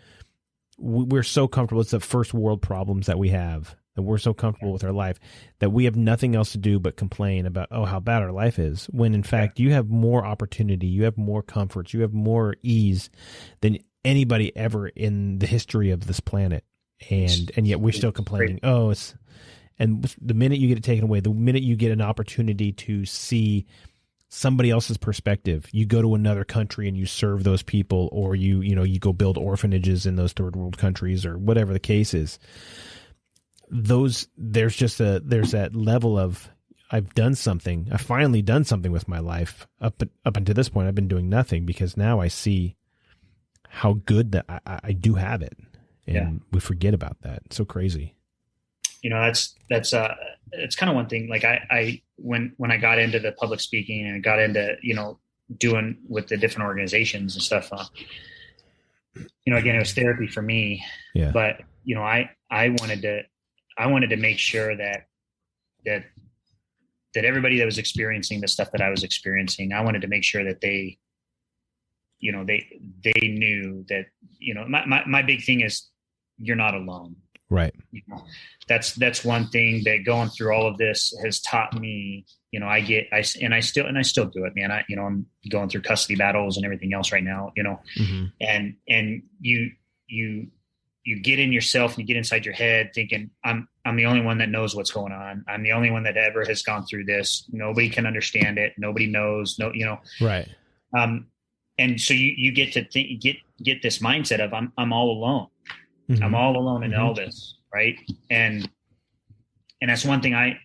we're so comfortable, it's the first world problems that we have, that we're so comfortable with our life that we have nothing else to do but complain about, how bad our life is, when in fact you have more opportunity, you have more comforts, you have more ease than anybody ever in the history of this planet. And yet we're still complaining. And the minute you get it taken away, the minute you get an opportunity to see somebody else's perspective, you go to another country and you serve those people, or you go build orphanages in those third world countries, or whatever the case is. There's that level of, I've finally done something with my life. Up until this point, I've been doing nothing, because now I see how good that I do have it, and we forget about that. It's so crazy. That's it's kind of one thing. Like when I got into the public speaking and got into, doing with the different organizations and stuff, again, it was therapy for me, but, I wanted to make sure that everybody that was experiencing the stuff that I was experiencing, I wanted to make sure that they knew that, my big thing is, you're not alone. Right. That's one thing that going through all of this has taught me. I still do it, man. I'm going through custody battles and everything else right now, mm-hmm. and you get in yourself and you get inside your head thinking, I'm the only one that knows what's going on. I'm the only one that ever has gone through this. Nobody can understand it. Nobody knows. Right. And so you get to get this mindset of I'm all alone. Mm-hmm. I'm all alone in all this. Right. And that's one thing I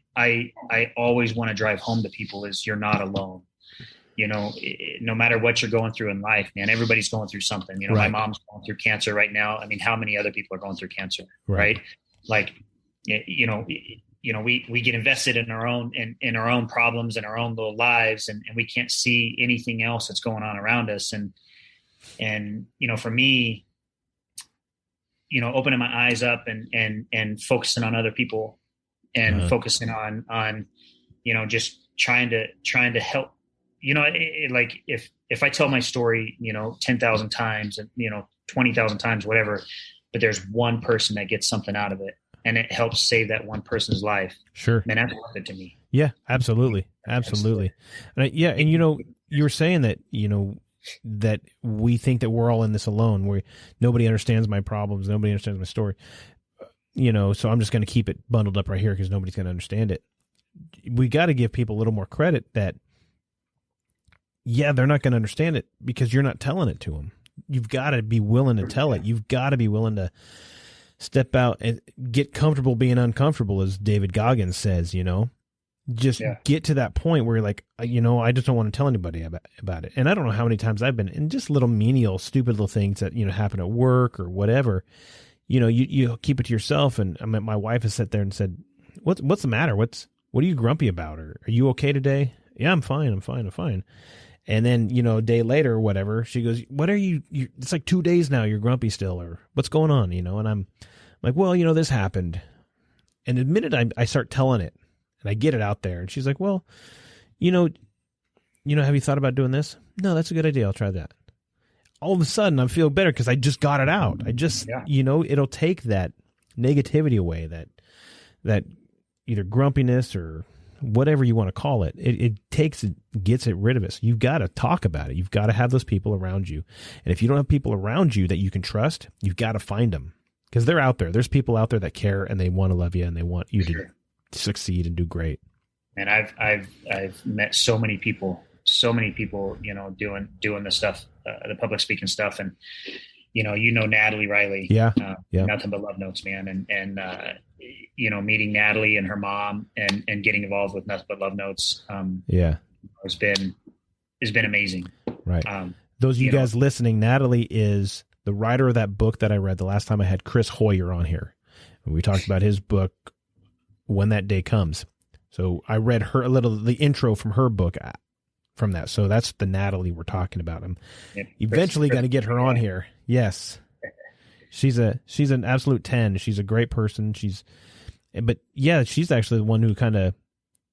always want to drive home to people is, you're not alone. No matter what you're going through in life, man, everybody's going through something. My mom's going through cancer right now. I mean, how many other people are going through cancer? Right. Like, we get invested in our own problems and our own little lives, and we can't see anything else that's going on around us. And for me, opening my eyes up and focusing on other people, and focusing on just trying to help. Like if I tell my story, 10,000 times and 20,000 times, whatever, but there's one person that gets something out of it, and it helps save that one person's life. Sure. Man, that's worth it to me. Yeah, absolutely. Absolutely. And you were saying that, that we think that we're all in this alone, where nobody understands my problems. Nobody understands my story. So I'm just going to keep it bundled up right here because nobody's going to understand it. We got to give people a little more credit that, they're not going to understand it because you're not telling it to them. You've got to be willing to tell it. You've got to be willing to step out and get comfortable being uncomfortable, as David Goggins says, just get to that point where you're like, I just don't want to tell anybody about it. And I don't know how many times I've been in just little menial, stupid little things that, happen at work or whatever, you keep it to yourself. And my wife has sat there and said, what's the matter? What are you grumpy about? Or are you okay today? Yeah, I'm fine. And then, a day later or whatever, she goes, what are you, it's like 2 days now, you're grumpy still, or what's going on, and I'm like, well, this happened. And the minute I start telling it and I get it out there, and she's like, well, have you thought about doing this? No, that's a good idea. I'll try that. All of a sudden I feel better because I just got it out. I just, it'll take that negativity away, that either grumpiness or whatever you want to call it. It gets it rid of it. So you've got to talk about it. You've got to have those people around you. And if you don't have people around you that you can trust, you've got to find them, because they're out there. There's people out there that care and they want to love you and they want you to succeed and do great. And I've met so many people, doing the stuff, the public speaking stuff. And, Natalie Riley, Nothing But Love Notes, man. And meeting Natalie and her mom and getting involved with Nothing But Love Notes. Has been amazing. Right. Those of you guys listening, Natalie is the writer of that book that I read the last time I had Chris Hoyer on here. And we talked about his book, when that day comes. So I read the intro from her book from that. So that's the Natalie we're talking about. I'm eventually going to get her on here. Yes. She's an absolute 10. She's a great person. She's actually the one who kind of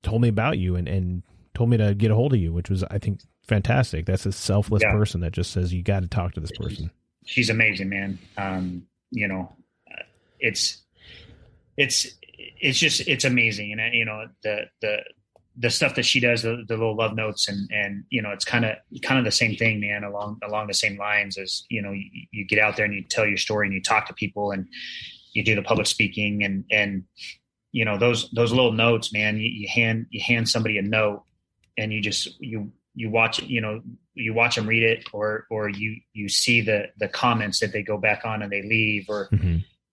told me about you and told me to get a hold of you, which was, I think, fantastic. That's a selfless person that just says, you got to talk to this person. She's amazing, man. It's amazing. And, the stuff that she does, the little love notes and it's kind of the same thing, man, along the same lines as, you get out there and you tell your story and you talk to people and you do the public speaking and those little notes, man, you hand somebody a note and you watch it, you watch them read it or you see the comments that they go back on and they leave or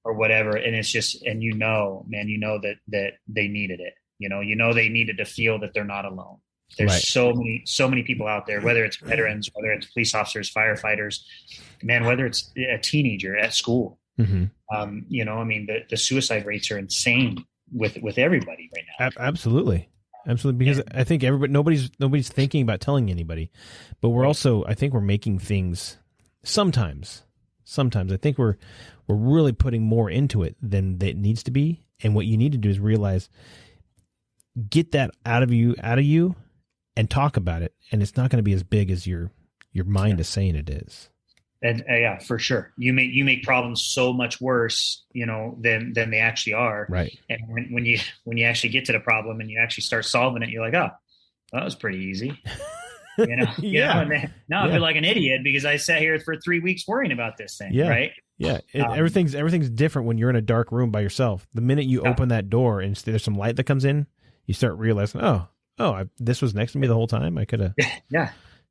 whatever. And it's just, and that they needed it. They needed to feel that they're not alone. There's so many people out there, whether it's veterans, whether it's police officers, firefighters, man, whether it's a teenager at school. The suicide rates are insane with everybody right now. Absolutely. Because I think nobody's thinking about telling anybody, but we're also, I think we're making things sometimes I think we're really putting more into it than it needs to be. And what you need to do is realize, get that out of you and talk about it. And it's not going to be as big as your mind is saying it is. And for sure. You make problems so much worse, than they actually are. Right. And when you actually get to the problem and you actually start solving it, you're like, oh, that was pretty easy. And then, now I feel like an idiot because I sat here for 3 weeks worrying about this thing. Yeah. Right. Yeah. Everything's different when you're in a dark room by yourself. The minute you open that door and there's some light that comes in, you start realizing, this was next to me the whole time. I could have.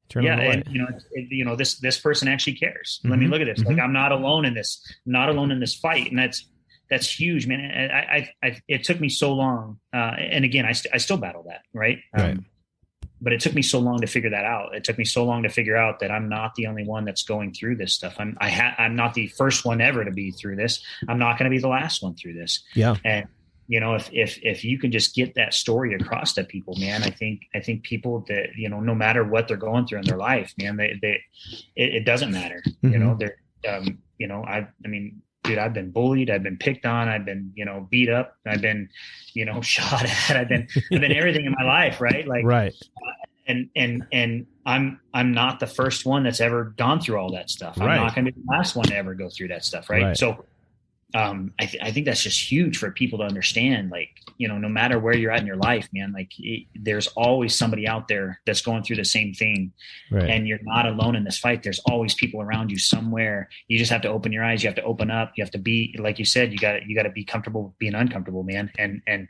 Turn on the light. And this person actually cares. Let me look at this. Like, I'm not alone in this. I'm not alone in this fight, and that's huge, man. And it took me so long, and again, I still battle that, right? But it took me so long to figure that out. It took me so long to figure out that I'm not the only one that's going through this stuff. I'm not the first one ever to be through this. I'm not going to be the last one through this. Yeah. And if you can just get that story across to people, man, I think people that, no matter what they're going through in their life, man, it doesn't matter. Dude, I've been bullied. I've been picked on. I've been, beat up. I've been, shot at. I've been everything in my life. Right. Like, right. And I'm not the first one that's ever gone through all that stuff. I'm not going to be the last one to ever go through that stuff. Right. So, I think that's just huge for people to understand, like, no matter where you're at in your life, man, like there's always somebody out there that's going through the same thing, and you're not alone in this fight. There's always people around you somewhere. You just have to open your eyes. You have to open up. You have to be, like you said, you got to be comfortable with being uncomfortable, man. And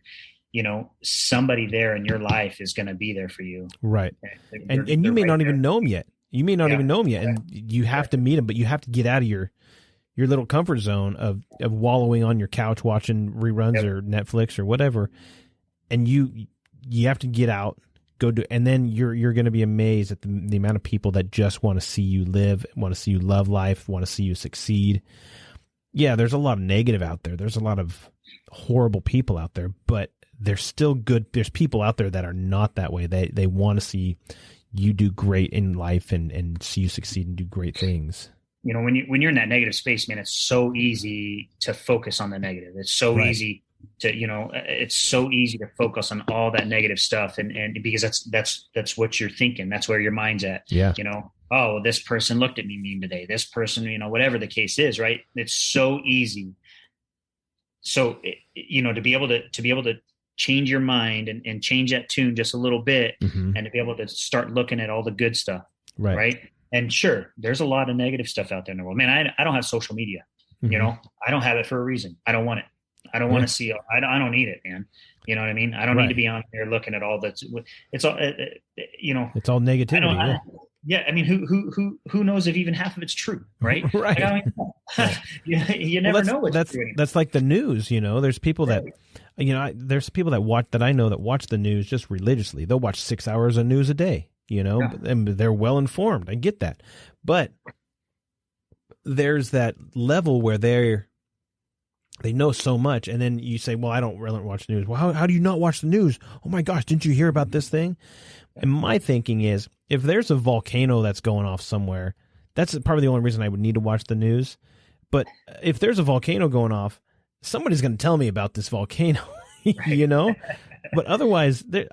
somebody there in your life is going to be there for you. Right. And you may not even know them yet. You may not even know them yet. And you have to meet them, but you have to get out of your little comfort zone of wallowing on your couch watching reruns or Netflix or whatever. And you have to get out, go do, and then you're going to be amazed at the amount of people that just want to see you live, want to see you love life, want to see you succeed. Yeah, there's a lot of negative out there. There's a lot of horrible people out there, but there's still good. There's people out there that are not that way. They want to see you do great in life and see you succeed and do great things. When you're in that negative space, man, it's so easy to focus on the negative. It's so easy to, it's so easy to focus on all that negative stuff. And because that's what you're thinking. That's where your mind's at. Yeah. Oh, this person looked at me mean today. This person, whatever the case is, right. It's so easy. So, to be able to change your mind and change that tune just a little bit, and to be able to start looking at all the good stuff. Right. And sure, there's a lot of negative stuff out there in the world, man. I don't have social media, I don't have it for a reason. I don't want it. I don't want to see, I don't need it, man. You know what I mean? I don't need to be on there looking at all that's, it's all, it's all negativity. I mean, who knows if even half of it's true, right? Right. Like, you never know what's true anymore. That's like the news, there's people that, there's people that I know that watch the news just religiously. They'll watch 6 hours of news a day. And they're well informed. I get that. But there's that level where They know so much, and then you say, well, I don't really watch the news. Well, how do you not watch the news? Oh, my gosh, didn't you hear about this thing? And my thinking is, if there's a volcano that's going off somewhere, that's probably the only reason I would need to watch the news. But if there's a volcano going off, somebody's going to tell me about this volcano, you know? But otherwise, they're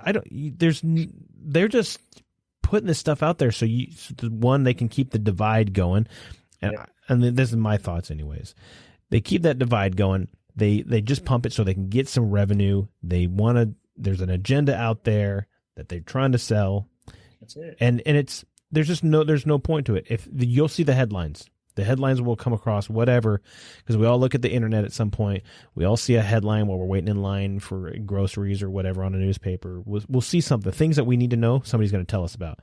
just putting this stuff out there so one, they can keep the divide going. And this is my thoughts anyways. They keep that divide going. They just pump it so they can get some revenue. There's an agenda out there that they're trying to sell. That's it. And there's no point to it. You'll see the headlines. The headlines will come across whatever, because we all look at the internet at some point. We all see a headline while we're waiting in line for groceries or whatever on a newspaper. We'll see something, things that we need to know, somebody's going to tell us about.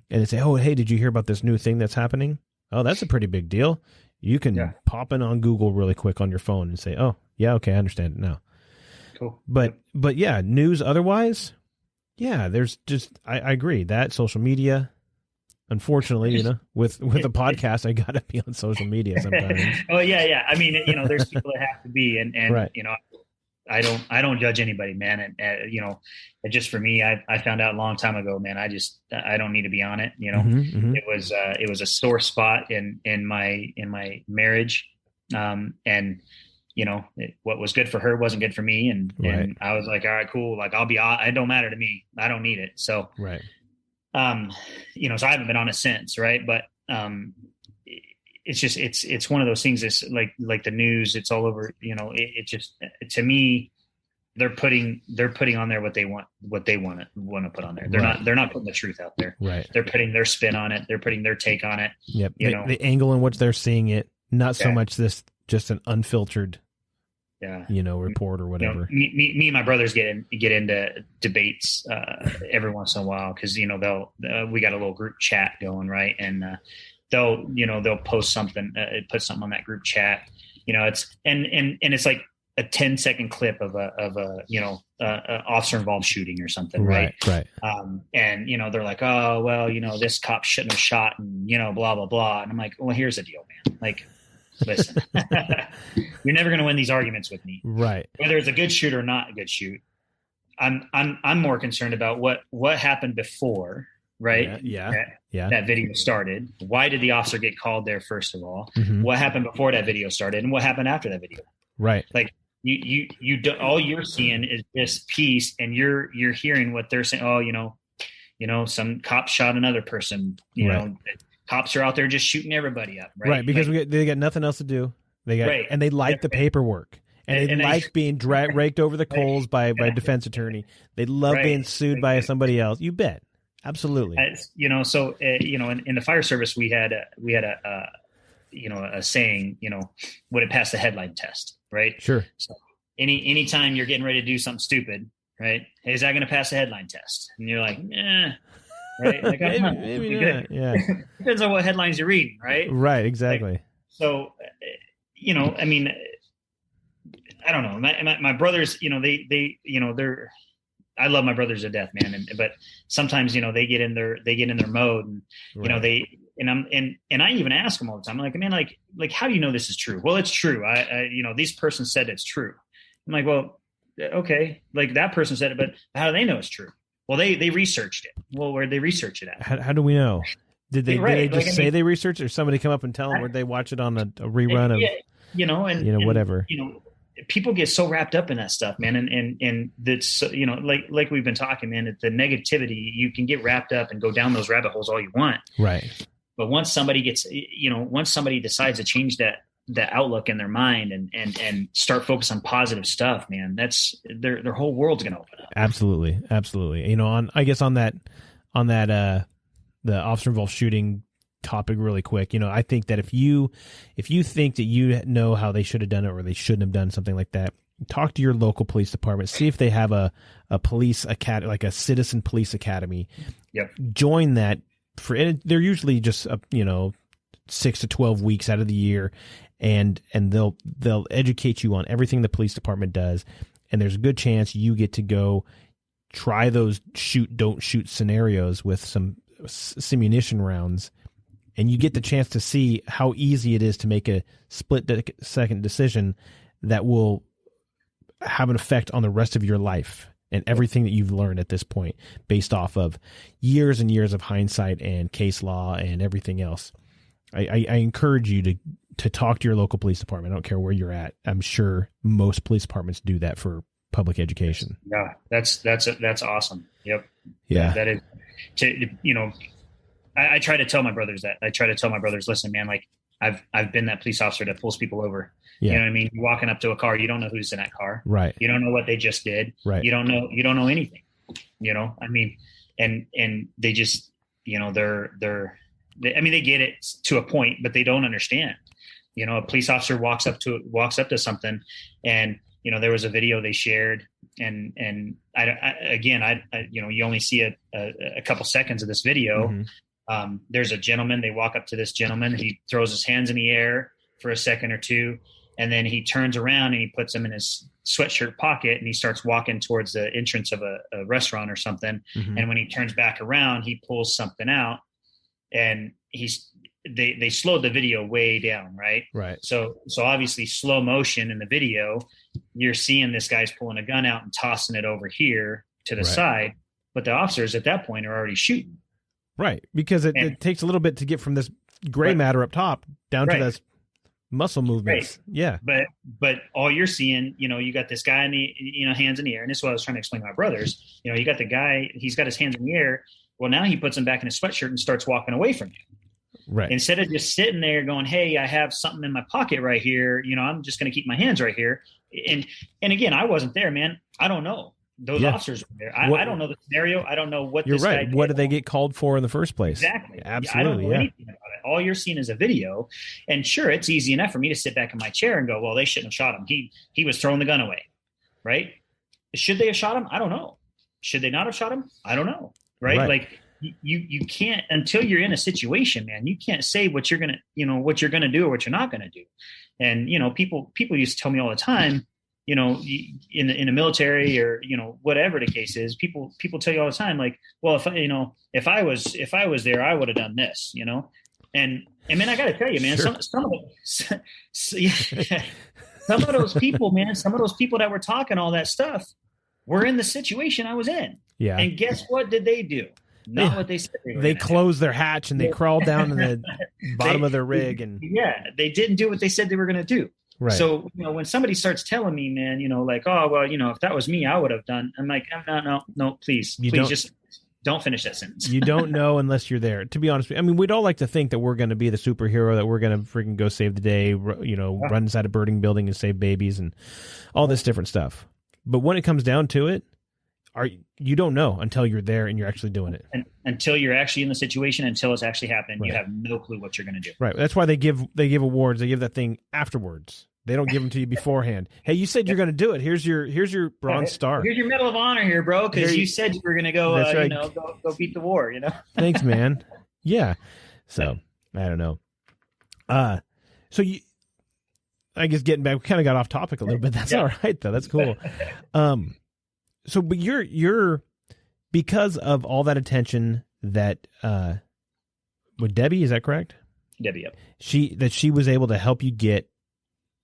And they say, oh, hey, did you hear about this new thing that's happening? Oh, that's a pretty big deal. You can pop in on Google really quick on your phone and say, oh, yeah, okay, I understand it now. Cool. But yeah, news otherwise, yeah, there's just, I agree that social media, unfortunately, you know, with a podcast, I got to be on social media sometimes. Oh yeah. I mean, you know, there's people that have to be, and right. You know, I don't judge anybody, man. And you know, just for me, I found out a long time ago, man. I don't need to be on it. You know, It was a sore spot in my marriage, and you know, what was good for her wasn't good for me, and I was like, all right, cool. Like it don't matter to me. I don't need it. So right. You know, so I haven't been on it since, right? But it's just it's one of those things. It's like the news. It's all over. You know, it just, to me, they're putting on there what they want to put on there. They're not putting the truth out there. Right. They're putting their spin on it. They're putting their take on it. Yep. You know, the angle in which they're seeing it, not so much just an unfiltered. You know, report or whatever. You know, me and my brothers get into debates every once in a while, because you know we got a little group chat going, right? And they'll post something, put something on that group chat. You know, it's and it's like a 10-second clip of a you know officer involved shooting or something, right? Right. And you know, they're like, oh well, you know, this cop shouldn't have shot, and you know, blah blah blah. And I'm like, well, here's the deal, man. Like, listen, you're never going to win these arguments with me, right? Whether it's a good shoot or not a good shoot. I'm more concerned about what happened before, right? Yeah. That video started. Why did the officer get called there? First of all, mm-hmm. What happened before that video started, and what happened after that video? Right. Like you all you're seeing is this piece, and you're hearing what they're saying. Oh, you know, some cop shot another person. You know. Cops are out there just shooting everybody up, right? Right, because they got nothing else to do. And they like the paperwork, and they like being raked over the coals by a defense attorney. They love being sued by somebody else. You bet, absolutely. You know, so you know, in the fire service, we had a you know, a saying, you know, would it pass the headline test, right? Sure. So anytime you're getting ready to do something stupid, right? Hey, is that going to pass the headline test? And you're like, right? Like, maybe not. Yeah. Depends on what headlines you're reading, right? Right, exactly. Like, so, you know, I mean, I don't know. My brothers, you know, they, you know, I love my brothers to death, man. But sometimes, you know, they get in their mode, and you know, and I even ask them all the time. I'm like, man, like, how do you know this is true? Well, it's true. I you know, this person said it's true. I'm like, well, okay, like that person said it, but how do they know it's true? Well, they researched it. Well, where'd they research it at? How do we know? Did they just say they researched it, or somebody come up and tell them, where they watch it on a rerun of, you know, and whatever. You know, people get so wrapped up in that stuff, man. And that's, you know, like we've been talking, man, the negativity, you can get wrapped up and go down those rabbit holes all you want. Right. But once somebody decides to change that outlook in their mind and start focus on positive stuff, man, that's their whole world's going to open up. Absolutely. You know, on that the officer involved shooting topic really quick, you know, I think that if you think that you know how they should have done it, or they shouldn't have done something like that, talk to your local police department, see if they have a police academy, like a citizen police academy. Yep. Join that they're usually just, 6 to 12 weeks out of the year. And they'll educate you on everything the police department does. And there's a good chance you get to go try those don't shoot scenarios with some simunition rounds. And you get the chance to see how easy it is to make a split-second decision that will have an effect on the rest of your life and everything that you've learned at this point based off of years and years of hindsight and case law and everything else. I encourage you to talk to your local police department. I don't care where you're at. I'm sure most police departments do that for public education. Yeah, that's awesome. Yep. Yeah. That is, I try to tell my brothers that. I try to tell my brothers, listen, man, like I've been that police officer that pulls people over. Yeah. You know what I mean? You're walking up to a car, you don't know who's in that car. Right. You don't know what they just did. Right. You don't know anything. I mean, and they just, they get it to a point, but they don't understand. A police officer walks up to something, and there was a video they shared, and you only see a couple seconds of this video. Mm-hmm. There's a gentleman. They walk up to this gentleman. He throws his hands in the air for a second or two, and then he turns around and he puts them in his sweatshirt pocket, and he starts walking towards the entrance of a restaurant or something. Mm-hmm. And when he turns back around, he pulls something out, and they slowed the video way down. Right. So obviously slow motion in the video, you're seeing this guy's pulling a gun out and tossing it over here to the side, but the officers at that point are already shooting. Right. Because it takes a little bit to get from this gray matter up top down to this muscle movements. Right. Yeah. But all you're seeing, you got this guy in the, hands in the air. And this is what I was trying to explain to my brothers. You got the guy, he's got his hands in the air. Well, now he puts them back in his sweatshirt and starts walking away from you. Right. Instead of just sitting there going, hey, I have something in my pocket right here. I'm just going to keep my hands right here. And again, I wasn't there, man. I don't know. Those officers were there. I don't know the scenario. I don't know what you're this right. guy did. What did they get called for in the first place? Exactly. Absolutely. I don't know anything about it. All you're seeing is a video. And sure, it's easy enough for me to sit back in my chair and go, well, they shouldn't have shot him. He was throwing the gun away. Right. Should they have shot him? I don't know. Should they not have shot him? I don't know. Right. Like you can't, until you're in a situation, man, you can't say what you're going to do or what you're not going to do. And, people used to tell me all the time, in the military or, whatever the case is, people tell you all the time, like, well, if I was there, I would have done this, and man, I got to tell you, man, sure. some of those people, man, some of those people that were talking all that stuff were in the situation I was in. Yeah. And guess what did they do? Not what they said they were. They closed their hatch and they crawled down to the bottom of their rig. And they didn't do what they said they were going to do. Right. So, when somebody starts telling me, man, like, oh, well, if that was me, I would have done. I'm like, no, please just don't finish that sentence. You don't know unless you're there. To be honest with you, I mean, we'd all like to think that we're going to be the superhero, that we're going to freaking go save the day, run inside a burning building and save babies and all this different stuff. But when it comes down to it, you don't know until you're there and you're actually doing it. And until you're actually in the situation, until it's actually happening, you have no clue what you're going to do. Right. That's why they give awards. They give that thing afterwards. They don't give them to you beforehand. Hey, you said you're going to do it. Here's your bronze star. Here's your Medal of Honor here, bro, because you said you were going to go, go beat the war. Thanks, man. Yeah. So I don't know. So I guess getting back, we kind of got off topic a little bit. That's all right though. That's cool. So, but you're because of all that attention that with Debbie, is that correct? Debbie, yep. She was able to help you get,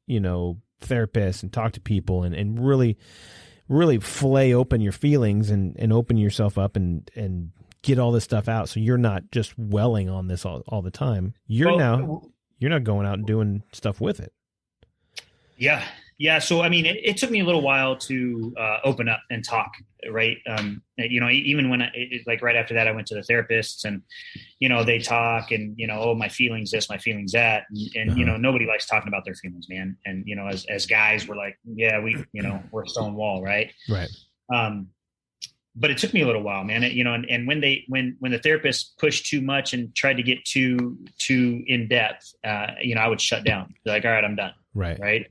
therapists and talk to people and really, really flay open your feelings and open yourself up and get all this stuff out. So you're not just welling on this all the time. You're not going out and doing stuff with it. Yeah. Yeah. So, I mean, it took me a little while to open up and talk, right? Even when like right after that, I went to the therapists and, they talk and, oh, my feelings this, my feelings that. And nobody likes talking about their feelings, man. And, as guys, we're like, yeah, we're stone wall, right? Right. But it took me a little while, man. And when the therapist pushed too much and tried to get too in depth, I would shut down. Be like, all right, I'm done. Right. Right.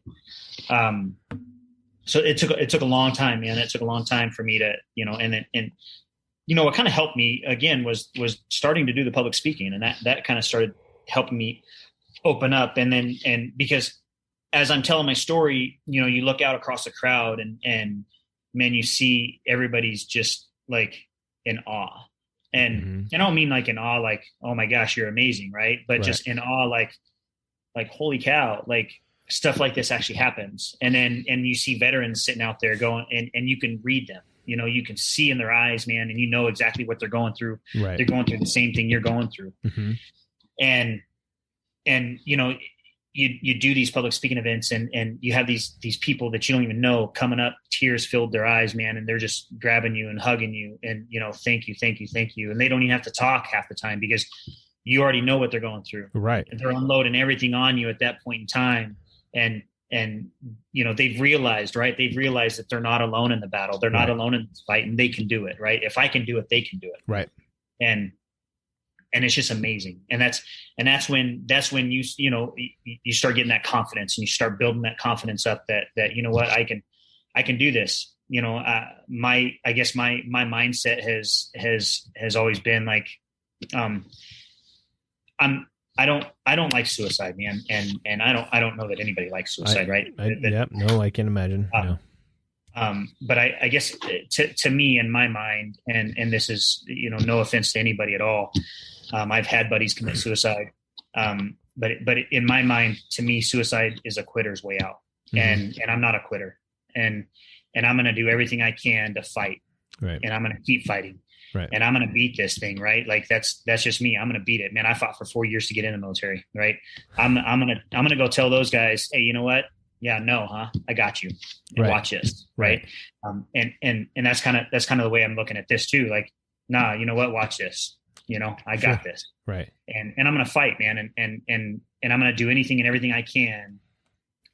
So it took a long time, man. It took a long time for me to, what kind of helped me again was starting to do the public speaking, and that kind of started helping me open up. And because as I'm telling my story, you look out across the crowd and man, you see everybody's just like in awe. And I don't mean like in awe, like, oh my gosh, you're amazing. Right. But just in awe, like, holy cow, like stuff like this actually happens. And you see veterans sitting out there going, and you can read them, you can see in their eyes, man, and exactly what they're going through. Right. They're going through the same thing you're going through. Mm-hmm. And you do these public speaking events, and you have these people that you don't even know coming up, tears filled their eyes, man. And they're just grabbing you and hugging you and, thank you, thank you, thank you. And they don't even have to talk half the time because you already know what they're going through. Right. And they're unloading everything on you at that point in time. And they've realized, right. They've realized that they're not alone in the battle. They're not alone in this fight, and they can do it. Right. If I can do it, they can do it. Right. And it's just amazing. And that's when you start getting that confidence, and you start building that confidence up that, what, I can do this. My mindset has always been like, I don't like suicide, man. And I don't know that anybody likes suicide. Right. No, I can imagine. No. But I guess to me, in my mind, and this is, no offense to anybody at all. I've had buddies commit suicide. But in my mind, to me, suicide is a quitter's way out. Mm-hmm. And I'm not a quitter, and I'm going to do everything I can to fight. Right. And I'm going to keep fighting. Right. And I'm going to beat this thing. Right. Like that's just me. I'm going to beat it, man. I fought for 4 years to get in the military. Right. I'm going to go tell those guys, hey, you know what? Yeah, no, huh? I got you. And watch this. Right. And that's kind of the way I'm looking at this too. Like, nah, you know what? Watch this. I got this. Right. And I'm going to fight, man. And I'm going to do anything and everything I can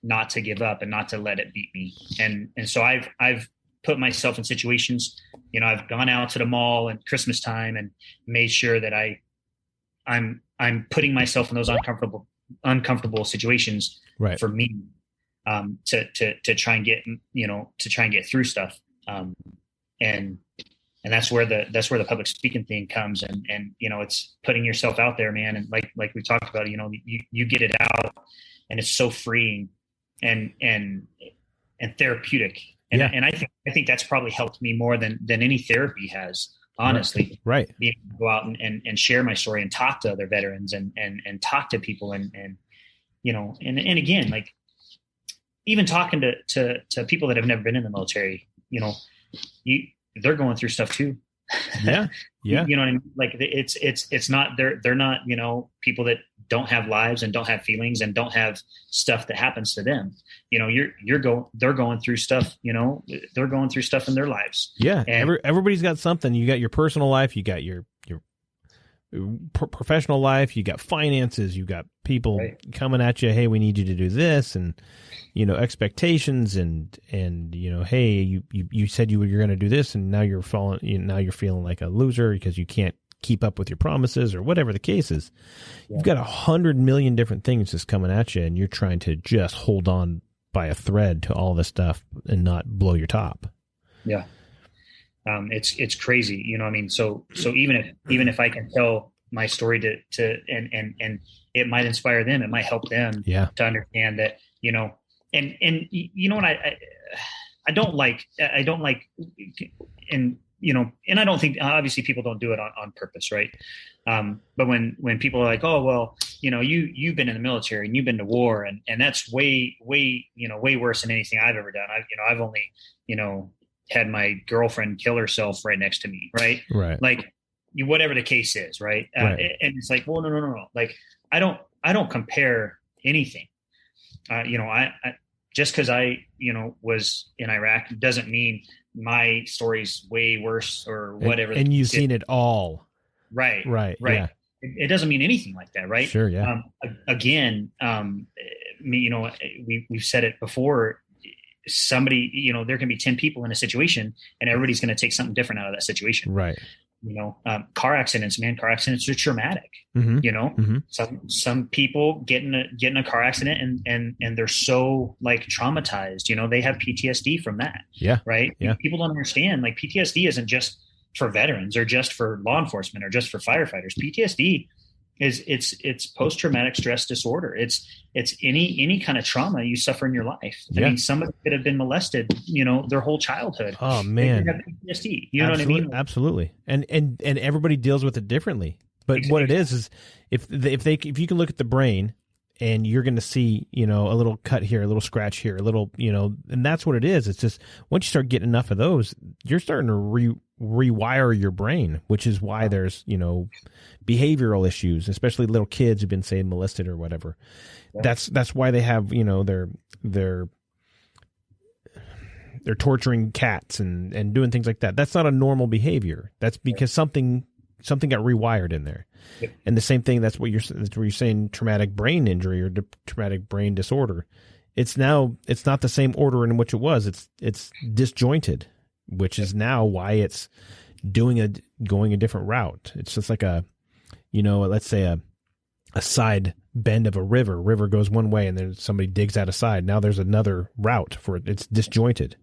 not to give up and not to let it beat me. And so I've put myself in situations, I've gone out to the mall at Christmas time and made sure that I'm putting myself in those uncomfortable situations for me, to try and get through stuff. And that's where the public speaking thing comes. And it's putting yourself out there, man. And like we talked about, you get it out, and it's so freeing and therapeutic. And, and I think that's probably helped me more than any therapy has, honestly. Right. Being able to go out and share my story and talk to other veterans and talk to people and again, like even talking to people that have never been in the military, they're going through stuff too. Yeah. Yeah. You know what I mean? Like it's not, they're not, people that don't have lives and don't have feelings and don't have stuff that happens to them. They're going through stuff, they're going through stuff in their lives. Yeah. And everybody's got something. You got your personal life, you got your professional life, you got finances, you got people coming at you. Hey, we need you to do this. And, expectations and, hey, you said you're going to do this, and now you're feeling like a loser because you can't keep up with your promises or whatever the case is. Yeah. You've got 100 million different things just coming at you, and you're trying to just hold on by a thread to all this stuff and not blow your top. Yeah. It's crazy. So even if I can tell my story to and it might inspire them, it might help them to understand that, and what I don't like, and I don't think, obviously people don't do it on purpose. Right. But when people are like, oh, well, you've been in the military and you've been to war, and that's way worse than anything I've ever done. I've only, had my girlfriend kill herself right next to me. Right. Right. Like whatever the case is. Right. And it's like, well, no. Like, I don't compare anything. I just because I was in Iraq doesn't mean my story's way worse or whatever. And you've seen it all. Right. Yeah. It doesn't mean anything like that. Right. Sure. Yeah. Again, we've said it before. Somebody, there can be 10 people in a situation, and everybody's going to take something different out of that situation. Right. Car accidents are traumatic. Mm-hmm. Some people get in a car accident and they're so like traumatized, they have PTSD from that. Yeah. Right. Yeah. People don't understand, like, PTSD isn't just for veterans or just for law enforcement or just for firefighters. PTSD it's post-traumatic stress disorder. It's any kind of trauma you suffer in your life. I mean, somebody could have been molested, their whole childhood. Oh man. They have PTSD. You know what I mean? Absolutely. And everybody deals with it differently. But exactly. What it is if you can look at the brain and you're going to see, you know, a little cut here, a little scratch here, a little, you know, and that's what it is. It's just once you start getting enough of those, you're starting to rewire your brain, which is why there's, you know, behavioral issues, especially little kids who've been, say, molested or whatever. Yeah. That's why they have, you know, they're torturing cats and doing things like that. That's not a normal behavior. That's because something got rewired in there. Yep. And the same thing, that's what you're saying, traumatic brain injury or traumatic brain disorder. It's not the same order in which it was. It's disjointed, which is now why it's going a different route. It's just like a, you know, let's say a side bend of a river. River goes one way and then somebody digs out a side. Now there's another route for it. It's disjointed.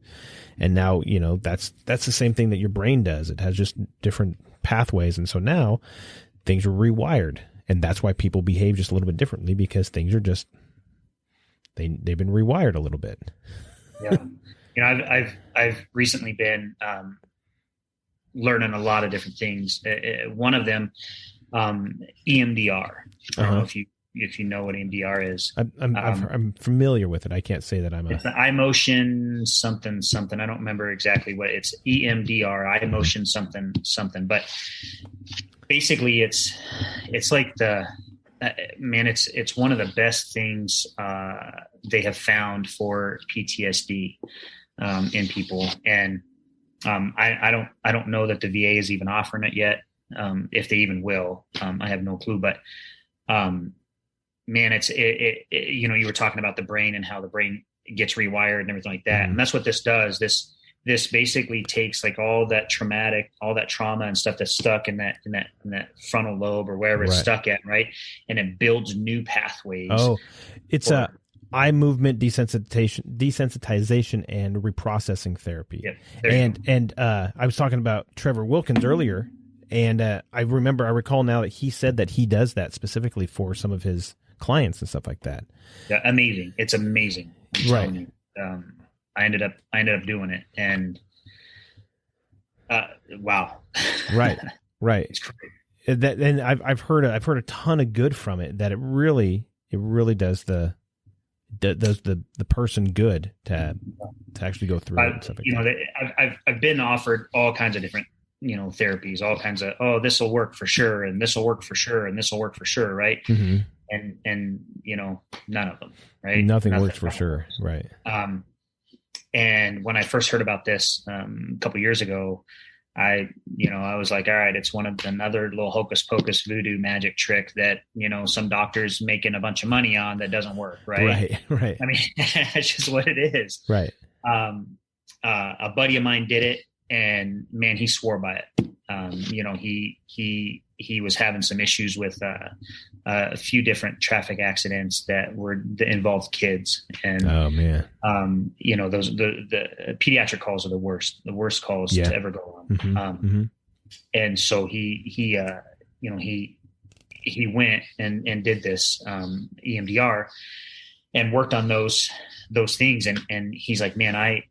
And now, you know, that's the same thing that your brain does. It has just different pathways. And so now things are rewired, and that's why people behave just a little bit differently, because things are just, they've been rewired a little bit. Yeah. You know, I've recently been, learning a lot of different things. One of them, EMDR. I don't know if you know what EMDR is. I'm familiar with it. I can't say that it's an eye motion something. I don't remember exactly what it's. EMDR, eye motion something. But basically, it's like it's one of the best things they have found for PTSD in people, and I don't know that the VA is even offering it yet. If they even will, I have no clue. But man, it's you know, you were talking about the brain and how the brain gets rewired and everything like that. Mm-hmm. And that's what this does. This basically takes like all that trauma and stuff that's stuck in that frontal lobe or wherever it's stuck at. Right. And it builds new pathways. Oh, it's eye movement desensitization and reprocessing therapy. Yep, and I was talking about Trevor Wilkins earlier, and I recall now that he said that he does that specifically for some of his clients and stuff like that. Yeah, amazing. It's amazing. Right. I ended up doing it, and wow. Right. It's crazy. And I've heard a ton of good from it, that it really does the person good to actually go through it and stuff like that. I've been offered all kinds of different, you know, therapies, all kinds of, this will work for sure, and this will work for sure, and this will work for sure, right? Mm-hmm. And you know, none of them, right? Nothing works for sure, right? And when I first heard about this a couple years ago, I was like, all right, it's another little hocus pocus voodoo magic trick that, you know, some doctor's making a bunch of money on that doesn't work. Right. Right. I mean, that's just what it is. Right. A buddy of mine did it, and man, he swore by it. You know, he was having some issues with a few different traffic accidents that involved kids, and oh man, you know, the pediatric calls are the worst calls to ever go on. Mm-hmm. And so he went and did this EMDR and worked on those things, and he's like, man,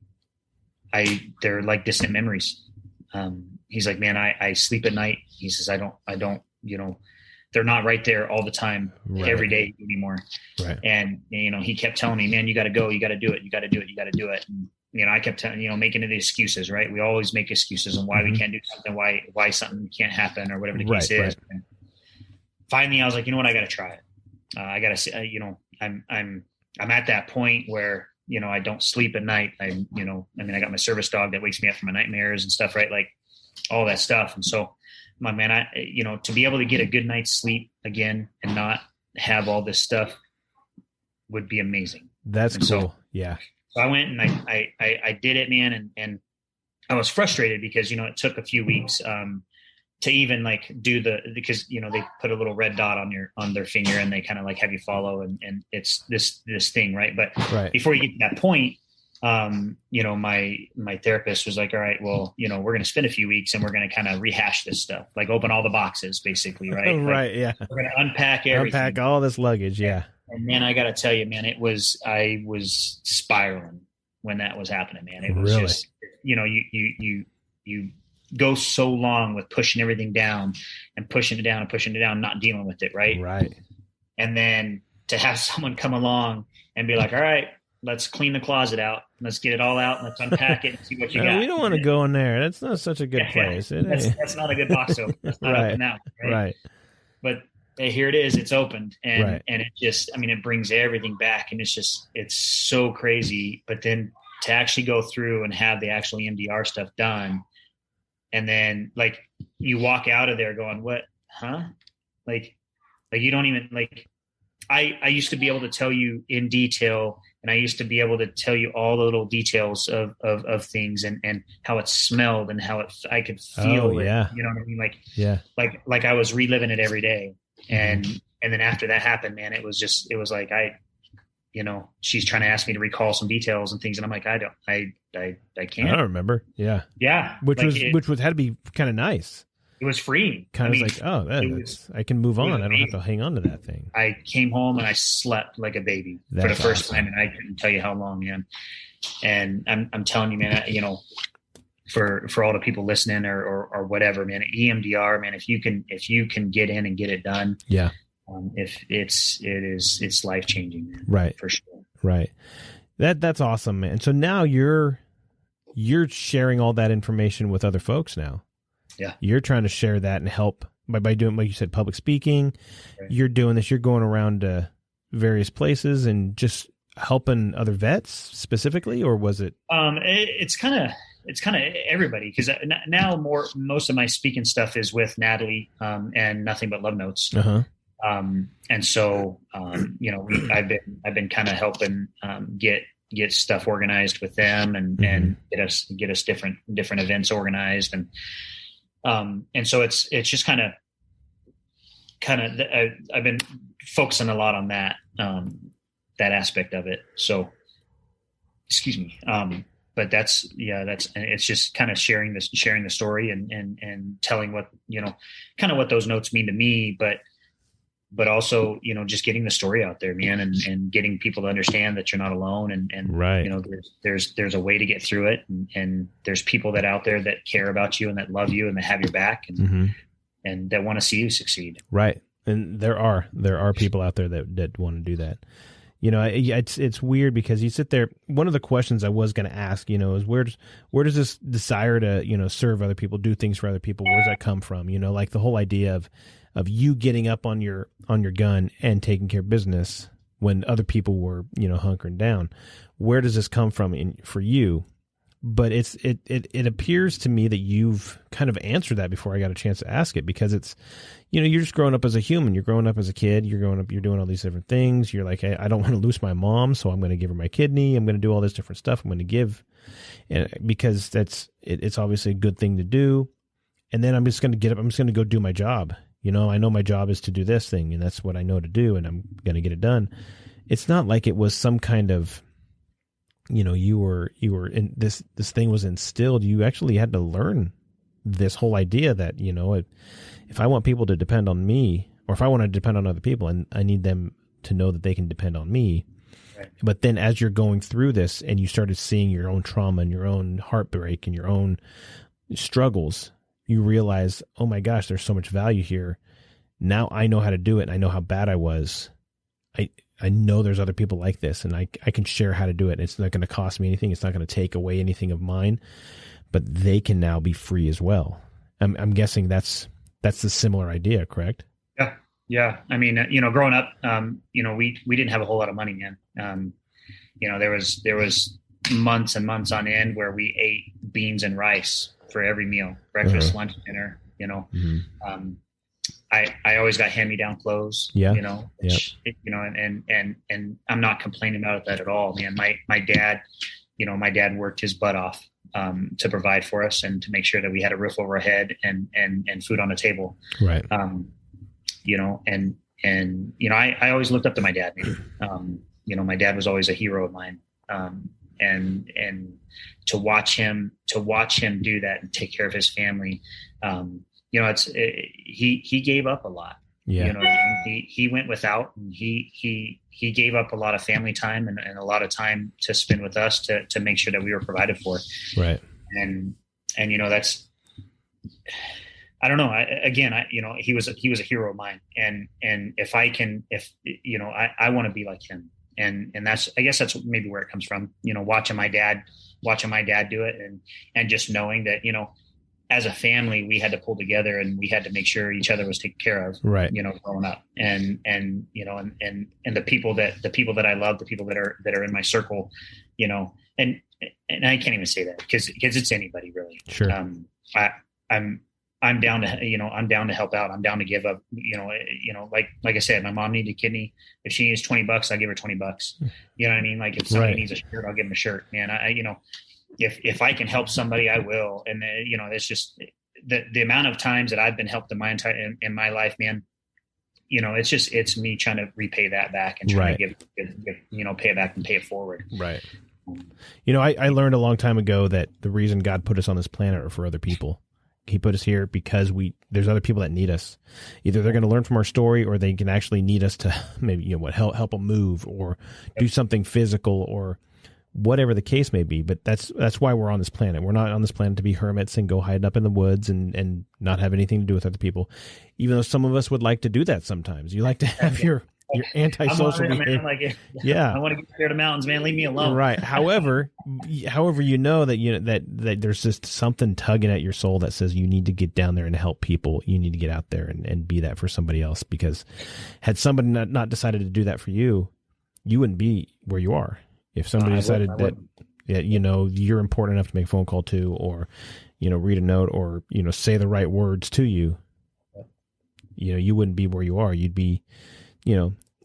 they're like distant memories. He's like, man, I sleep at night. He says, I don't, you know, they're not right there all the time, every day anymore. Right. And, you know, he kept telling me, man, you got to go, you got to do it. You got to do it. You got to do it. And, you know, I kept telling, you know, making the excuses, right? We always make excuses on why we can't do something, why something can't happen or whatever the case is. Right. And finally I was like, you know what? I got to try it. I got to, you know, I'm at that point where, you know, I don't sleep at night. I got my service dog that wakes me up from my nightmares and stuff, right? Like all that stuff. And so, my man, to be able to get a good night's sleep again and not have all this stuff would be amazing. That's cool. So, yeah. So I went and I did it, man. And I was frustrated because, you know, it took a few weeks, to even like do because, you know, they put a little red dot on their finger and they kind of like have you follow and it's this thing. Right. But before you get to that point, you know, my therapist was like, all right, well, you know, we're going to spend a few weeks and we're going to kind of rehash this stuff, like open all the boxes basically. Right. Right. Like, yeah. We're going to unpack everything. Unpack all this luggage. Yeah. And man, I got to tell you, man, I was spiraling when that was happening, man. It was just, you know, you go so long with pushing everything down and pushing it down and pushing it down, not dealing with it. Right. Right. And then to have someone come along and be like, all right, let's clean the closet out. Let's get it all out and let's unpack it and see what you got. We don't want to go in there. That's not such a good place. That's not a good box open. That's not open now. Right. But here it is. It's opened. And it just, I mean, it brings everything back, and it's so crazy. But then to actually go through and have the actual EMDR stuff done, and then like you walk out of there going, what, huh? Like you don't even like, I used to be able to tell you in detail, and I used to be able to tell you all the little details of things and how it smelled and how I could feel it. You know what I mean? Like I was reliving it every day. And then after that happened, man, it was like, she's trying to ask me to recall some details and things. And I'm like, I can't. I don't remember. Yeah. Yeah. Which had to be kind of nice. It was freeing. I can move on. I don't have to hang on to that thing. I came home and I slept like a baby for the first time, and I couldn't tell you how long, man. And I'm telling you, man, for all the people listening or whatever, man, EMDR, man, if you can get in and get it done, it's life changing, man. Right, for sure. Right. That's awesome, man. So now you're sharing all that information with other folks now. Yeah. You're trying to share that and help by doing, like you said, public speaking. Right. You're doing this. You're going around to various places and just helping other vets specifically, or was it? It's kind of everybody, because now most of my speaking stuff is with Natalie and Nothing But Love Notes. Uh-huh. And so I've been kind of helping get stuff organized with them and get us different events organized, and so it's just kind of I've been focusing a lot on that aspect of it. So, excuse me. But it's just kind of sharing the story and telling what, kind of what those notes mean to me, but also, just getting the story out there, man, and getting people to understand that you're not alone, and right. There's a way to get through it, and there's people that out there that care about you and that love you and that have your back and that want to see you succeed. Right. And there are people out there that want to do that. It's weird because you sit there. One of the questions I was going to ask, is where does this desire to, serve other people, do things for other people, where does that come from? Like the whole idea of you getting up on your gun and taking care of business when other people were, hunkering down. Where does this come from for you? But it appears to me that you've kind of answered that before I got a chance to ask it, because it's, you're just growing up as a human. You're growing up as a kid. You're growing up. You're doing all these different things. You're like, hey, I don't want to lose my mom, so I'm going to give her my kidney. I'm going to do all this different stuff. I'm going to give, because it's obviously a good thing to do. And then I'm just going to get up. I'm just going to go do my job. I know my job is to do this thing, and that's what I know to do, and I'm going to get it done. It's not like it was some kind of, you were in this thing was instilled. You actually had to learn this whole idea that, if I want people to depend on me, or if I want to depend on other people, and I need them to know that they can depend on me. Right. But then as you're going through this and you started seeing your own trauma and your own heartbreak and your own struggles, you realize, oh my gosh, there's so much value here. Now I know how to do it, and I know how bad I was. I know there's other people like this, and I can share how to do it. It's not going to cost me anything. It's not going to take away anything of mine, but they can now be free as well. I'm guessing that's the similar idea, correct? Yeah. Yeah. I mean, growing up, we didn't have a whole lot of money, man. There was months and months on end where we ate beans and rice for every meal, breakfast, lunch, dinner, I always got hand-me-down clothes, which, and I'm not complaining about that at all, man. My dad worked his butt off to provide for us and to make sure that we had a roof over our head and food on the table. Right. I always looked up to my dad. My dad was always a hero of mine. And to watch him do that and take care of his family, he gave up a lot. Yeah. He went without, and he gave up a lot of family time and a lot of time to spend with us to make sure that we were provided for. Right. And that's, I don't know. He was a hero of mine, and if I want to be like him, and I guess that's maybe where it comes from. Watching my dad do it, and just knowing that as a family we had to pull together and we had to make sure each other was taken care of. Right. Growing up, and the people that I love, the people that are in my circle, and I can't even say that because it's anybody really. Sure. I'm down to help out. I'm down to give up. Like I said, my mom needed a kidney. If she needs $20, I'll give her $20. You know what I mean? Like if somebody needs a shirt, I'll give them a shirt. Man, if I can help somebody, I will. And it's just the amount of times that I've been helped in my life, man. It's me trying to repay that back and trying to give pay it back and pay it forward. Right. I learned a long time ago that the reason God put us on this planet are for other people. He put us here because there's other people that need us. Either they're going to learn from our story, or they can actually need us to maybe help them move or do something physical or whatever the case may be. But that's why we're on this planet. We're not on this planet to be hermits and go hide up in the woods and not have anything to do with other people. Even though some of us would like to do that sometimes. You like to have your antisocial behavior. I want to get scared of mountains, man. Leave me alone. Right. However, that there's just something tugging at your soul that says you need to get down there and help people. You need to get out there and be that for somebody else, because had somebody not decided to do that for you, you wouldn't be where you are. If somebody decided that you're important enough to make a phone call to, or read a note, or say the right words to you, you wouldn't be where you are. You'd be,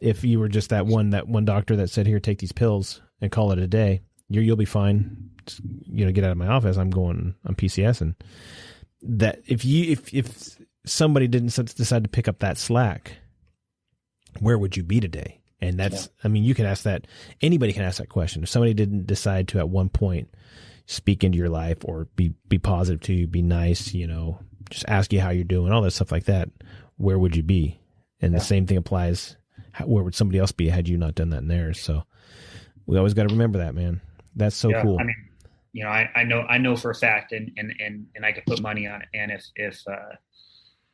if you were just that one doctor that said, here, take these pills and call it a day, you'll be fine. Just, get out of my office. I'm PCS. And that if somebody didn't decide to pick up that slack, where would you be today? And that's, you can ask that. Anybody can ask that question. If somebody didn't decide to at one point speak into your life or be positive to you, be nice, just ask you how you're doing, all that stuff like that, where would you be? And the same thing applies. Where would somebody else be had you not done that in theirs? So we always got to remember that, man. That's so cool. I know for a fact, and I could put money on it. And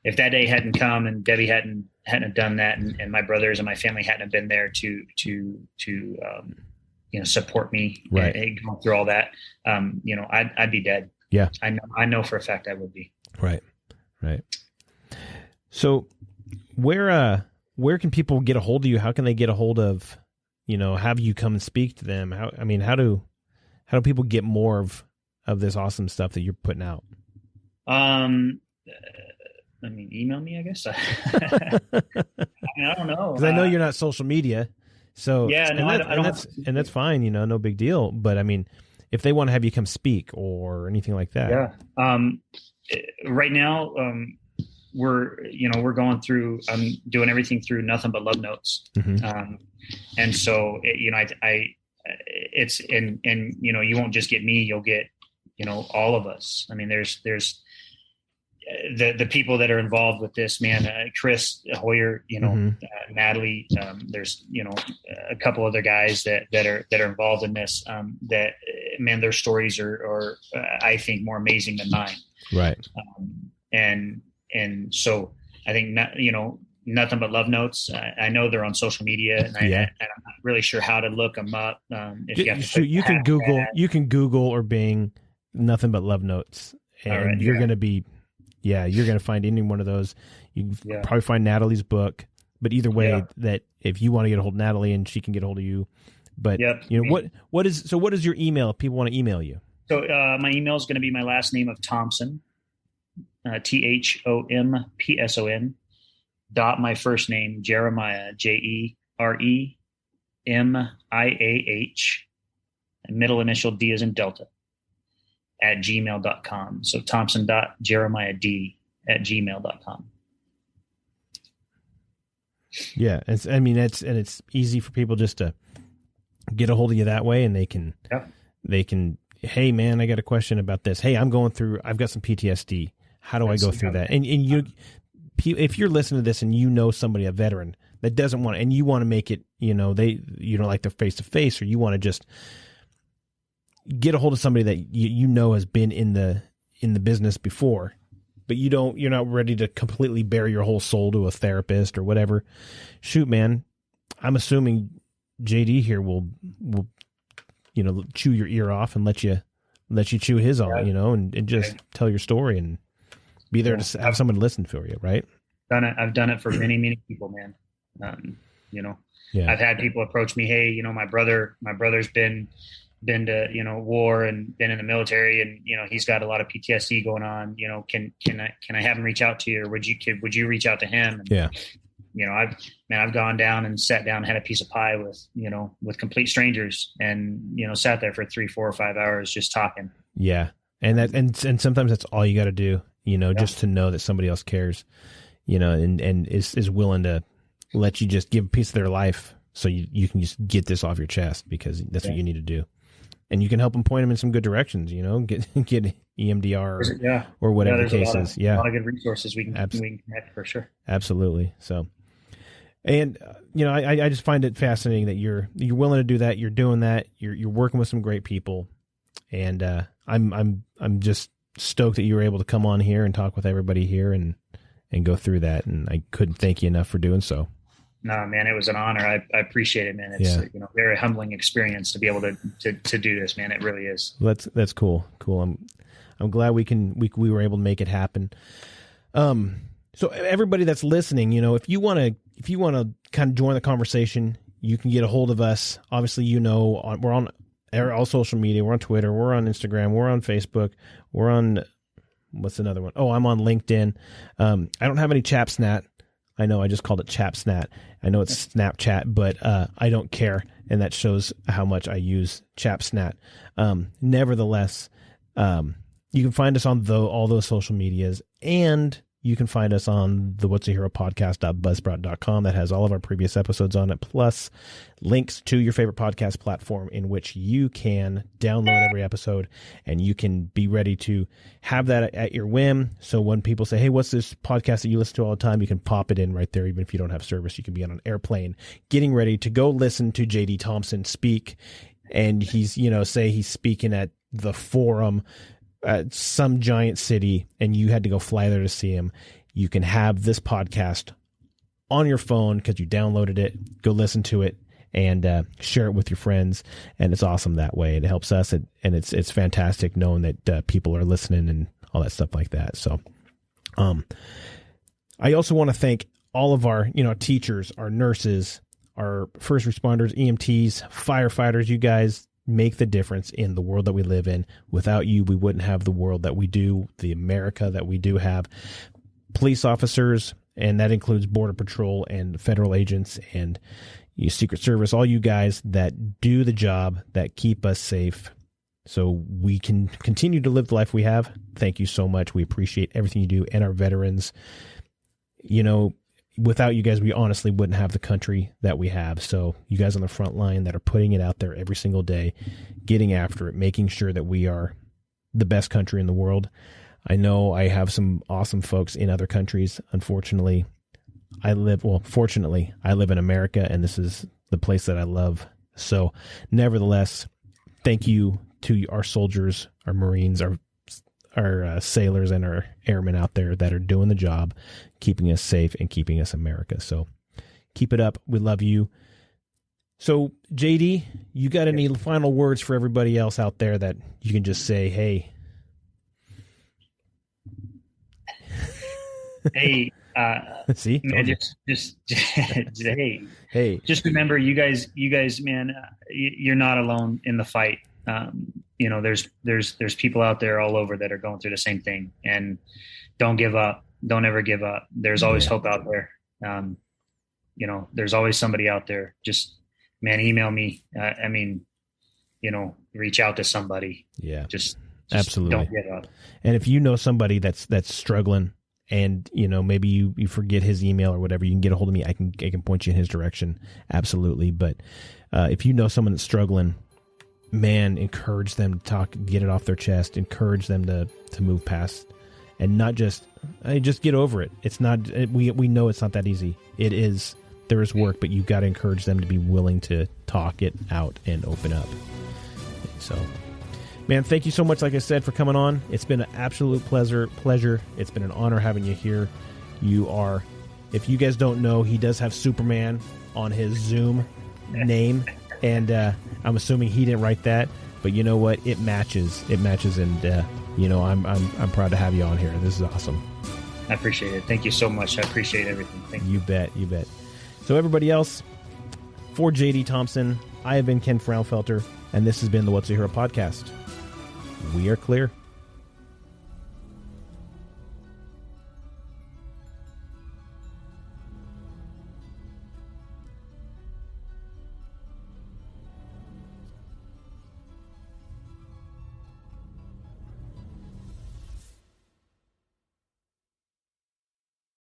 if that day hadn't come and Debbie hadn't done that, and my brothers and my family hadn't been there to support me, right, and going through all that, I'd be dead. Yeah, I know for a fact I would be. Right. So where can people get a hold of you? How can they get a hold of, have you come and speak to them? How do people get more of this awesome stuff that you're putting out? Email me, I guess. I don't know. Because I know you're not social media. So yeah, no, I don't. And that's fine, no big deal. But if they want to have you come speak or anything like that. Yeah. Right now, we're going through, I'm doing everything through Nothing But Love Notes. Mm-hmm. And so, it's, you won't just get me, you'll get, all of us. There's the people that are involved with this, man, Chris Hoyer, Natalie, there's, a couple other guys that are involved in this, that, man, their stories are I think more amazing than mine. Right. And so I think, Nothing But Love Notes. I know they're on social media, and I'm not really sure how to look them up. You can Google or Bing Nothing But Love Notes, and you're going to be, you're going to find any one of those. You can probably find Natalie's book, but either way, that if you want to get a hold of Natalie and she can get a hold of you, but what is your email if people want to email you? So my email is going to be my last name of Thompson, THOMPSON, dot my first name, Jeremiah, JEREMIAH, and middle initial D as in Delta, at gmail.com. So Thompson.JeremiahD@gmail.com. Yeah. It's easy for people just to get a hold of you that way, and they can, hey man, I got a question about this. Hey, I've got some PTSD. How do I go through that? And if you're listening to this and somebody, a veteran that doesn't want, and you want to make it, you don't like the face to face, or you want to just get a hold of somebody that has been in the business before, but you're not ready to completely bare your whole soul to a therapist or whatever, shoot, man, I'm assuming JD here will chew your ear off and let you chew his on, and just tell your story and be there to have someone listen for you, right? I've done it for many, many people, man. I've had people approach me, hey, my brother's been to, war and been in the military, and, he's got a lot of PTSD going on, can I have him reach out to you, or would you reach out to him? And, yeah. I've gone down and sat down and had a piece of pie with complete strangers and, sat there for 3, 4, or 5 hours just talking. Yeah. And sometimes that's all you got to do, just to know that somebody else cares, and is willing to let you just give a piece of their life so you can just get this off your chest, because that's what you need to do. And you can help them point them in some good directions, get EMDR or whatever the case is. A lot of good resources we can connect for sure. Absolutely. So, and I just find it fascinating that you're willing to do that. You're doing that. You're working with some great people, and I'm just stoked that you were able to come on here and talk with everybody here and go through that. And I couldn't thank you enough for doing so. No, man, it was an honor. I appreciate it, man. It's very humbling experience to be able to do this, man. It really is. That's cool. Cool. I'm glad we were able to make it happen. So everybody that's listening, if you want to kind of join the conversation, you can get a hold of us. Obviously, we're on all social media. We're on Twitter. We're on Instagram. We're on Facebook. We're on, what's another one? Oh, I'm on LinkedIn. I don't have any Chapsnat. I know I just called it Chapsnat. I know it's Snapchat, but I don't care, and that shows how much I use Chapsnat. Nevertheless, you can find us on all those social medias, and you can find us on the What's a Hero podcast.buzzsprout.com. That has all of our previous episodes on it, plus links to your favorite podcast platform in which you can download every episode, and you can be ready to have that at your whim. So when people say, hey, what's this podcast that you listen to all the time? You can pop it in right there. Even if you don't have service, you can be on an airplane getting ready to go listen to JD Thompson speak. And he's, say he's speaking at the Forum at some giant city, and you had to go fly there to see him. You can have this podcast on your phone because you downloaded it. Go listen to it and share it with your friends, and it's awesome that way. It helps us, and it's fantastic knowing that people are listening and all that stuff like that. So, I also want to thank all of our teachers, our nurses, our first responders, EMTs, firefighters. You guys make the difference in the world that we live in. Without you, we wouldn't have the world that we do, the America that we do have. Police officers, and that includes Border Patrol and federal agents and Secret Service, all you guys that do the job, that keep us safe so we can continue to live the life we have. Thank you so much. We appreciate everything you do, and our veterans. Without you guys, we honestly wouldn't have the country that we have. So you guys on the front line that are putting it out there every single day, getting after it, making sure that we are the best country in the world. I know I have some awesome folks in other countries. Unfortunately, fortunately, I live in America, and this is the place that I love. So nevertheless, thank you to our soldiers, our Marines, our sailors, and our airmen out there that are doing the job, keeping us safe and keeping us America. So keep it up. We love you. So JD, you got any final words for everybody else out there that you can just say, hey? Hey, see, man, just hey, just remember, you guys, man, you're not alone in the fight. There's people out there all over that are going through the same thing, and don't give up. Don't ever give up. There's always hope out there. There's always somebody out there. Just, man, email me. Reach out to somebody. Yeah, just absolutely. Don't give up. And if you know somebody that's struggling, and maybe you forget his email or whatever, you can get a hold of me. I can point you in his direction. Absolutely. But if you know someone that's struggling, man, encourage them to talk, get it off their chest, encourage them to move past, and not just get over it. It's not, we know it's not that easy. It is, there is work, but you've got to encourage them to be willing to talk it out and open up. So Man, thank you so much, like I said, for coming on. It's been an absolute pleasure. It's been an honor having you here. You are, if you guys don't know, he does have Superman on his Zoom name, and I'm assuming he didn't write that, but you know what? It matches, and I'm proud to have you on here. This is awesome. I appreciate it. Thank you so much. I appreciate everything. Thank you. You bet. So everybody else, for JD Thompson, I have been Ken Fraunfelter, and this has been the What's a Hero podcast. We are clear.